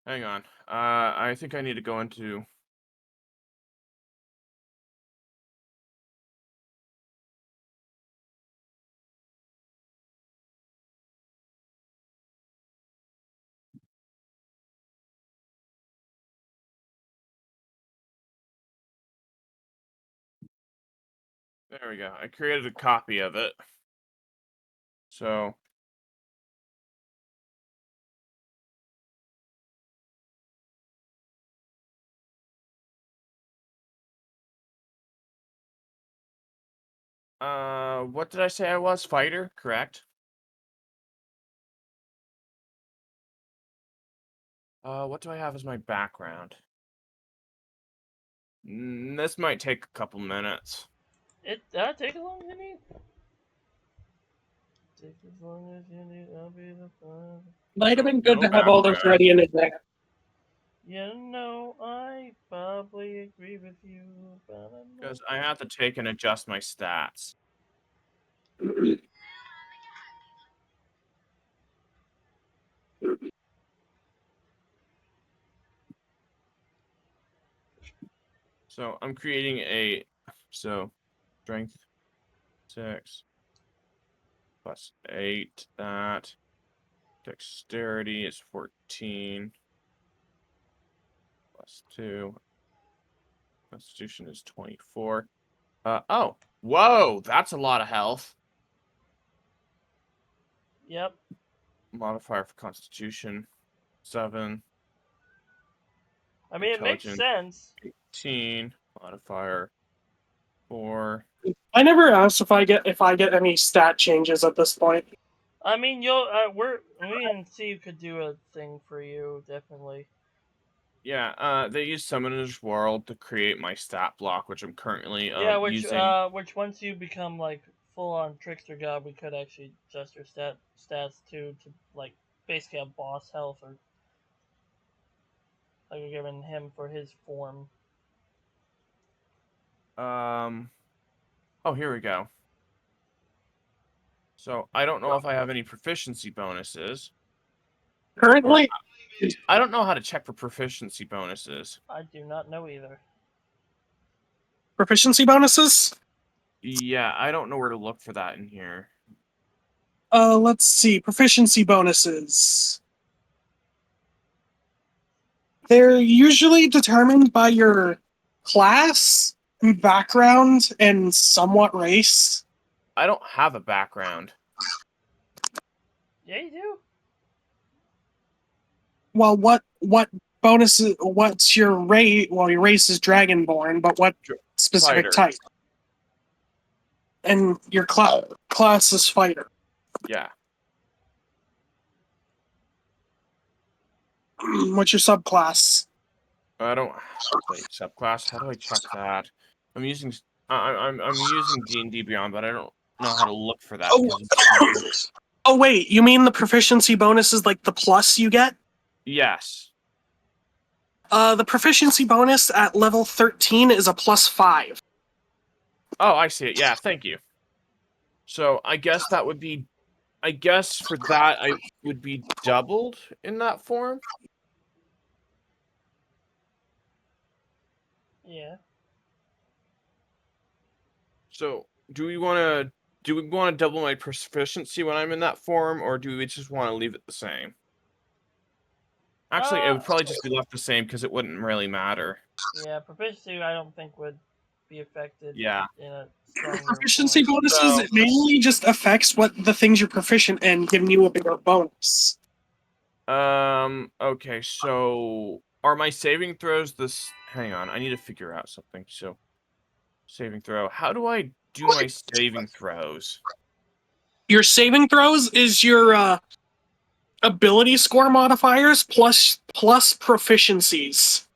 Hang on. I think I need to go into. There we go. I created a copy of it. So. What did I say I was? Fighter, correct? What do I have as my background? This might take a couple minutes. It take as long as you need. Take as long as you need. I'll be the fun. Might have been good No to have all those background. ready in advance. You know, I probably agree with you, but Because I have to take and adjust my stats. So I'm creating a strength 6 plus 8. That dexterity is 14 plus 2. Constitution is 24. Oh, whoa, that's a lot of health. Yep. Modifier for Constitution 7. I mean, it makes Intelligence sense. 18. Modifier 4. I never asked if I get any stat changes at this point. I mean, we and C could do a thing for you, definitely. Yeah, they use Summoner's World to create my stat block, which I'm currently using. Which once you become like full on trickster god, we could actually adjust your stats to like basically a boss health or like you're giving him for his form. Oh, here we go. So I don't know if I have any proficiency bonuses. Currently, I don't know how to check for proficiency bonuses. I do not know either. proficiency bonuses. Yeah, I don't know where to look for that in here. Let's see. Proficiency bonuses. They're usually determined by your class, background, and somewhat race. I don't have a background. Yeah, you do. Well, what bonuses? What's your race? Well, your race is Dragonborn, but what specific Fighter. type? And your class is fighter. Yeah. What's your subclass? I don't wait subclass. How do I check that? I'm using I'm using D&D Beyond, but I don't know how to look for that Oh. because it's different. Oh wait, you mean the proficiency bonus is like the plus you get? Yes. The proficiency bonus at level 13 is a +5. Oh, I see it. Yeah, thank you. So I guess that would be, I guess for that I would be doubled in that form. Yeah. So do we want to double my proficiency when I'm in that form, or do we just want to leave it the same? Actually, it would probably just be left the same because it wouldn't really matter. Yeah, proficiency I don't think would be affected Yeah. in a stronger Proficiency form. bonuses, So- it mainly just affects what the things you're proficient in, giving you a bigger bonus. Okay, so are my saving throws this? Hang on, I need to figure out something. So, saving throw. How do I do my saving throws? Your saving throws is your ability score modifiers plus proficiencies.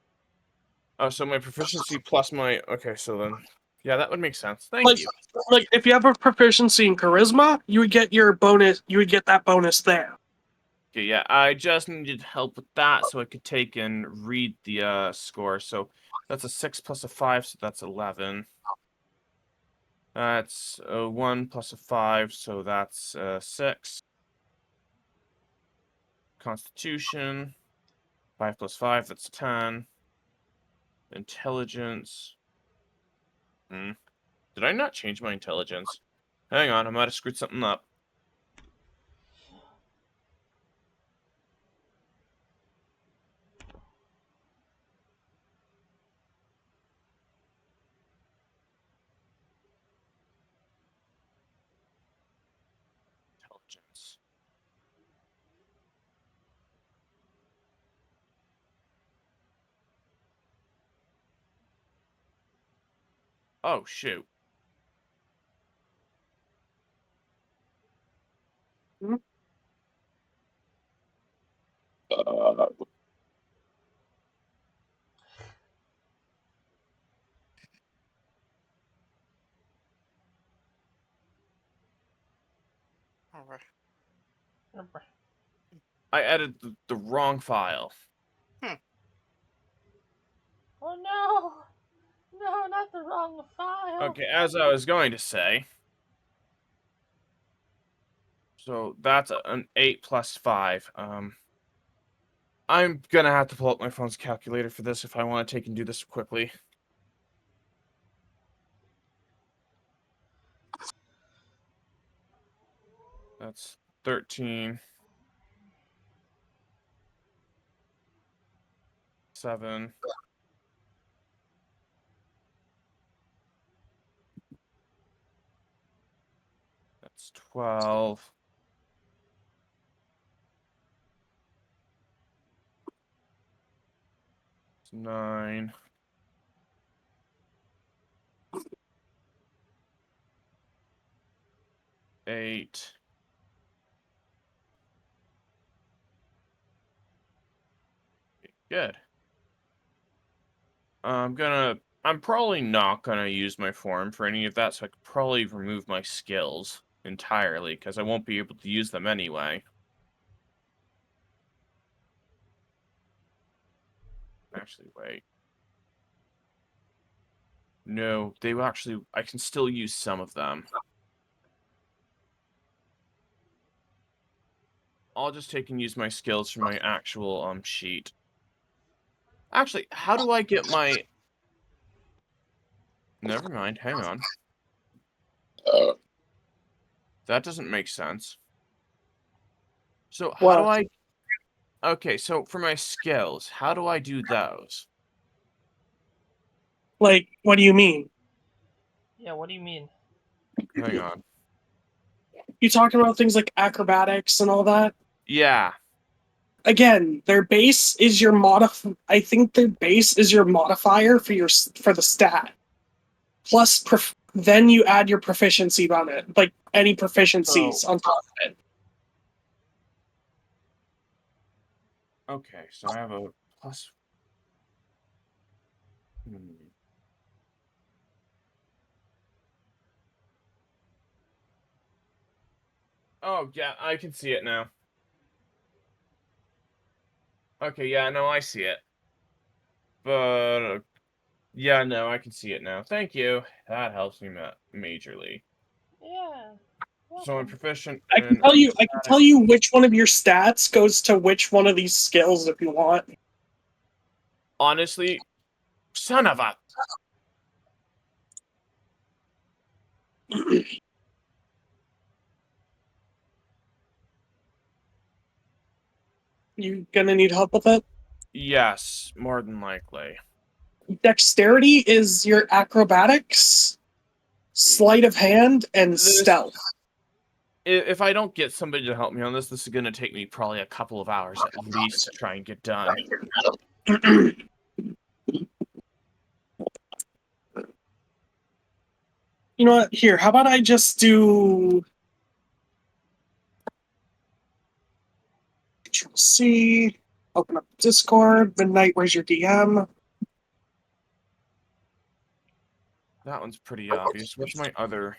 Oh, so my proficiency plus my. Okay, so then, yeah, that would make sense. Thank Like, you. like if you have a proficiency in charisma, you would get your bonus. You would get that bonus there. Okay, yeah, I just needed help with that so I could take and read the score. So that's a 6 plus a 5, so that's 11. That's a 1 plus a 5, so that's 6. Constitution, 5 plus 5, that's 10. Intelligence. Did I not change my intelligence? Hang on, I might have screwed something up. Intelligence. Oh, shoot. All right. I added the wrong file. Oh no! No, not the wrong file. Okay, as I was going to say. So that's an 8 plus 5. I'm gonna have to pull up my phone's calculator for this if I want to take and do this quickly. That's 13. 7. That's 12. 9. 8. Good. I'm probably not gonna use my form for any of that, so I could probably remove my skills entirely, because I won't be able to use them anyway. Actually, wait. No, they will actually, I can still use some of them. I'll just take and use my skills from my actual sheet. Actually, how do I get my... Never mind, hang on. That doesn't make sense. So how do I... Okay, so for my skills, how do I do those? Like, what do you mean? Yeah, what do you mean? Hang on. You talking about things like acrobatics and all that? Yeah. Again, their base is your I think their base is your modifier for the stat. Plus, then you add your proficiency on it. Like any proficiencies on top of it. Okay, so I have a plus. Oh, yeah, I can see it now. Okay, yeah, no, I see it. But, yeah, no, I can see it now. Thank you. That helps me majorly. Yeah. So I'm Welcome. proficient I can in tell you which one of your stats goes to which one of these skills if you want. honestly, son of a. You gonna need help with it? Yes, more than likely. Dexterity is your acrobatics, sleight of hand, and This, stealth. if I don't get somebody to help me on this, this is going to take me probably a couple of hours at least to try and get done. You know what? Here, how about I just do Control C, open up Discord, Midnight, where's your DM? That one's pretty obvious. What's my other?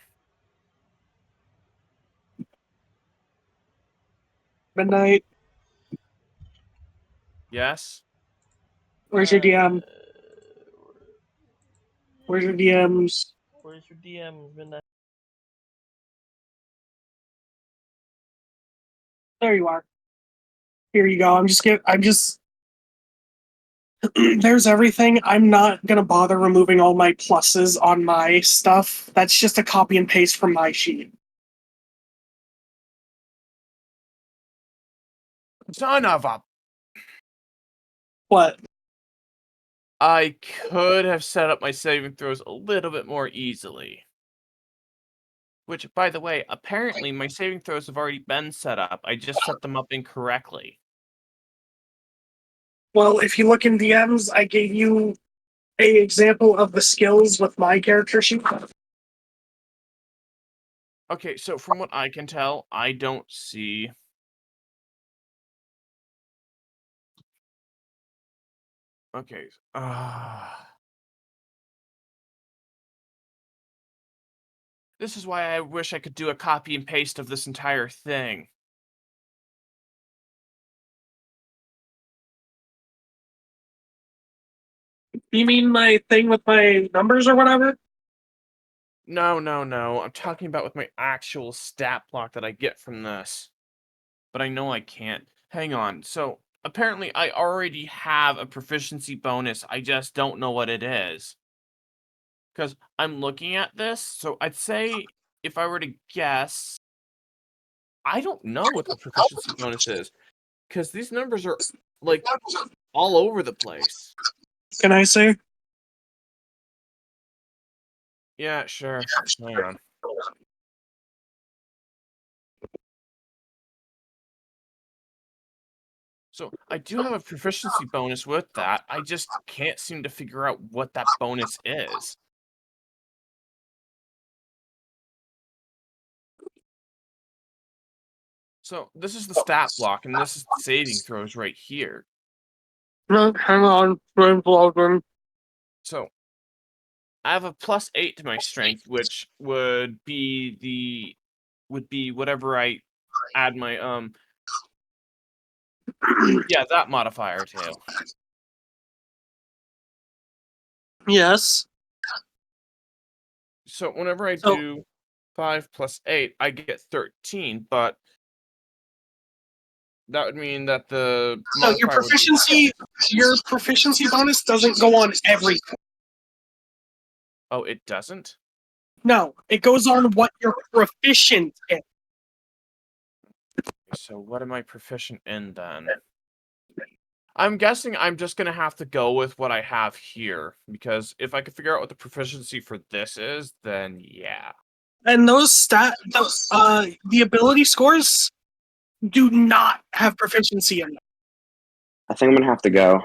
Midnight, Yes? where's your DM? Where's your DMs? Where's your DM, Midnight? There you are. Here you go. I'm just there's everything. I'm not gonna bother removing all my pluses on my stuff. That's just a copy and paste from my sheet. Son of a. What? I could have set up my saving throws a little bit more easily. Which, by the way, apparently my saving throws have already been set up. I just set them up incorrectly. Well, if you look in DMs, I gave you a example of the skills with my character sheet. Okay, so from what I can tell, I don't see. Okay. This is why I wish I could do a copy and paste of this entire thing. You mean my thing with my numbers or whatever? No, no, no. I'm talking about with my actual stat block that I get from this. But I know I can't. Hang on. So, apparently I already have a proficiency bonus. I just don't know what it is. Because I'm looking at this, so I'd say if I were to guess, I don't know what the proficiency bonus is. Because these numbers are, like, all over the place. Can I say? Yeah, sure. Hang on. So I do have a proficiency bonus with that. I just can't seem to figure out what that bonus is. So this is the stat block, and this is the saving throws right here. No, hang on. So I have a +8 to my strength, which would be whatever I add my yeah, that modifier to. Yes. So whenever I So, do 5 + 8, I get 13, but that would mean that the so your modifier would be 6. proficiency bonus doesn't go on everything. Oh, it doesn't? No, it goes on what you're proficient in. So what am I proficient in then? I'm guessing I'm just gonna have to go with what I have here, because if I could figure out what the proficiency for this is, then yeah. And the ability scores do not have proficiency in them. I think I'm gonna have to go.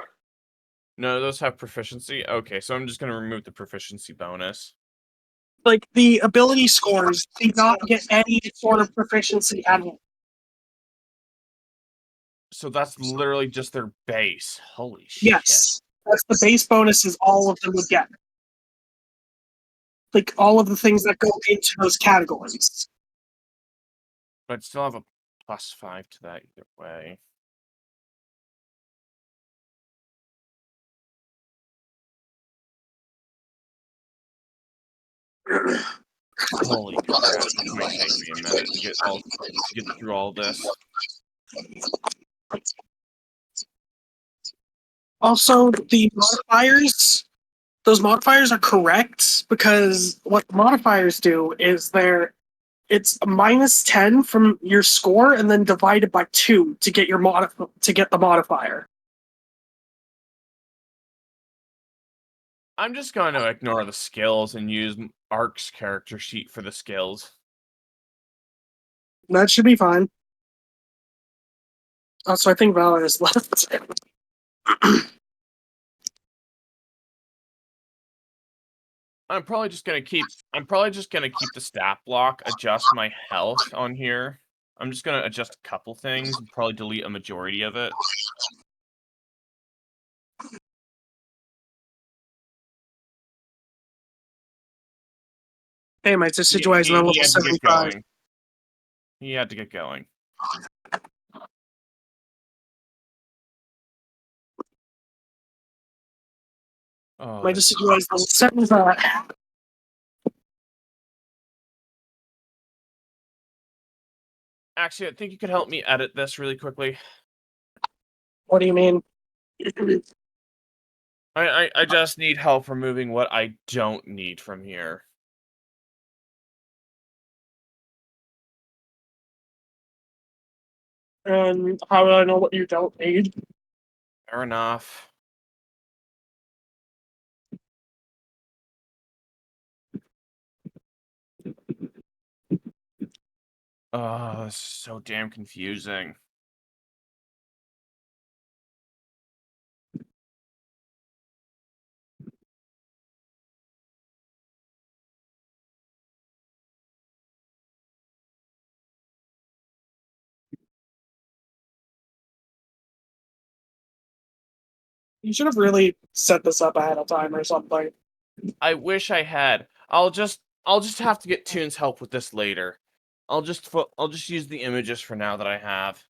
No, those have proficiency? Okay, so I'm just gonna remove the proficiency bonus. like the ability scores do not get any sort of proficiency at all. So that's literally just their base. Holy shit. Yes, that's the base bonuses all of them would get. Like all of the things that go into those categories. But I'd still have a +5 to that either way. Holy crap! This might take me a minute to get through all this. Also, the modifiers, those modifiers are correct because what modifiers do is it's a -10 from your score and then divided by 2 to get your to get the modifier. I'm just going to ignore the skills and use Ark's character sheet for the skills. That should be fine. Also, I think Valor is left. I'm probably just gonna keep the stat block, adjust my health on here. I'm just gonna adjust a couple things, and probably delete a majority of it. Hey, my situation on level He had to get 75. going. He had to get going. Oh, My this situation on level 75. Actually, I think you could help me edit this really quickly. What do you mean? I just need help removing what I don't need from here. And how do I know what you don't need? Fair enough. Oh, this is so damn confusing. You should have really set this up ahead of time or something. I wish I had. I'll just have to get Toon's help with this later. I'll just use the images for now that I have.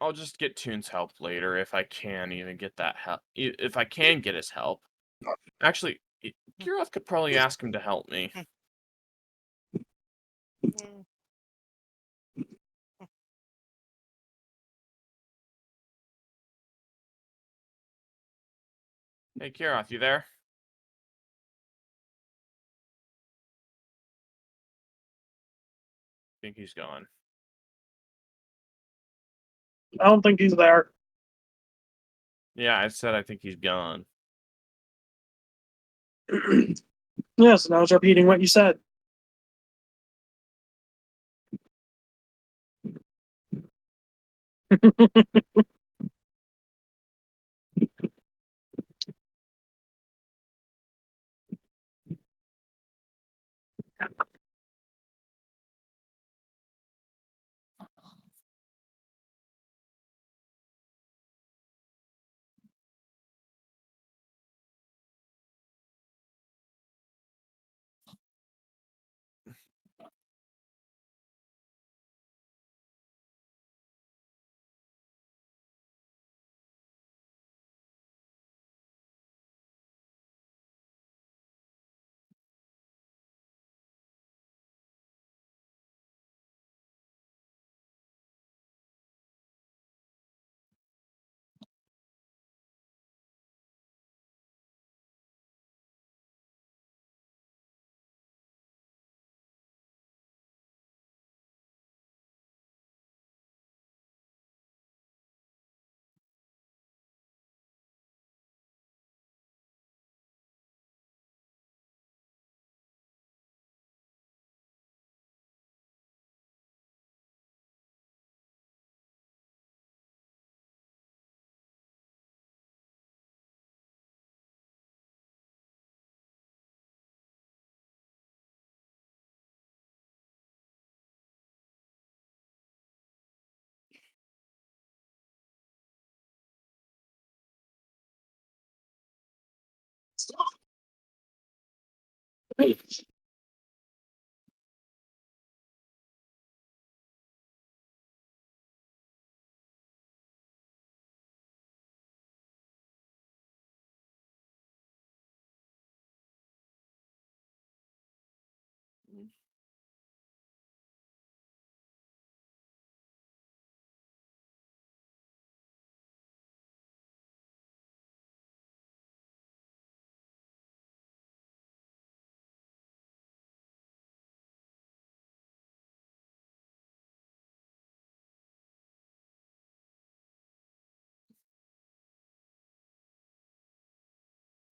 I'll just get Toon's help later if I can even get that help. If I can get his help. Actually, Kirov could probably ask him to help me. Hey, Kirov, you there? I think he's gone. I don't think he's there. Yeah, I said I think he's gone. Yes, and I was repeating what you said.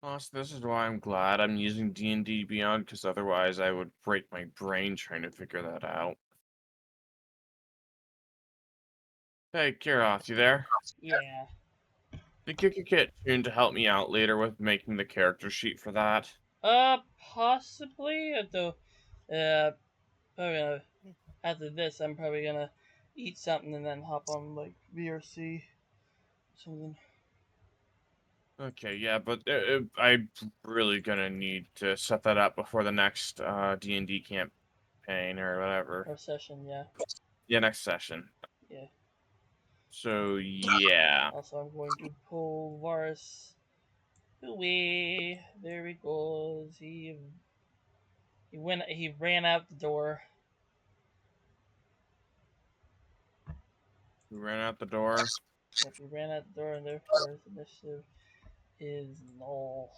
Honestly, this is why I'm glad I'm using D&D Beyond, because otherwise I would break my brain trying to figure that out. Hey, Kiroth, you there? Yeah. Think you could get Tune to help me out later with making the character sheet for that? Possibly. Though, probably after this, I'm probably gonna eat something and then hop on like VRC something. Okay, yeah, but I'm really gonna need to set that up before the next D&D campaign or whatever. Or session, yeah. Yeah, next session. Yeah. So, yeah. Also, I'm going to pull Varus away. There he goes. He ran out the door. We ran out the door. Yep, he ran out the door, and therefore his initiative is null.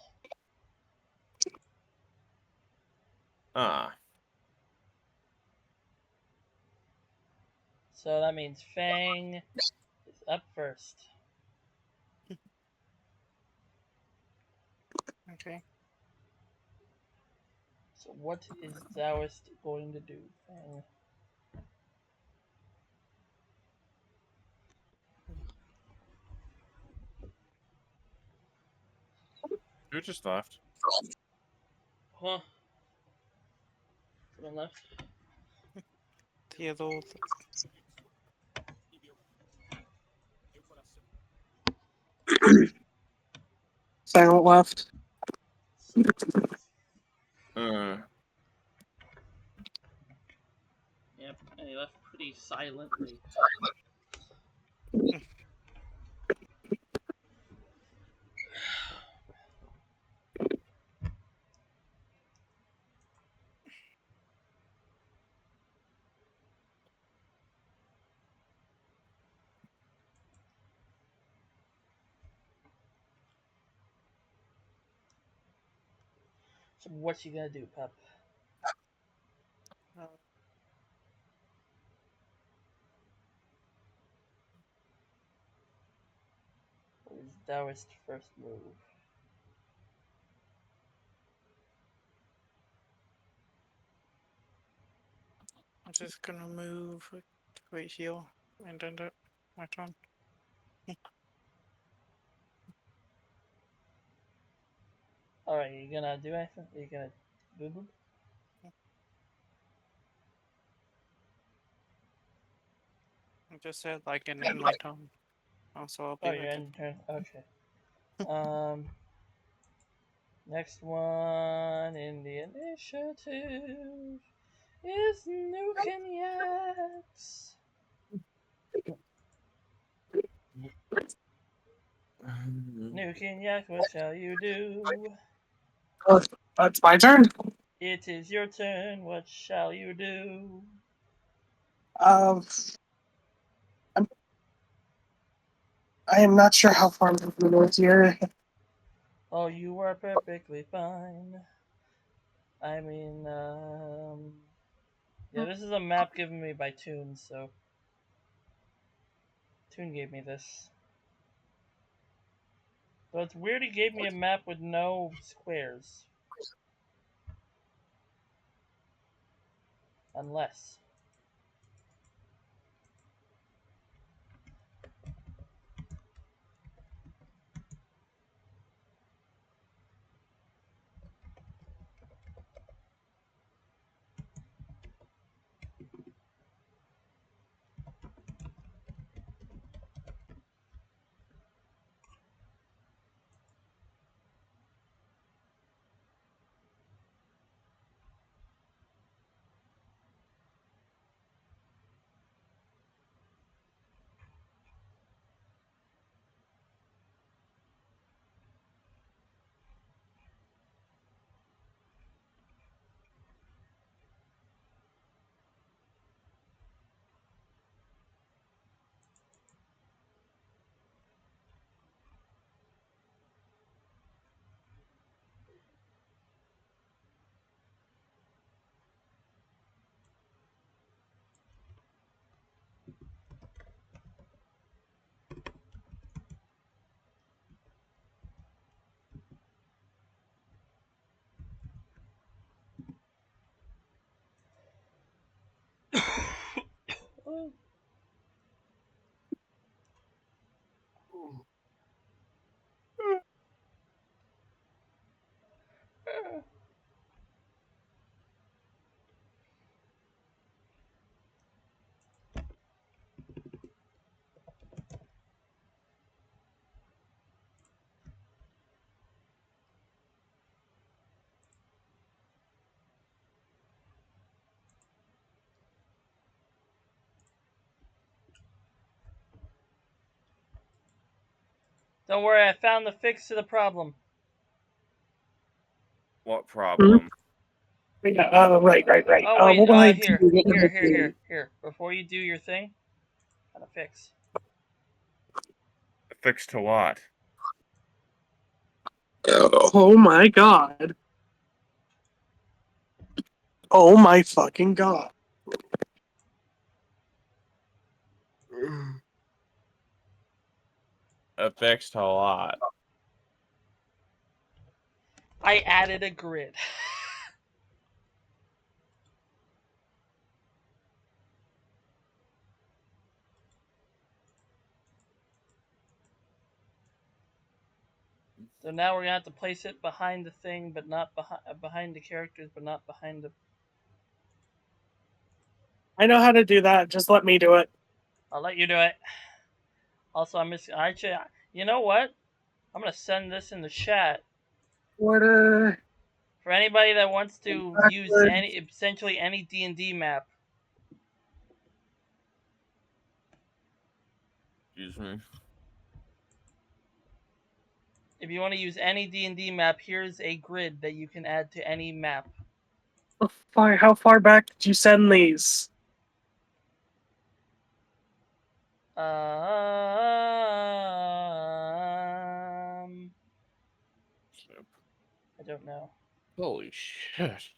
Ah, So that means Fang is up first. Okay. So what is Taoist going to do, Fang? who just left? Huh? Someone left? Theodore. Silent left. Uh, Yep, and he left pretty silently. So what's he gonna do, Pup? Uh, What is Taoist first move? I'm just gonna move right here and then my turn. Alright, you gonna do anything? Are you gonna boo boo? I just said like in my turn. Also, I'll Oh, be you're back. in turn. Okay. Um, next one in the initiative is Nuke and Yaks. Nuke and Yaks, what shall you do? Oh, that's my turn. It is your turn. What shall you do? Um, I am not sure how far movement is here. Oh, you are perfectly fine. I mean, yeah, this is a map given me by Toon, so Toon gave me this. So it's weird he gave me a map with no squares. Unless. Don't worry, I found the fix to the problem. What problem? Yeah, right. Oh wait, What will I do? here, What will I here, here, do? here, here. Before you do your thing, got a fix. Fix to what? Oh my god. Oh my fucking god. A fix to what? I added a grid. So now we're gonna have to place it behind the thing, but not behind the characters, but not behind the. I know how to do that. Just let me do it. I'll let you do it. Also, I'm missing. Actually, you know what? I'm gonna send this in the chat Order for anybody that wants to use backwards. essentially any D&D map. Excuse me. If you want to use any D&D map, here's a grid that you can add to any map. How far back did you send these? I don't know. Holy shit.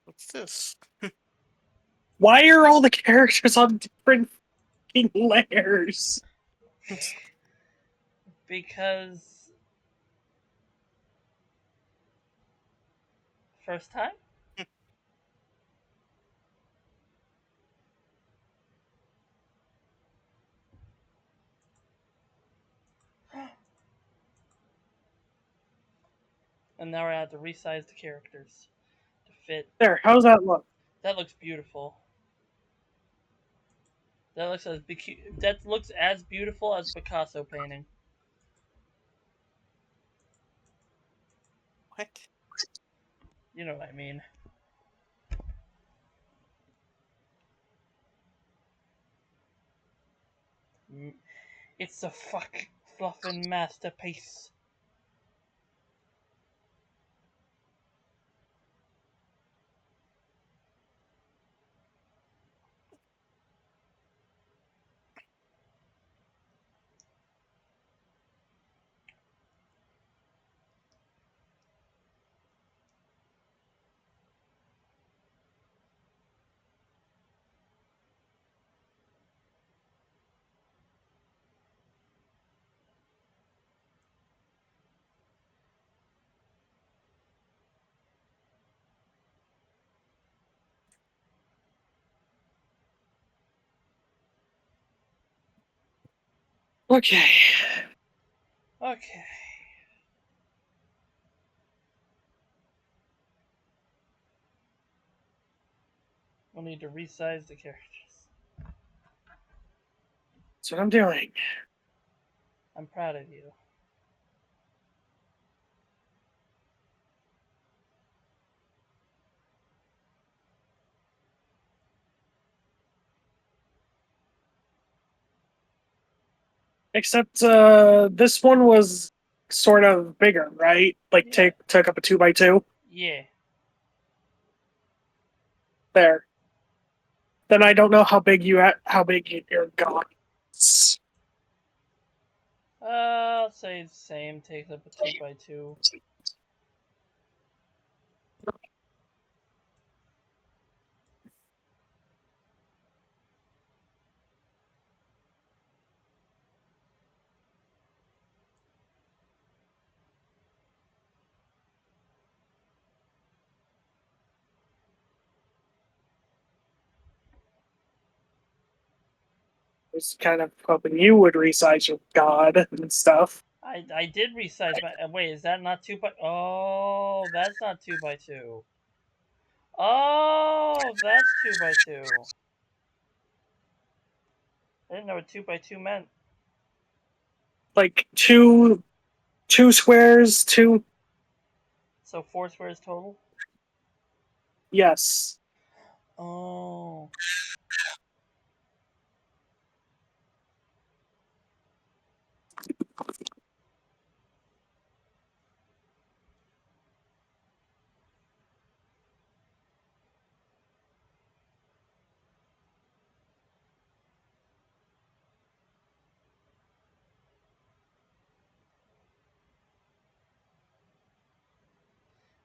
What's this? Why are all the characters on different fucking layers? Because first time. And now I have to resize the characters to fit. There, how's that look? That looks beautiful. That looks as beautiful as Picasso painting. What? You know what I mean. It's a fluffin' masterpiece. Okay. Okay. We'll need to resize the characters. That's what I'm doing. I'm proud of you. Except this one was sort of bigger, right? Like Yeah. took up a 2x2. Yeah. There. Then I don't know how big your god is. I'll say the same. Takes up a 2x2. I was kind of hoping you would resize your god and stuff. I did resize my. Wait, is that not 2x? Oh, that's not 2x2. Oh, that's 2x2. I didn't know what 2x2 meant. Like two squares, two. So 4 squares total? Yes. Oh.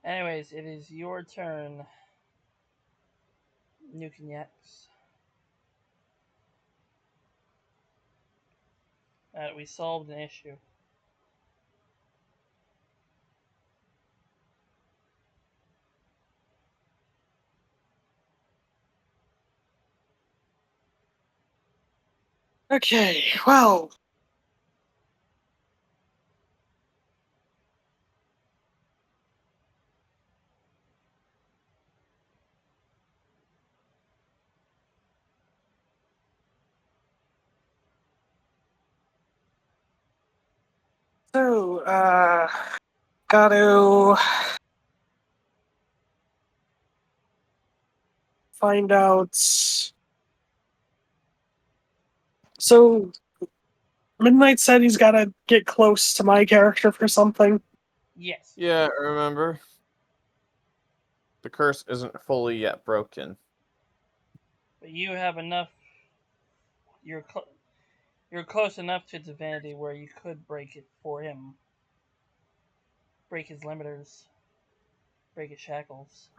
Anyways, it is your turn, Nukenyaks. We solved an issue. Okay, well. So, gotta find out. So, Midnight said he's gotta get close to my character for something. Yes. Yeah, remember? The curse isn't fully yet broken. But you have enough. You're you're close enough to divinity where you could break it for him. Break his limiters. Break his shackles.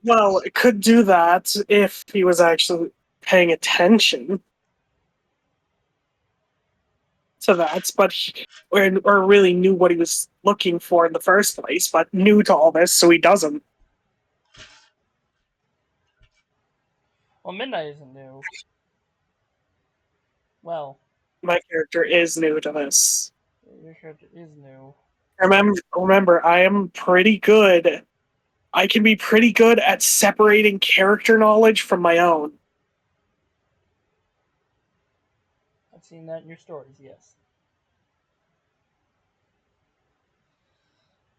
Well, it could do that if he was actually paying attention to that, but or really knew what he was looking for in the first place, but new to all this, so he doesn't. Well, Midnight isn't new. Well, My character is new to this. your character is new. Remember, I am pretty good. I can be pretty good at separating character knowledge from my own. I've seen that in your stories, yes.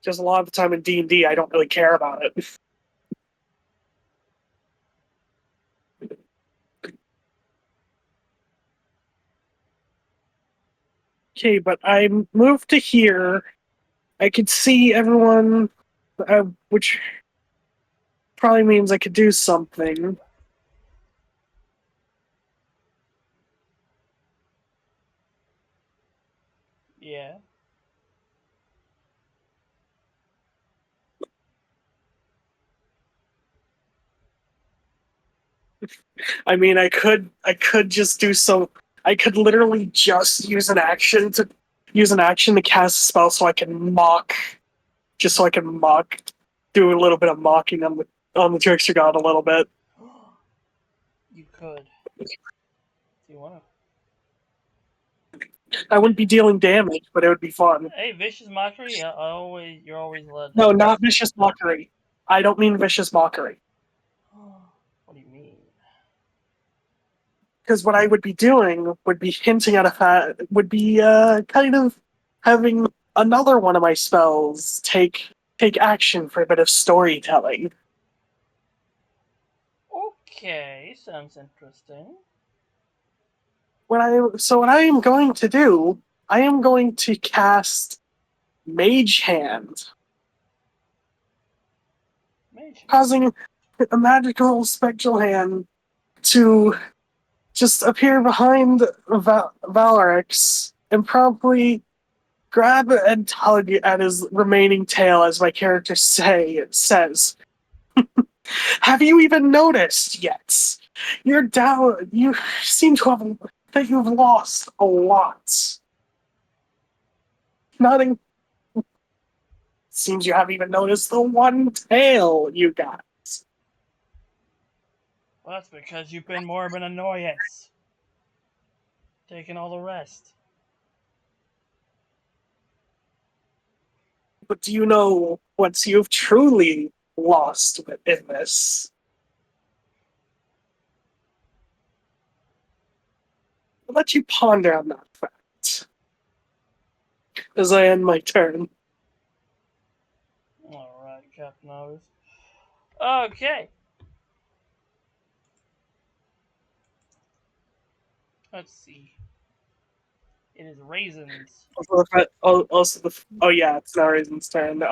Just a lot of the time in D&D, I don't really care about it. Okay, but I moved to here. I could see everyone, which probably means I could do something. Yeah. I mean, I could just do some. I could literally just use an action to cast a spell, so I can mock, just so I can mock, do a little bit of mocking on the trickster god a little bit. You could. Do you want to? I wouldn't be dealing damage, but it would be fun. Hey, vicious mockery. You're always allowed to No, have not vicious mockery. I don't mean vicious mockery. What do you mean? Because what I would be doing would be hinting at a fact, would be kind of having another one of my spells take action for a bit of storytelling. Okay, sounds interesting. What I am going to do, I am going to cast Mage Hand, Mage. causing a magical spectral hand to just appear behind Valerix and promptly grab and tug at his remaining tail as my character says. Have you even noticed yet? You're down. You seem to have that you've lost a lot. Nothing. Seems you haven't even noticed the one tail you got. Well, that's because you've been more of an annoyance. Taking all the rest. But do you know what you've truly lost in this? I'll let you ponder on that fact as I end my turn. Alright, Captain Obvious. Okay. Let's see. It is Raisins. Oh yeah, it's now Raisin's turn.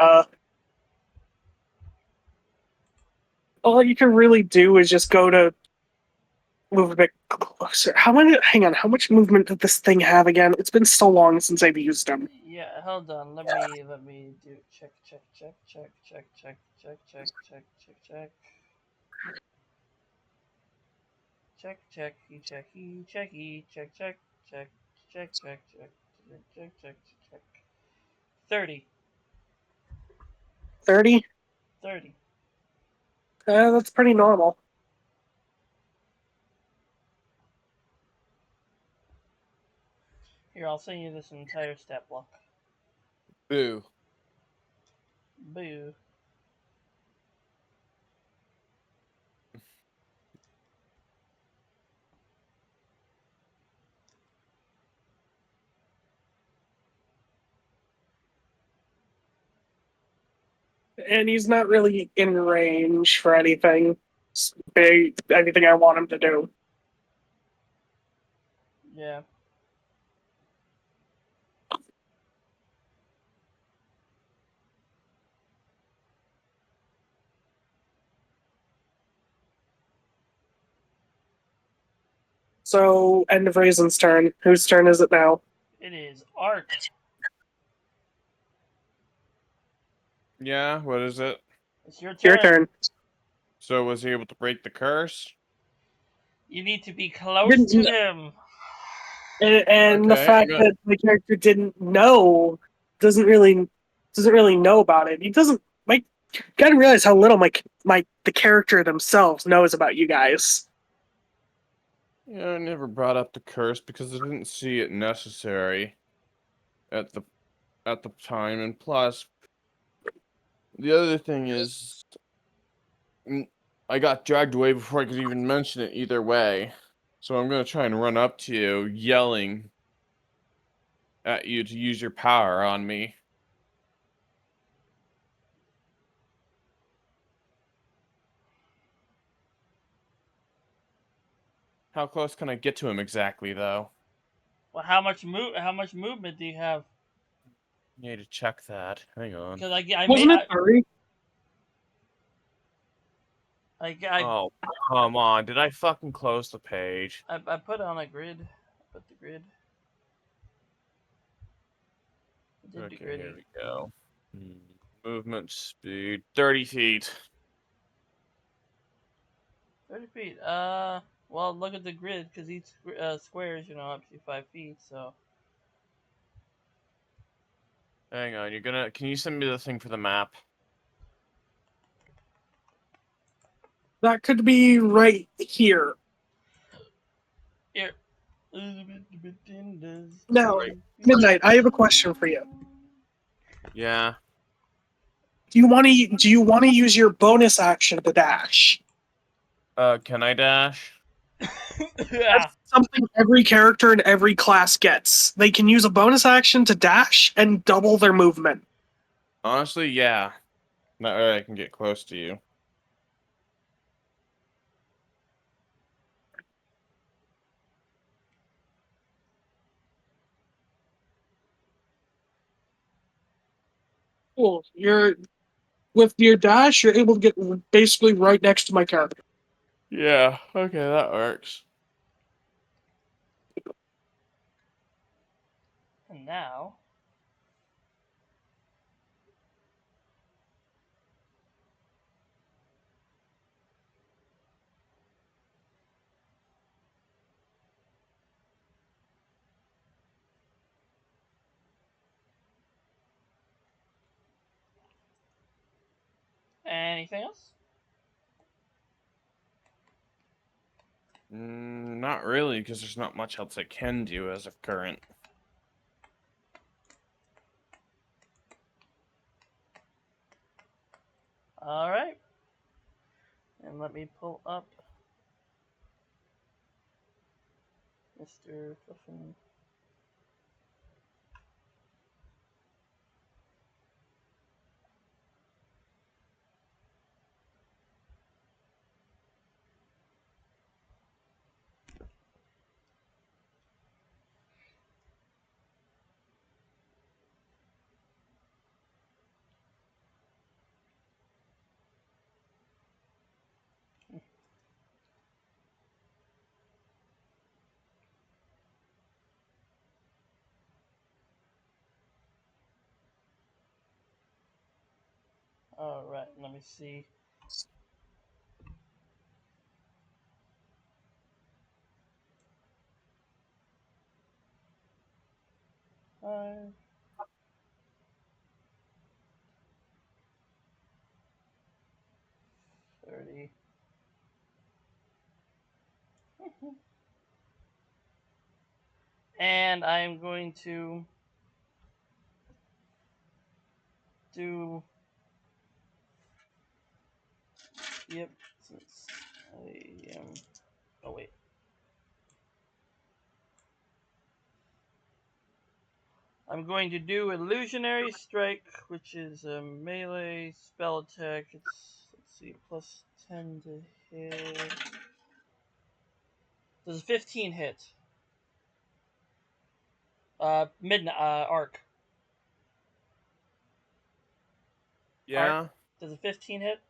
All you can really do is just go to move a bit closer. Hang on. How much movement did this thing have again? It's been so long since I've used them. Yeah, hold on. Let me do check. Check. 30. 30? 30. That's pretty normal. Here, I'll send you this entire stat block. Boo. Boo. And he's not really in range for anything big, anything I want him to do. Yeah. So, end of Raisin's turn. Whose turn is it now? It is Ark. Yeah, what is it? It's your Your turn. turn. So was he able to break the curse? You need to be close to Didn't, him. and the Okay, I'm fact gonna. that the character didn't know doesn't really know about it. He doesn't. Like, gotta realize how little the character themselves knows about you guys. Yeah, I never brought up the curse because I didn't see it necessary at the time, and plus, the other thing is, I got dragged away before I could even mention it either way. So I'm gonna try and run up to you, yelling at you to use your power on me. How close can I get to him exactly, though? Well, how much movement do you have? Need to check that. Hang on. Because I made Wasn't it 30? Oh, come on. Did I fucking close the page? I put on a grid. I put the grid. I did the Okay, here griddy. we go. Movement speed 30 feet. 30 feet. Well, look at the grid because each square is up to 5 feet. So Hang on, can you send me the thing for the map? That could be right here. here. Now, Midnight, I have a question for you. Yeah. Do you want to use your bonus action to dash? Can I dash? Yeah. That's something every character in every class gets. They can use a bonus action to dash and double their movement. Honestly, yeah. That way I can get close to you. Cool. With your dash, you're able to get basically right next to my character. Yeah, okay, that works. And now. Anything else? Not really, because there's not much else I can do as of current. All right. And let me pull up Mr. Fluffin. Alright, let me see. Five. 30. And I'm going to do. Yep, since I am. Oh, wait. I'm going to do Illusionary Strike, which is a melee spell attack. It's, let's see, plus 10 to hit. Does a 15 hit? Midnight, arc. Arc. Yeah. Does a 15 hit?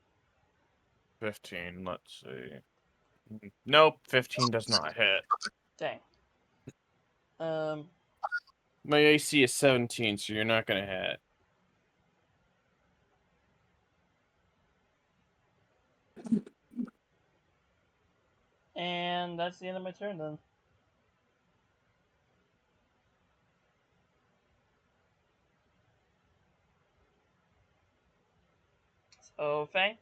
15. Let's see. Nope. 15 does not hit. Dang. Um, My AC is 17, so you're not gonna hit. and that's the end of my turn then. So, Fang?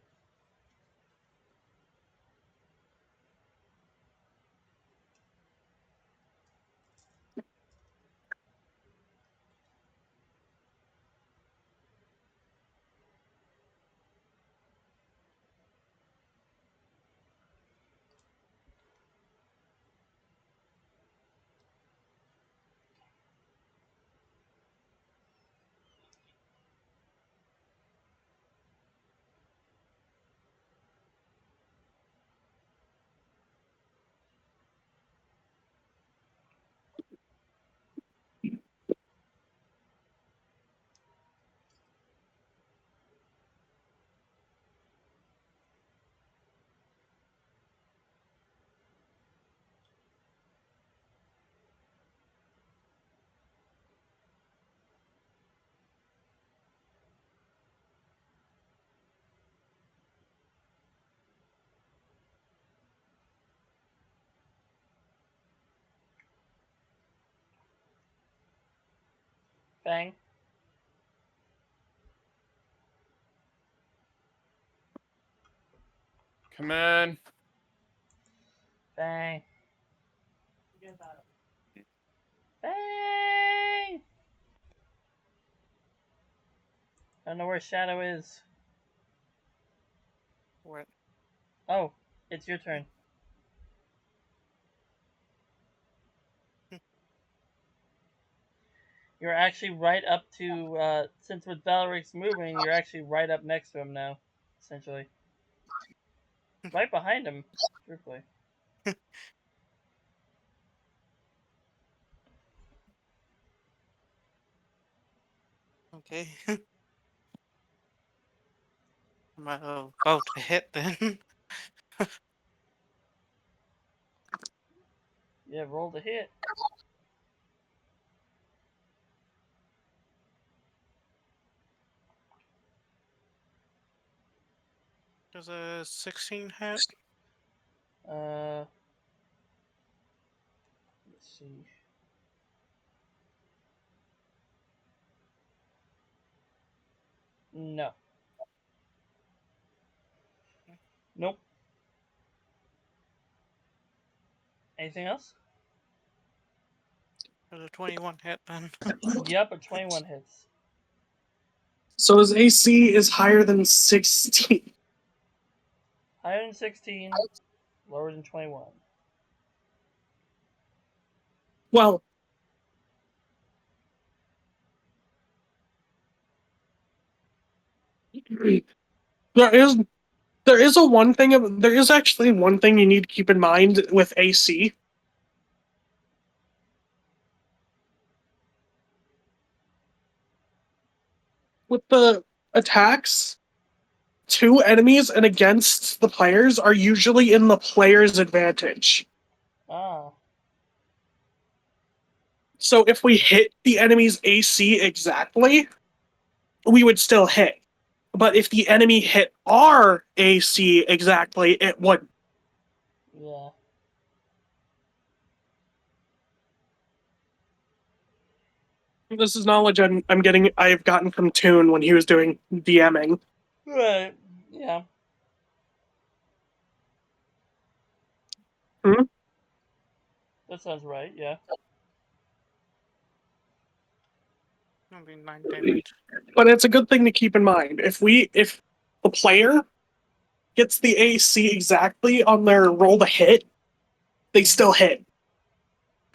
Fang? Come on. Fang? Fang! I don't know where Shadow is. What? Oh, it's your turn. You're actually right up to, since with Valric's moving, you're actually right up next to him now, essentially. Right behind him, truthfully. Okay. I'm about to hit then. Yeah, roll the hit. Does a 16 hit? Let's see. No. Nope. Anything else? Does a 21 hit then? Yep, a 21 hits. So his AC is higher than 16. Higher than 16, lower than 21. Well, there is there is actually one thing you need to keep in mind with AC. With the attacks, two enemies and against the players are usually in the player's advantage. Ah. So if we hit the enemy's AC exactly, we would still hit. But if the enemy hit our AC exactly, it would. Yeah. This is knowledge I've gotten from Toon when he was doing DMing. Right. Yeah. Hmm? That sounds right. Yeah. That'll be 9 damage. But it's a good thing to keep in mind. If the player gets the AC exactly on their roll to hit, they still hit.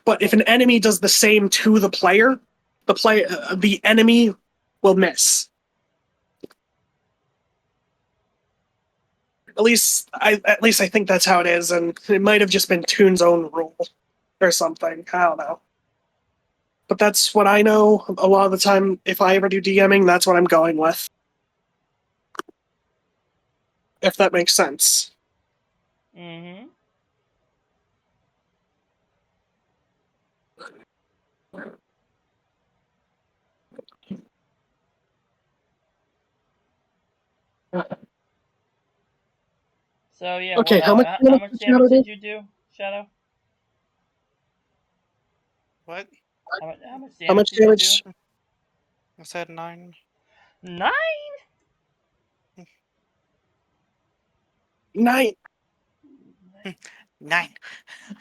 But if an enemy does the same to the player, the enemy will miss. At least I think that's how it is, and it might have just been Toon's own rule or something. I don't know. But that's what I know. A lot of the time, if I ever do DMing, that's what I'm going with. If that makes sense. Mm-hmm. So yeah, Okay, how much how damage much did damage Shadow do? did you do, Shadow? What? How much How damage much did you do? damage? I said 9. 9. 9. 9.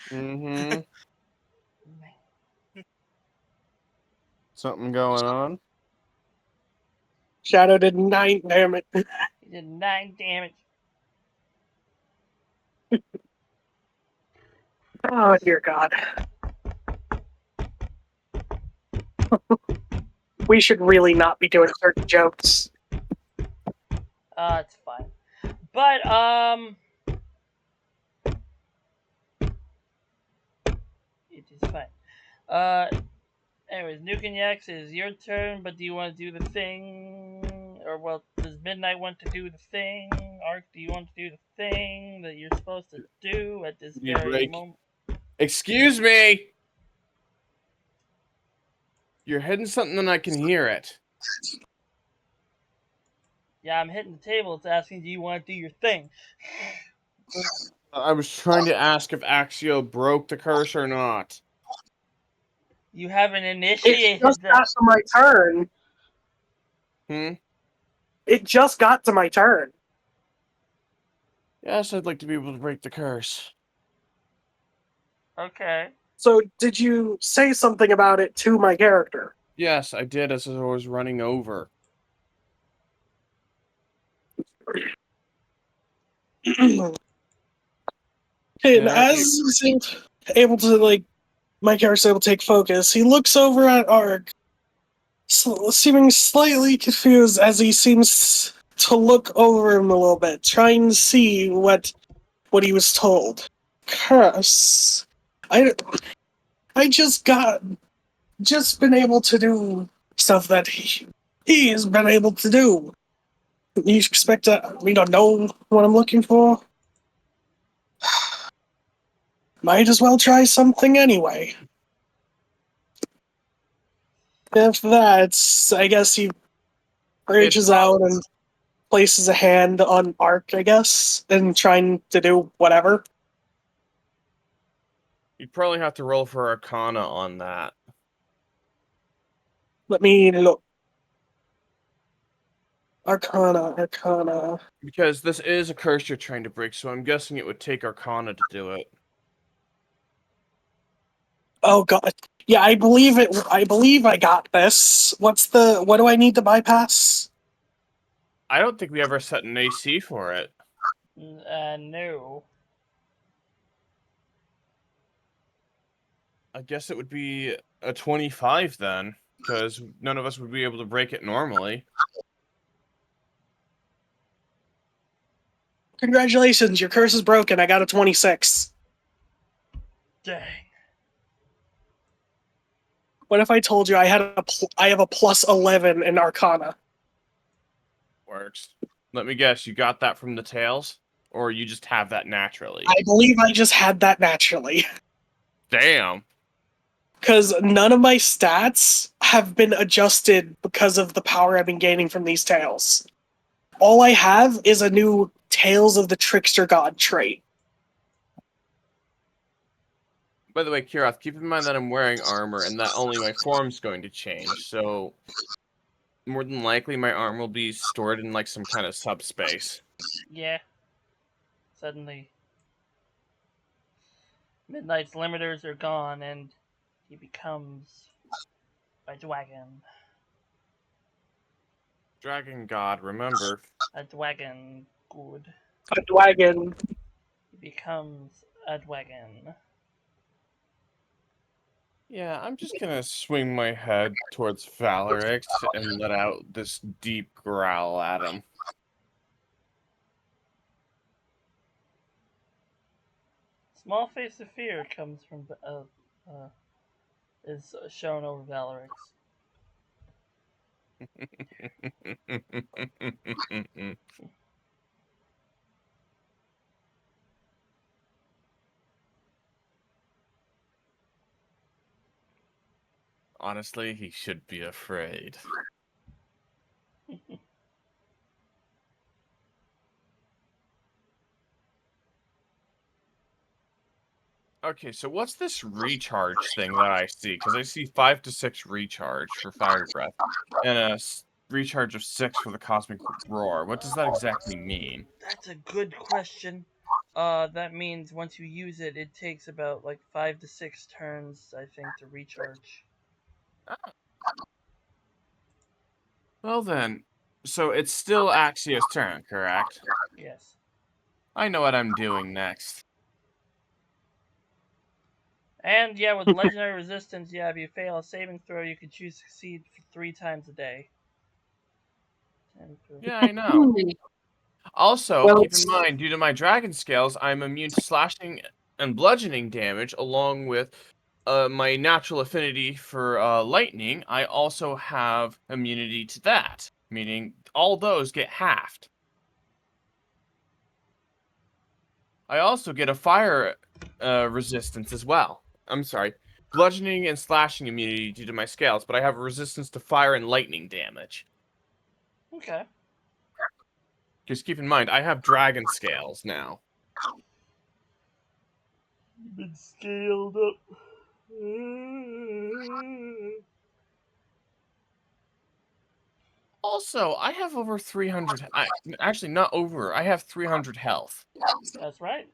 Mm-hmm. Something going on? Shadow did 9 damage. He did 9 damage. Oh dear God. We should really not be doing certain jokes. It's fine. But it is fine. Uh, anyways, Nuke and Yax, it is your turn. But do you want to do the thing, or well, does Midnight want to do the thing? Ark, do you want to do the thing that you're supposed to do at this You very break. moment? Excuse me! You're hitting something and I can hear it. Yeah, I'm hitting the table. It's asking, do you want to do your thing? I was trying to ask if Axio broke the curse or not. You haven't It initiated just that. got to my turn. Hmm? It just got to my turn. Yes, I'd like to be able to break the curse. Okay. So did you say something about it to my character? Yes, I did as I was running over. And Yeah, as he's able to, my character's able to take focus, he looks over at Ark, seeming slightly confused as he seems to look over him a little bit, trying to see what he was told. Curse. I just been able to do stuff that he has been able to do. You expect me to know what I'm looking for? Might as well try something anyway. After that, I guess he reaches out and places a hand on Ark, I guess, and trying to do whatever. you'd probably have to roll for Arcana on that. Let me look. Arcana. Because this is a curse you're trying to break, so I'm guessing it would take Arcana to do it. Oh god. Yeah, I believe it. I believe I got this. What do I need to bypass? I don't think we ever set an AC for it. No. I guess it would be a 25 then, because none of us would be able to break it normally. Congratulations, your curse is broken. I got a 26. Dang. What if I told you I have a plus 11 in Arcana? Works. Let me guess, you got that from the tails? Or you just have that naturally? I believe I just had that naturally. Damn. Because none of my stats have been adjusted because of the power I've been gaining from these tails. all I have is a new Tales of the Trickster God trait. By the way, Kirath, keep in mind that I'm wearing armor and that only my form's going to change, so more than likely my armor will be stored in like some kind of subspace. Yeah. Suddenly, Midnight's limiters are gone, and he becomes a dragon. Dragon God, remember. A dragon. Good. A dragon. He becomes a dragon. Yeah, I'm just gonna swing my head towards Valerix and let out this deep growl at him. Small face of fear comes from is shown over Valerix. Honestly, he should be afraid. Okay, so what's this recharge thing that I see? Because I see 5 to 6 recharge for Fire Breath, and a recharge of 6 for the Cosmic Roar. What does that exactly mean? That's a good question. That means once you use it, it takes about like 5 to 6 turns, I think, to recharge. Well then, so it's still Axia's turn, correct? Yes. I know what I'm doing next. And yeah, with legendary resistance, yeah, if you fail a saving throw, you can choose to succeed for 3 times a day. Yeah, I know. Also, Well, keep in mind, due to my dragon scales, I'm immune to slashing and bludgeoning damage, along with my natural affinity for lightning. I also have immunity to that, meaning all those get halved. I also get a fire resistance as well. I'm sorry, bludgeoning and slashing immunity due to my scales, but I have a resistance to fire and lightning damage. Okay. Just keep in mind, I have dragon scales now. You've been scaled up. Also, I have over 300. Actually, not over. I have 300 health. That's right.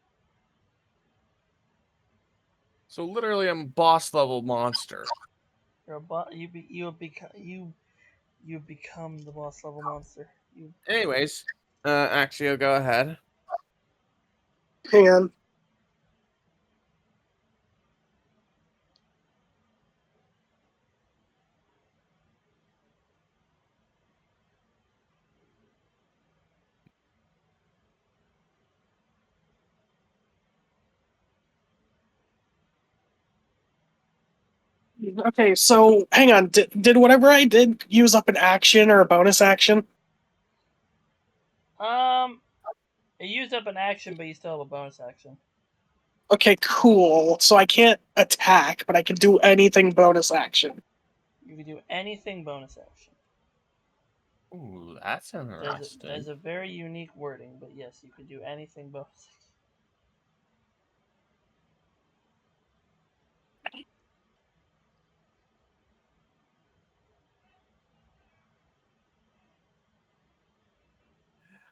So literally, I'm a boss level monster. You're a you become the boss level monster. You Anyways, Axio, go ahead. hang on. Okay, so hang on. Did whatever I did use up an action or a bonus action? it used up an action, but you still have a bonus action. Okay, cool. So I can't attack, but I can do anything bonus action. You can do anything bonus action. Ooh, that's interesting. There's a very unique wording, but yes, you can do anything bonus action.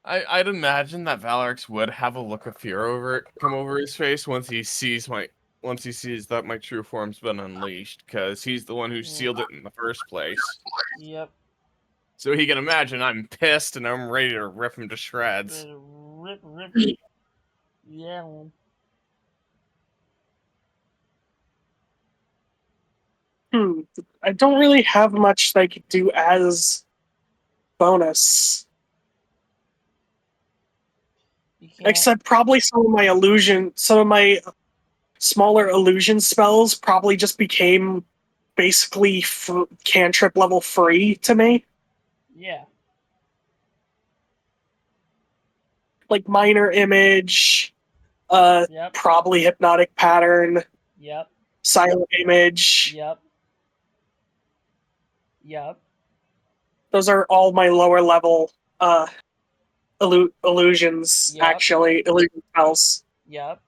I'd imagine that Valarix would have a look of fear come over his face once he sees that my true form's been unleashed, because he's the one who sealed it in the first place. Yep. So he can imagine I'm pissed and I'm ready to rip him to shreds. Rip. Yeah. I don't really have much that I could do as bonus. You can't. Except probably some of my smaller illusion spells probably just became basically cantrip level free to me. Yeah. Like minor image, Yep. probably hypnotic pattern, Yep. silent image. Yep. Yep. Those are all my lower level illusions, Yep. actually. Illusion spells. Yep.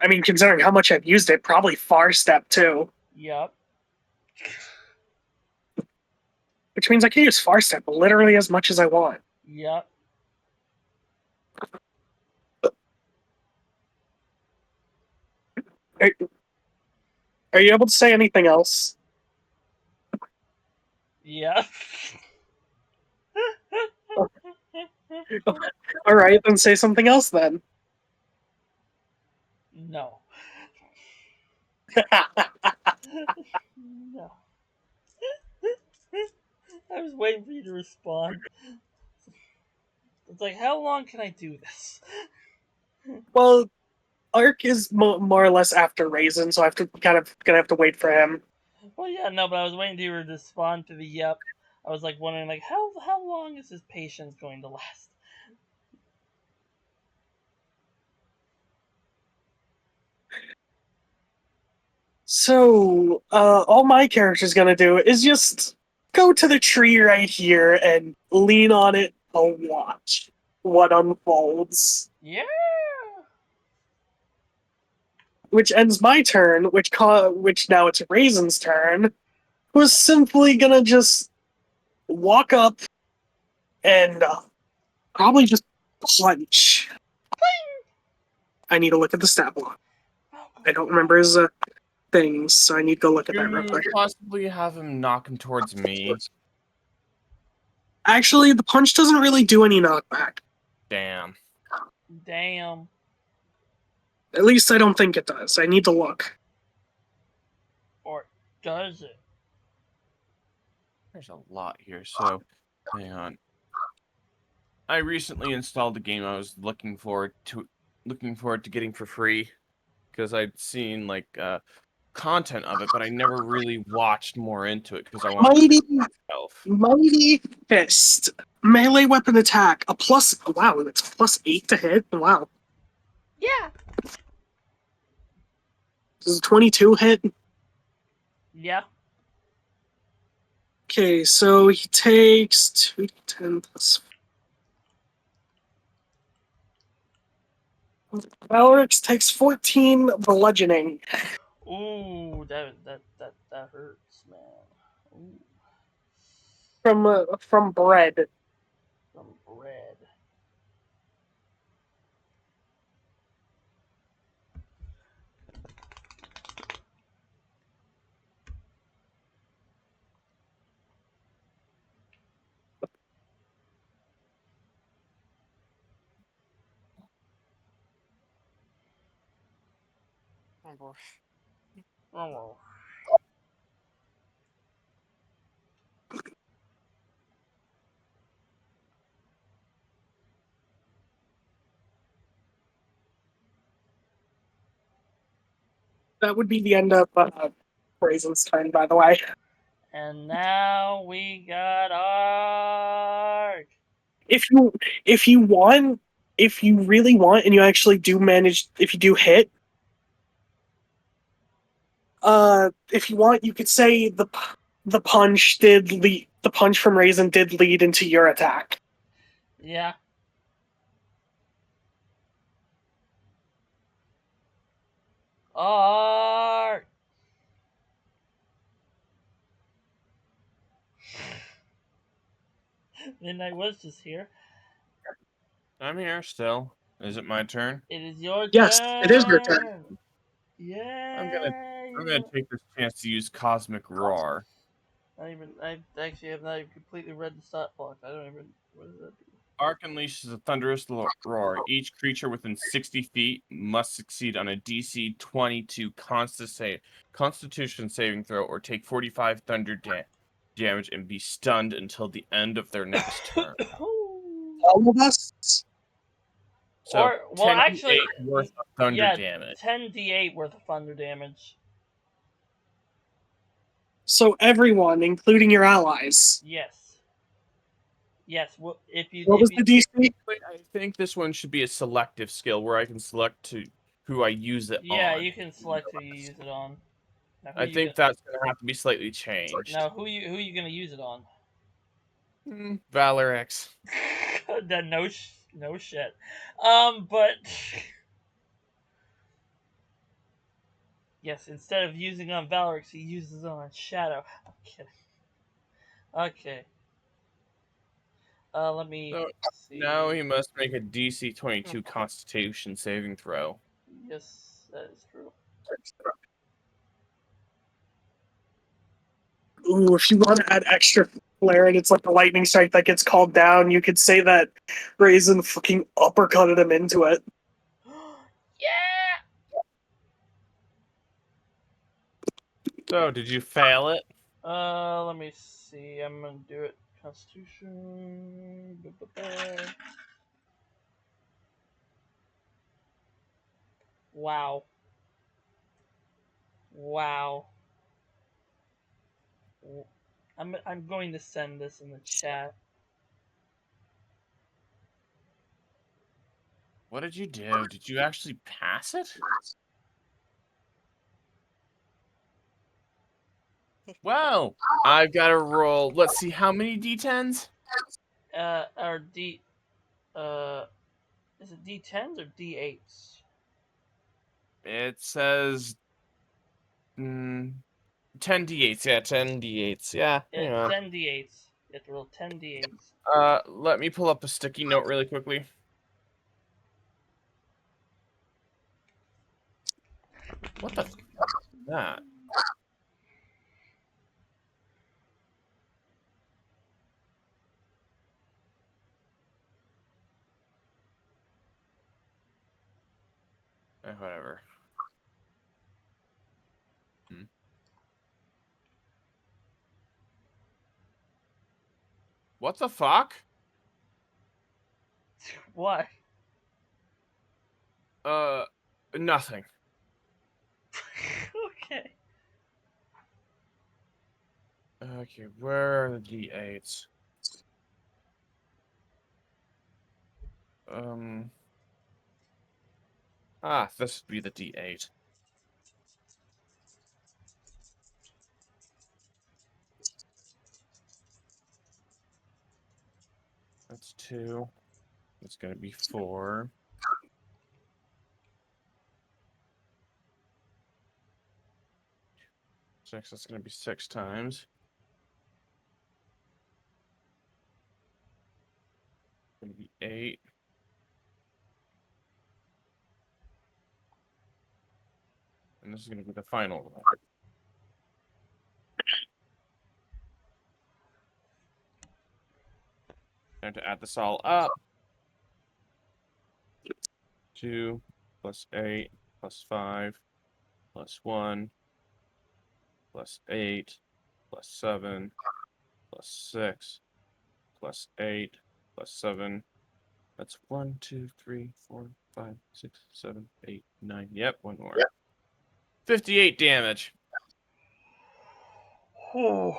I mean, considering how much I've used it, probably Far Step too. Yep. Which means I can use Far Step literally as much as I want. Yep. Are you able to say anything else? Yep. Alright, then say something else then. No. No. I was waiting for you to respond. It's like, how long can I do this? Well, Ark is more or less after Raisin, so I have to gonna have to wait for him. Well, yeah, no, but I was waiting for you to respond to the yep. I was like wondering, like, how long is his patience going to last? So, all my character's gonna do is just go to the tree right here and lean on it to watch what unfolds. Yeah. Which ends my turn, which now it's Raisin's turn, who's simply gonna just walk up and probably just punch. I need to look at the stat block. I don't remember his things, so I need to go look at that real You quick. possibly have him knock him towards me. Actually, the punch doesn't really do any knockback. Damn. Damn. At least I don't think it does. I need to look. Or does it? There's a lot here, so hang on. I recently installed a game I was looking forward to getting for free because I'd seen like content of it, but I never really watched more into it because I wanted to do it myself. Mighty Fist. Melee weapon attack. A plus. Wow, it's +8 to hit. Wow. Yeah. Does a 22 hit? Yeah. Okay, so he takes 2d10 plus. Valrix takes 14 bludgeoning. Ooh, that hurts, man. Ooh, From bread. some bread. Oh. That would be the end of Raisin's turn, by the way. And now we got Ark. If you want, if you really want, and you actually do manage, if you do hit, if you want, you could say the punch from Raisin did lead into your attack. Yeah. Ark. Midnight was just here. I'm here still. Is it my turn? It is your Yes, it is your turn. turn. I'm Yay. gonna take this chance to use Cosmic Roar. I actually have not even completely read the stat block. I don't even. What does that do? Arc unleashes a thunderous roar. Each creature within 60 feet must succeed on a DC 22 Constitution saving throw or take 45 thunder damage and be stunned until the end of their next turn. All of us. So Or well, 10d8 actually, worth of thunder yeah, damage. 10d8 worth of thunder damage. So everyone, including your allies. Yes. Yes. If you What was the DC? I think this one should be a selective skill where I can select to who I use it yeah, on. you can select who you use it on. Now, I think that's gonna have to be slightly changed. Now who you gonna use it on? Valor X. That no shit. But yes, instead of using on Valorix, he uses it on Shadow. I'm kidding. Okay. Let me So see. now he must make a DC 22 Constitution saving throw. Yes, that is true. Ooh, if you want to add extra flair and it's like a lightning strike that gets called down, you could say that Raisin fucking uppercutted him into it. Yeah. So did you fail it? Let me see. I'm gonna do it. Constitution. Wow. Wow. I'm going to send this in the chat. What did you do? Did you actually pass it? Wow. I've got to roll. Let's see, how many D10s? Or D. Uh, is it D10s or D8s? It says 10 D8s. Yeah, 10 D8s. Yeah, hang on. 10 D8s. You have to roll 10 D8s. Let me pull up a sticky note really quickly. What the f is that? Whatever. What the fuck? What? Nothing. Okay. Okay, where are the D8s? This would be the D8. That's 2. It's gonna be 4. 6, that's gonna be 6 times. Gonna be 8. And this is gonna be the final one. Time to add this all up. 2 plus 8 plus 5 plus 1 plus 8 plus 7 plus 6 plus 8 plus 7. That's 1, 2, 3, 4, 5, 6, 7, 8, 9. Yep, one more. 58 damage. Whew.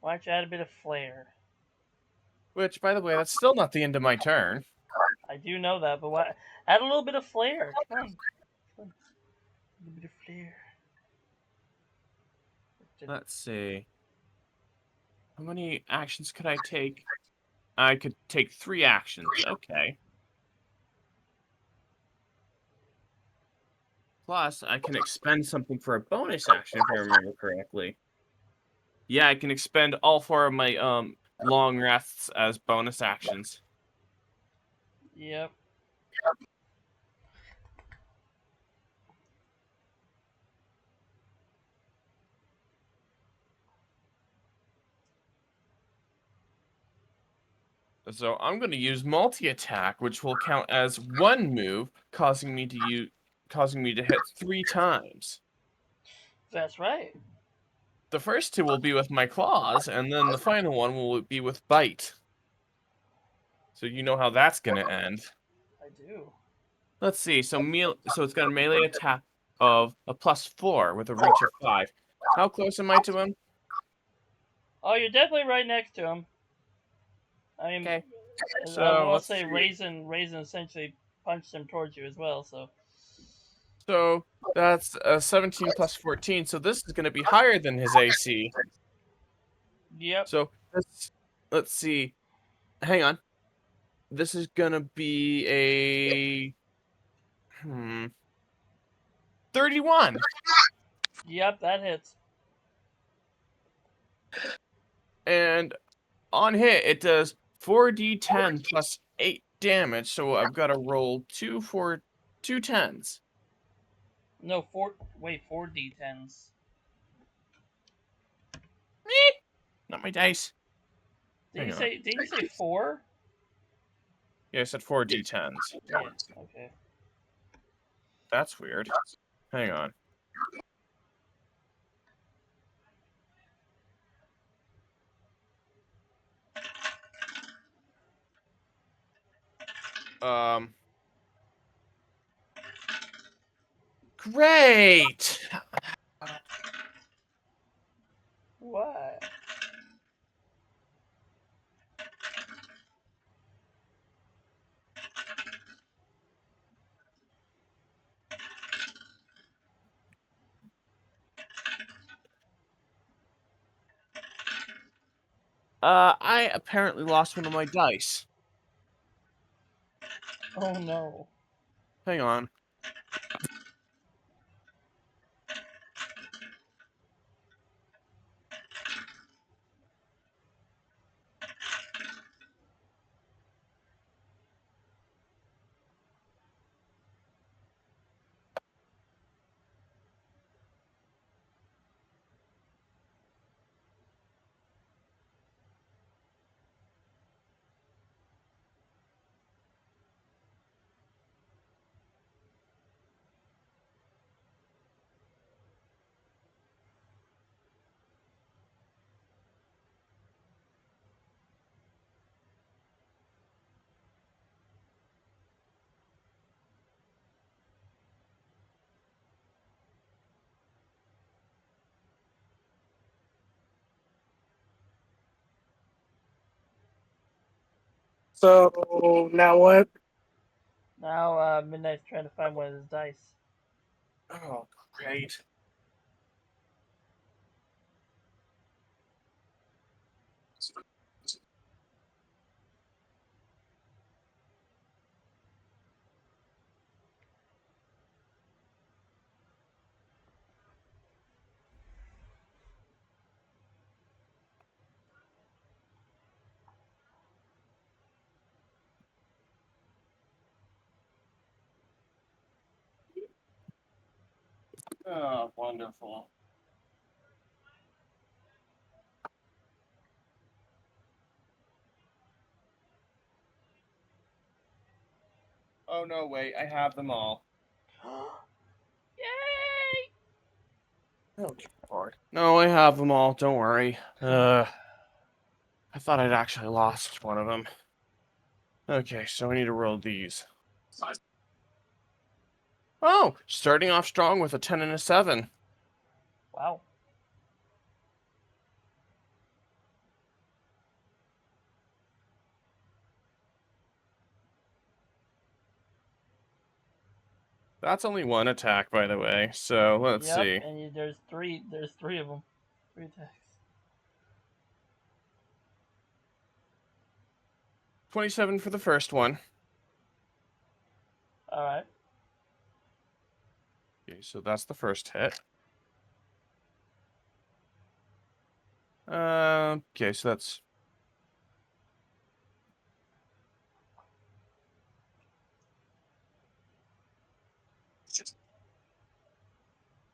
Why don't you add a bit of flair? Which, by the way, that's still not the end of my turn. I do know that, but why? Add a little bit of flair. Come on. A little bit of flair. Let's see. How many actions could I take? I could take 3 actions. Okay. Plus, I can expend something for a bonus action, if I remember correctly. Yeah, I can expend all 4 of my long rests as bonus actions. Yep. So I'm going to use multi-attack, which will count as 1 move, causing me to hit 3 times. That's right. The first 2 will be with my claws, and then the final one will be with bite. So you know how that's going to end. I do. Let's see. So it's got a melee attack of a +4 with a reach of 5. How close am I to him? Oh, you're definitely right next to him. I mean, Okay. I So will let's say see. Raisin essentially punched him towards you as well, so. So that's 17 plus 14. So this is going to be higher than his AC. Yep. So let's see. Hang on. This is going to be a 31. Yep, that hits. And on hit, it does 4d10 plus 8 damage. So I've got to roll 2 tens. No, four. Wait, 4d10s. Not my dice. Did Hang you on. say? Did you say 4? Yeah, I said 4d10s. Yeah. Okay. That's weird. Hang on. Great. What? I apparently lost one of my dice. Oh no. Hang on. So now what? Now, Midnight's trying to find one of his dice. Oh, great. Oh, wonderful. Oh, no, wait. I have them all. Yay! Oh, Lord. No, I have them all. Don't worry. I thought I'd actually lost one of them. Okay, so I need to roll these. Oh, starting off strong with a 10 and a 7. Wow. That's only one attack, by the way. So let's Yep, see. and there's three. There's three of them. 3 attacks. 27 for the first one. All right. Okay, so that's the first hit. Okay, so that's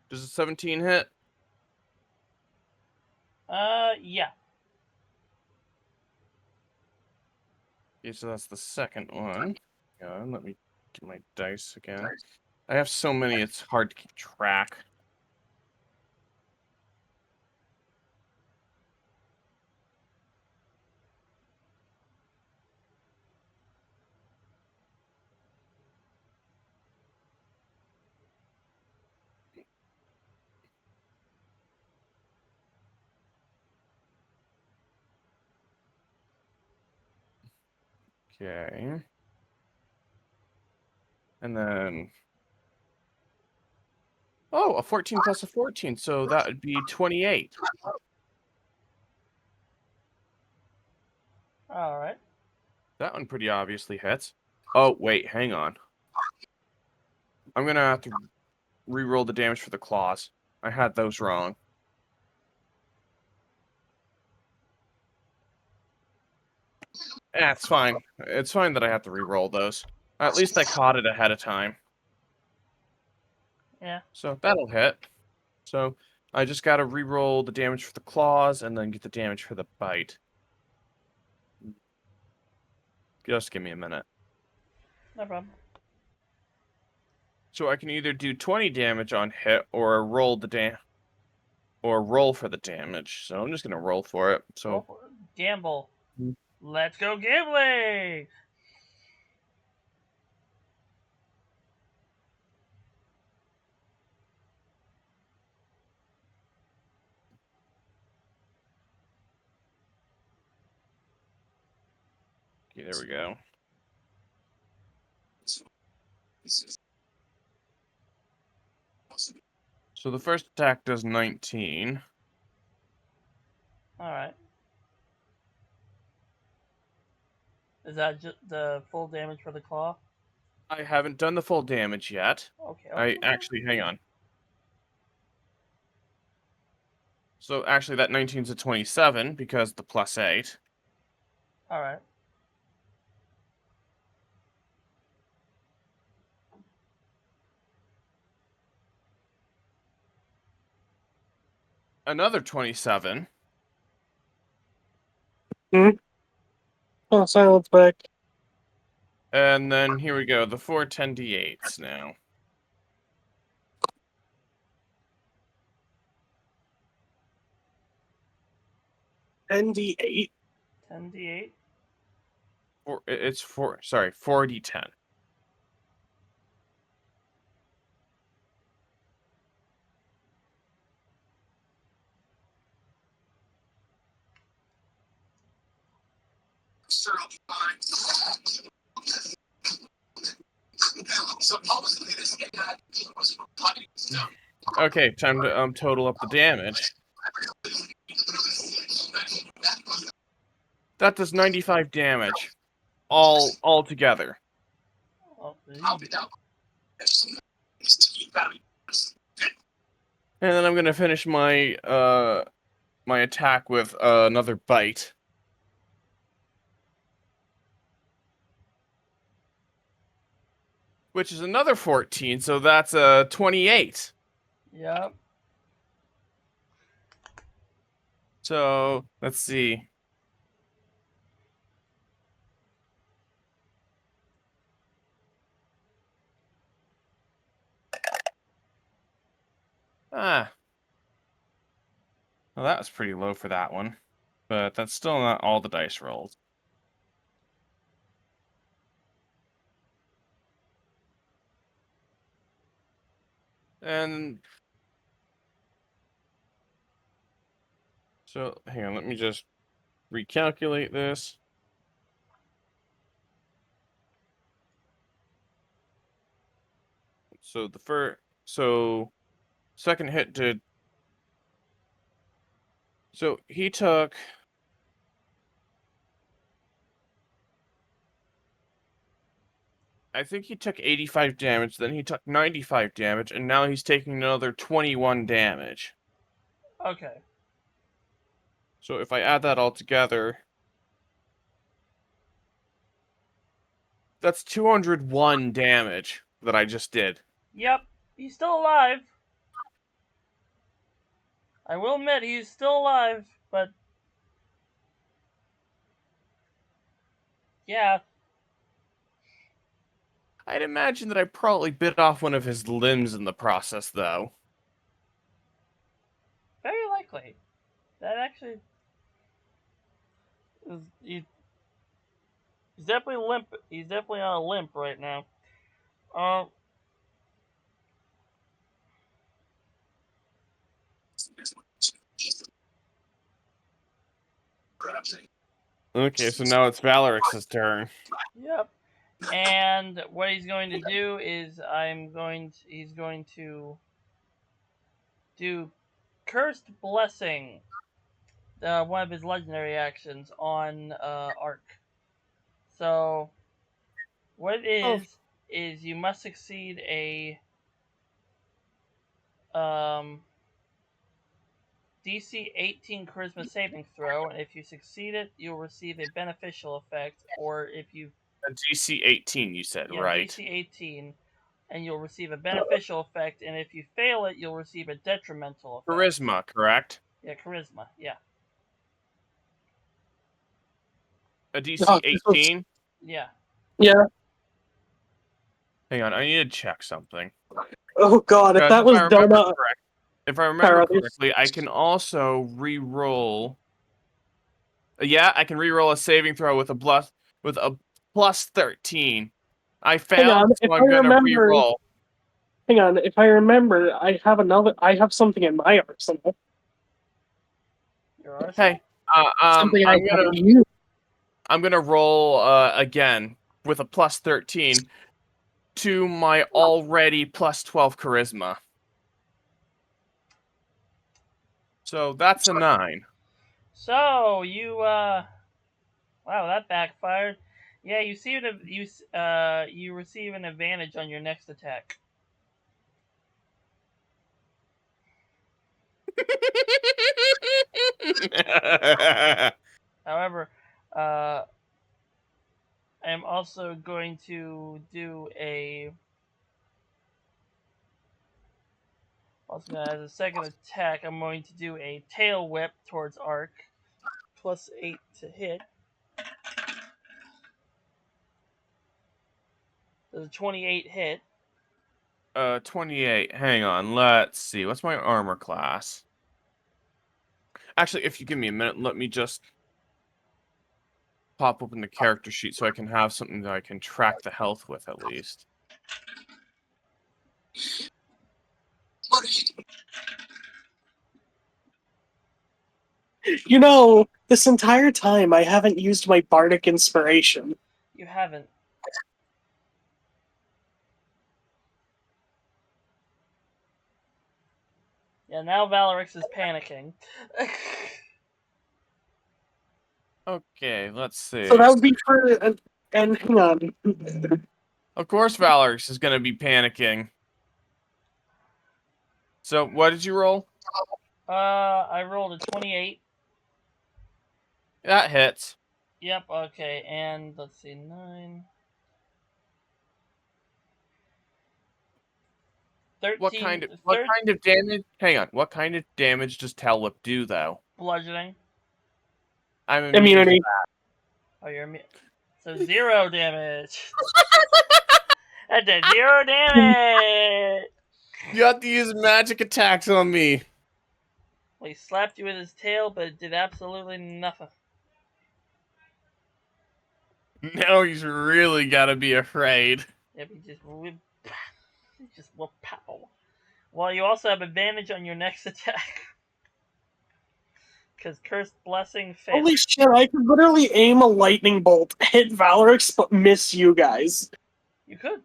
does a 17 hit? Yeah. Okay, so that's the second one. Yeah, let me get my dice again. I have so many, it's hard to keep track. Okay. And then Oh, a 14 plus a 14, so that would be 28. All right. That one pretty obviously hits. Oh, wait, hang on. I'm gonna have to re-roll the damage for the claws. I had those wrong. It's fine. It's fine that I have to re-roll those. At least I caught it ahead of time. Yeah. So that'll hit. So I just gotta re-roll the damage for the claws and then get the damage for the bite. Just give me a minute. No problem. So I can either do 20 damage on hit or roll for the damage. So I'm just gonna roll for it. So Roll for it. Gamble. Mm. Let's go gambling. okay, there we go. So the first attack does 19. All right. Is that just the full damage for the claw? I haven't done the full damage yet. Okay. I actually, hang on. So actually that 19's a 27 because the +8. All right. Another 27. Oh, silence back. And then here we go, the 4 10d8s now. ND8. 10d8. It's 4d10. Okay, time to total up the damage. That does 95 damage. All together. Oh, And then I'm gonna finish my my attack with another bite. Which is another 14, so that's a 28. Yep. So let's see. Ah. Well, that was pretty low for that one. But that's still not all the dice rolls. And so, hang on, let me just recalculate this. So second hit did. So he took. I think he took 85 damage, then he took 95 damage, and now he's taking another 21 damage. Okay. So if I add that all together, that's 201 damage that I just did. Yep. He's still alive. I will admit he's still alive, but yeah. I'd imagine that I probably bit off one of his limbs in the process, though. Very likely. That actually is. He's definitely limp. He's definitely on a limp right now. Um. Okay, so now it's Valerix's turn. Yep. And what he's going to do is he's going to do Cursed Blessing, one of his legendary actions, on Ark. So, what it Oh. is you must succeed a um, DC 18 Charisma saving throw, and if you succeed it, you'll receive a beneficial effect, or if you... A DC 18, you said, Yeah, right? DC 18, and you'll receive a beneficial effect, and if you fail it, you'll receive a detrimental effect. Charisma, correct? Yeah, charisma, yeah. A DC 18? Yeah. Yeah. Hang on, I need to check something. Oh god, if Because that was done, if I remember correctly, I can also re-roll. Yeah, I can re-roll a saving throw with a plus 13. I hang on. failed, so I'm gonna re-roll. Hang on, if I remember, I have something in my arsenal. Your arsenal? Hey, I'm Something I gonna haven't used. I'm gonna roll again with a plus 13 to my already plus 12 charisma. So that's a 9. So, you, wow, that backfired. Yeah, you see you receive an advantage on your next attack. However, I am also going to do a... Also, as a second attack, I'm going to do a tail whip towards Ark. Plus 8 to hit. Does a 28 hit? 28. Hang on. Let's see. What's my armor class? Actually, if you give me a minute, let me just pop open the character sheet so I can have something that I can track the health with at least. You know, this entire time I haven't used my bardic inspiration. You haven't. Yeah, now Valorix is panicking. Okay, let's see. So that would be for and hang on. Of course, Valorix is going to be panicking. So, what did you roll? I rolled a 28. That hits. Yep, okay, and let's see, 9... 13... What kind of damage? Hang on. What kind of damage does Tail Whip do, though? Bludgeoning. I'm immune to Immunity. Oh, you're immune. So 0 damage. That did 0 damage! You have to use magic attacks on me. Well, he slapped you with his tail, but it did absolutely nothing. Now he's really got to be afraid. Yep, he just whoop pow. Well, you also have advantage on your next attack. Because Cursed Blessing fails. Holy shit, I could literally aim a lightning bolt, hit Valorix, but miss you guys. You could.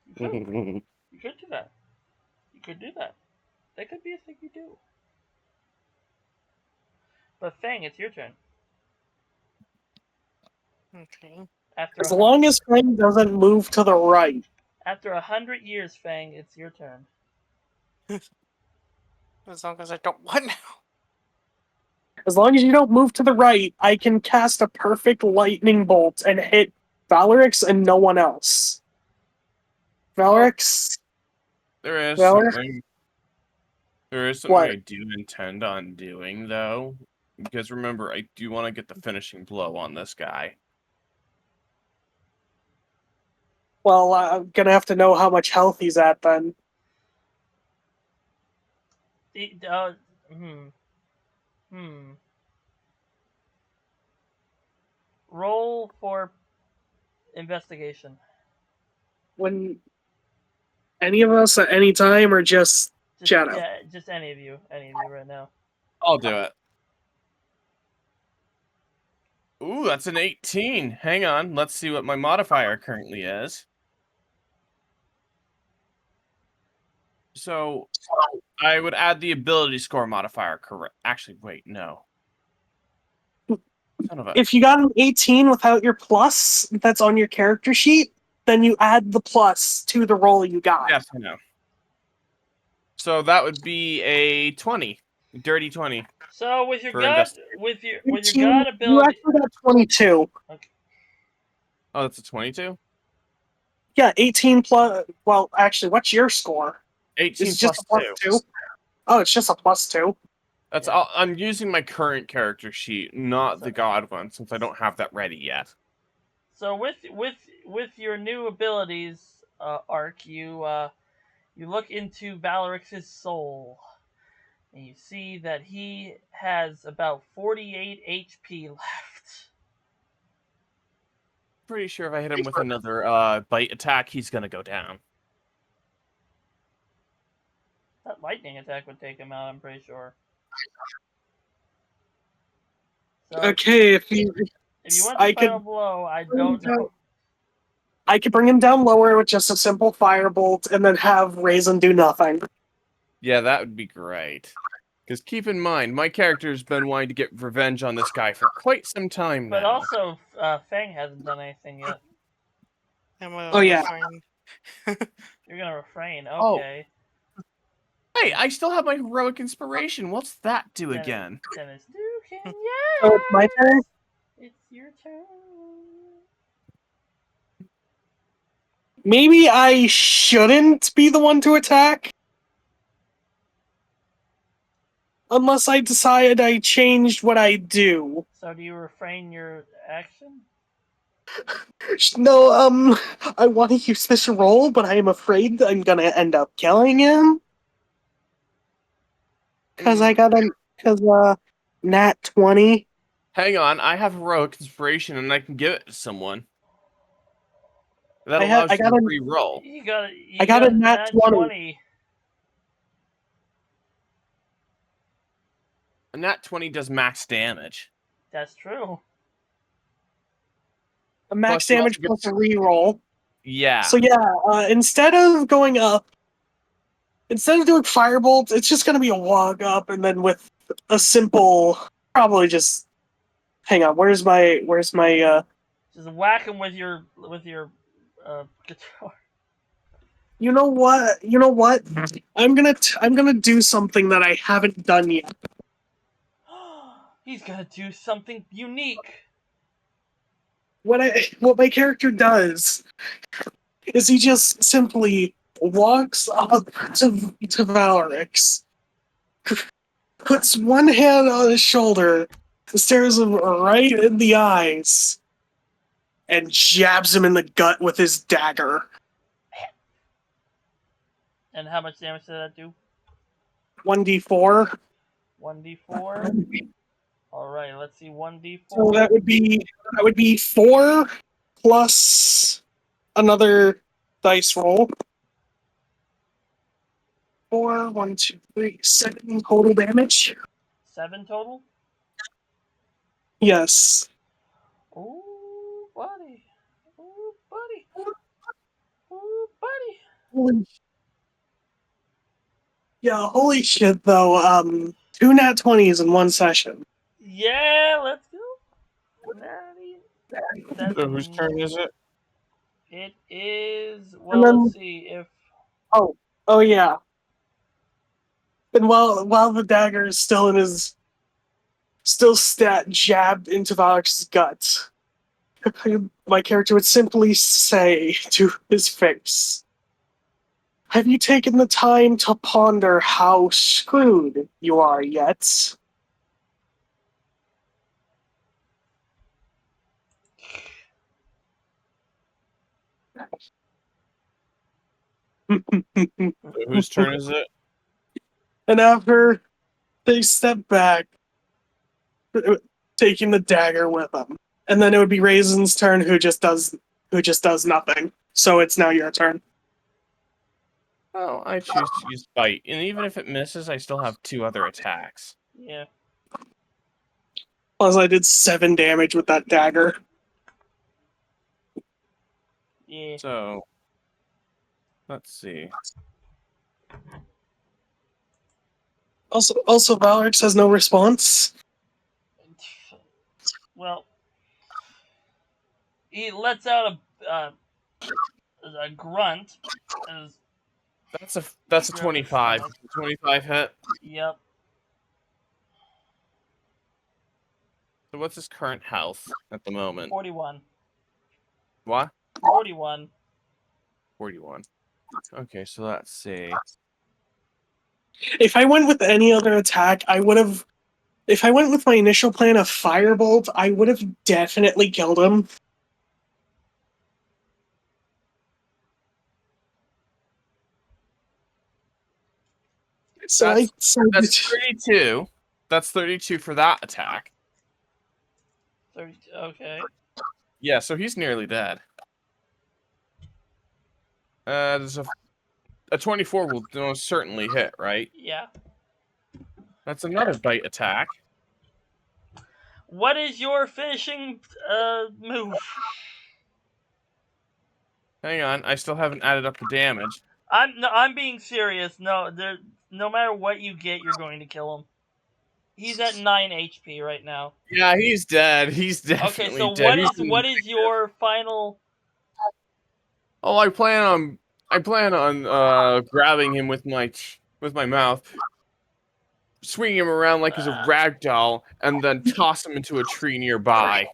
You could. You could do that. You could do that. That could be a thing you do. But Fang, it's your turn. Okay. As long as Fang doesn't move to the right. After 100 years, Fang, it's your turn. As long as I don't what now? As long as you don't move to the right, I can cast a perfect lightning bolt and hit Valorix and no one else. Valorix? There is Valorix? something. There is something What? I do intend on doing, though. Because remember, I do want to get the finishing blow on this guy. Well, I'm gonna have to know how much health he's at then. Roll for investigation. When any of us at any time, or just Shadow? Yeah, just any of you right now. I'll do it. Ooh, that's an 18. Hang on, let's see what my modifier currently is. So, I would add the ability score modifier. Correct. Actually, wait, no. Son of a. If you got an 18 without your plus that's on your character sheet, then you add the plus to the roll you got. Yes, I know. So that would be a 20, dirty 20. So with your For god, investigation. with your 18, god you ability, actually got 22. okay. Oh, that's a 22. Yeah, 18 plus. Well, actually, what's your score? 18 Is it just plus a plus 2. 2? Oh, it's just a plus 2. That's Yeah. all. I'm using my current character sheet, not the god one, since I don't have that ready yet. So with your new abilities, Arc, you look into Valerix's soul, and you see that he has about 48 HP left. Pretty sure if I hit him with another bite attack, he's gonna go down. That lightning attack would take him out, I'm pretty sure. So Okay, if you want I the final could blow, I don't know. I could bring him down lower with just a simple firebolt and then have Raisin do nothing. Yeah, that would be great. Because keep in mind, my character's been wanting to get revenge on this guy for quite some time But now. also, Fang hasn't done anything yet. I'm a Oh, yeah. refrain. You're gonna refrain, Oh. okay. Hey, I still have my heroic inspiration. What's that do Then again? Then it's Duke, and So it's my turn? it's your turn. Maybe I shouldn't be the one to attack? Unless I decide I changed what I do. So do you refrain your action? No, I want to use this roll, but I am afraid I'm gonna end up killing him. Cause nat 20. Hang on, I have heroic inspiration and I can give it to someone. That I allows you got to a re-roll. You got a nat 20. A nat 20 does max damage. That's true. A max Plus, you also damage get plus a reroll. Yeah. So yeah, instead of going up, instead of doing firebolt, it's just gonna be a walk up, and then with a simple, probably just. Hang on, where's my Just whack him with your guitar. You know what? I'm gonna do something that I haven't done yet. He's gonna do something unique. What my character does is he just simply walks up to Valerix, puts one hand on his shoulder, stares him right in the eyes, and jabs him in the gut with his dagger. And how much damage did that do? 1d4. 1d4. All right, let's see. 1d4. So that would be 4 plus another dice roll. 4, 1, 2, 3, 7 total damage. 7 total. Yes. Ooh, buddy. Ooh, buddy. Ooh, buddy. Holy shit, though. 2 nat 20s in one session. Yeah, let's go. Natty. That's So whose turn is it? It is. And Well, then, let's see if. oh yeah. And while the dagger is still in his, jabbed into Valak's gut, my character would simply say to his face, "Have you taken the time to ponder how screwed you are yet?" So whose turn is it? And after they step back, taking the dagger with them, and then it would be Raisin's turn, who just does nothing. So it's now your turn. Oh, I choose to use bite, and even if it misses, I still have 2 other attacks. Yeah. Plus, I did 7 damage with that dagger. Yeah. So, let's see. Also, Valrix has no response. Well, he lets out a grunt. As That's a grab his 25. stomach. 25 hit. Yep, So what's his current health at the moment? 41. What? 41. 41. Okay, so let's see. If I went with any other attack, I would have. If I went with my initial plan of Firebolt, I would have definitely killed him. So I That's 32. That's 32 for that attack. 32. Okay. Yeah, so he's nearly dead. There's a 24 will most certainly hit, right? Yeah. That's another bite attack. What is your finishing move? Hang on, I still haven't added up the damage. I'm being serious. No, no matter what you get, you're going to kill him. He's at 9 HP right now. Yeah, he's dead. He's Okay, definitely so dead. what is your final? Oh, I plan on grabbing him with my mouth, swinging him around like he's a rag doll, and then toss him into a tree nearby.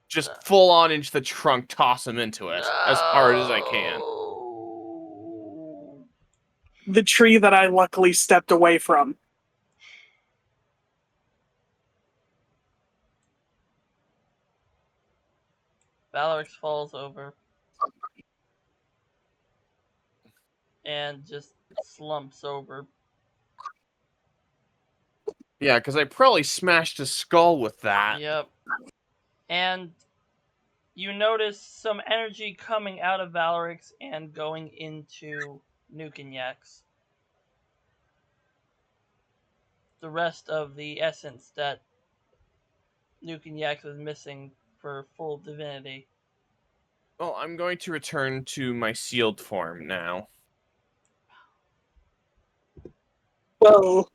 Just full on into the trunk, toss him into it as hard as I can. the tree that I luckily stepped away from. Valorix falls over and just slumps over. Yeah, because I probably smashed his skull with that. Yep. And you notice some energy coming out of Valorix and going into Nukenyax. The rest of the essence that Nukenyax was missing for full divinity. Well, I'm going to return to my sealed form now. Well,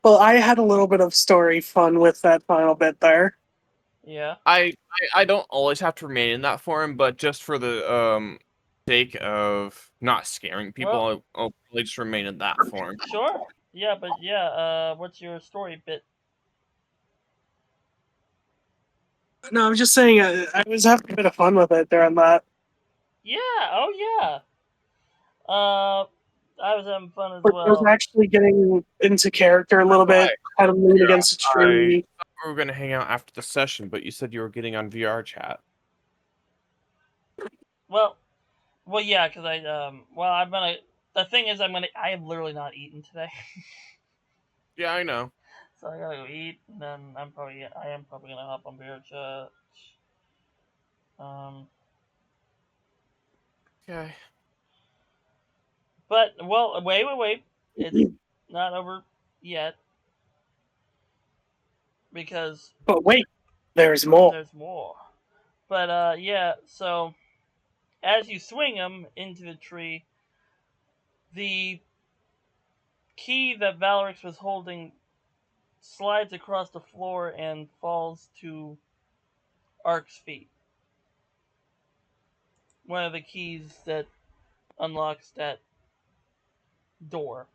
I had a little bit of story fun with that final bit there. Yeah. I don't always have to remain in that form, but just for the sake of not scaring people, Well, I'll probably just remain in that form. Sure. Yeah, but yeah, what's your story bit? No, I'm just saying I was having a bit of fun with it during that. Yeah, oh yeah. I was having fun as But I was well. actually getting into character a little bit. Had him lean against a tree. I thought we were gonna hang out after the session, but you said you were getting on VR chat. Well, yeah, because I'm gonna. The thing is, I have literally not eaten today, Yeah, I know. so I gotta go eat, and then I am probably gonna hop on beer chat. Okay. But wait, it's not over yet because But wait, there's more. there's more. But yeah, so as you swing him into the tree, the key that Valorix was holding slides across the floor and falls to Ark's feet. One of the keys that unlocks that door.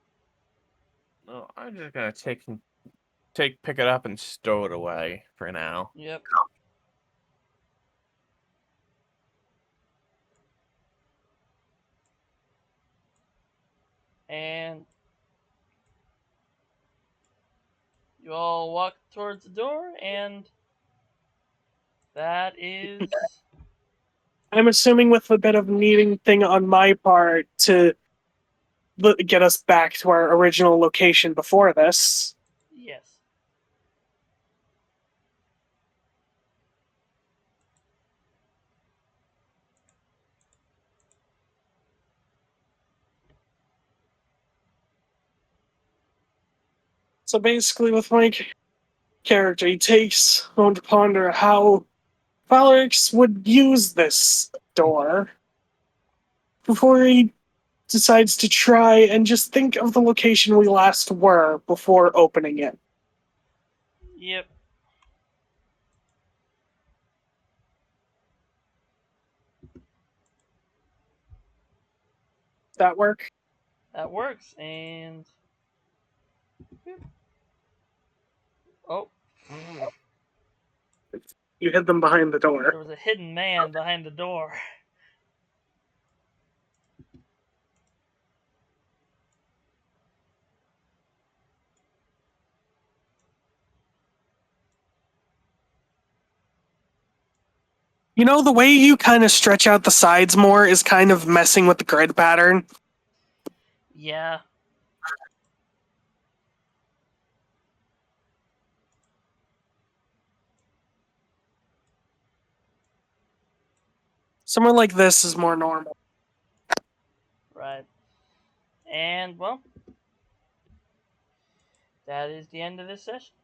No, I'm just gonna pick it up and stow it away for now. Yep. And you all walk towards the door, and that is. I'm assuming with a bit of needing thing on my part to get us back to our original location before this. Yes. So basically, with my character, he takes on to ponder how Valrix would use this door before he decides to try and just think of the location we last were before opening it. Yep. That work? That works, and oh, You hid them behind the door. there was a hidden man behind the door. You know, the way you kind of stretch out the sides more is kind of messing with the grid pattern. Yeah. Somewhere like this is more normal. Right. And well, that is the end of this session.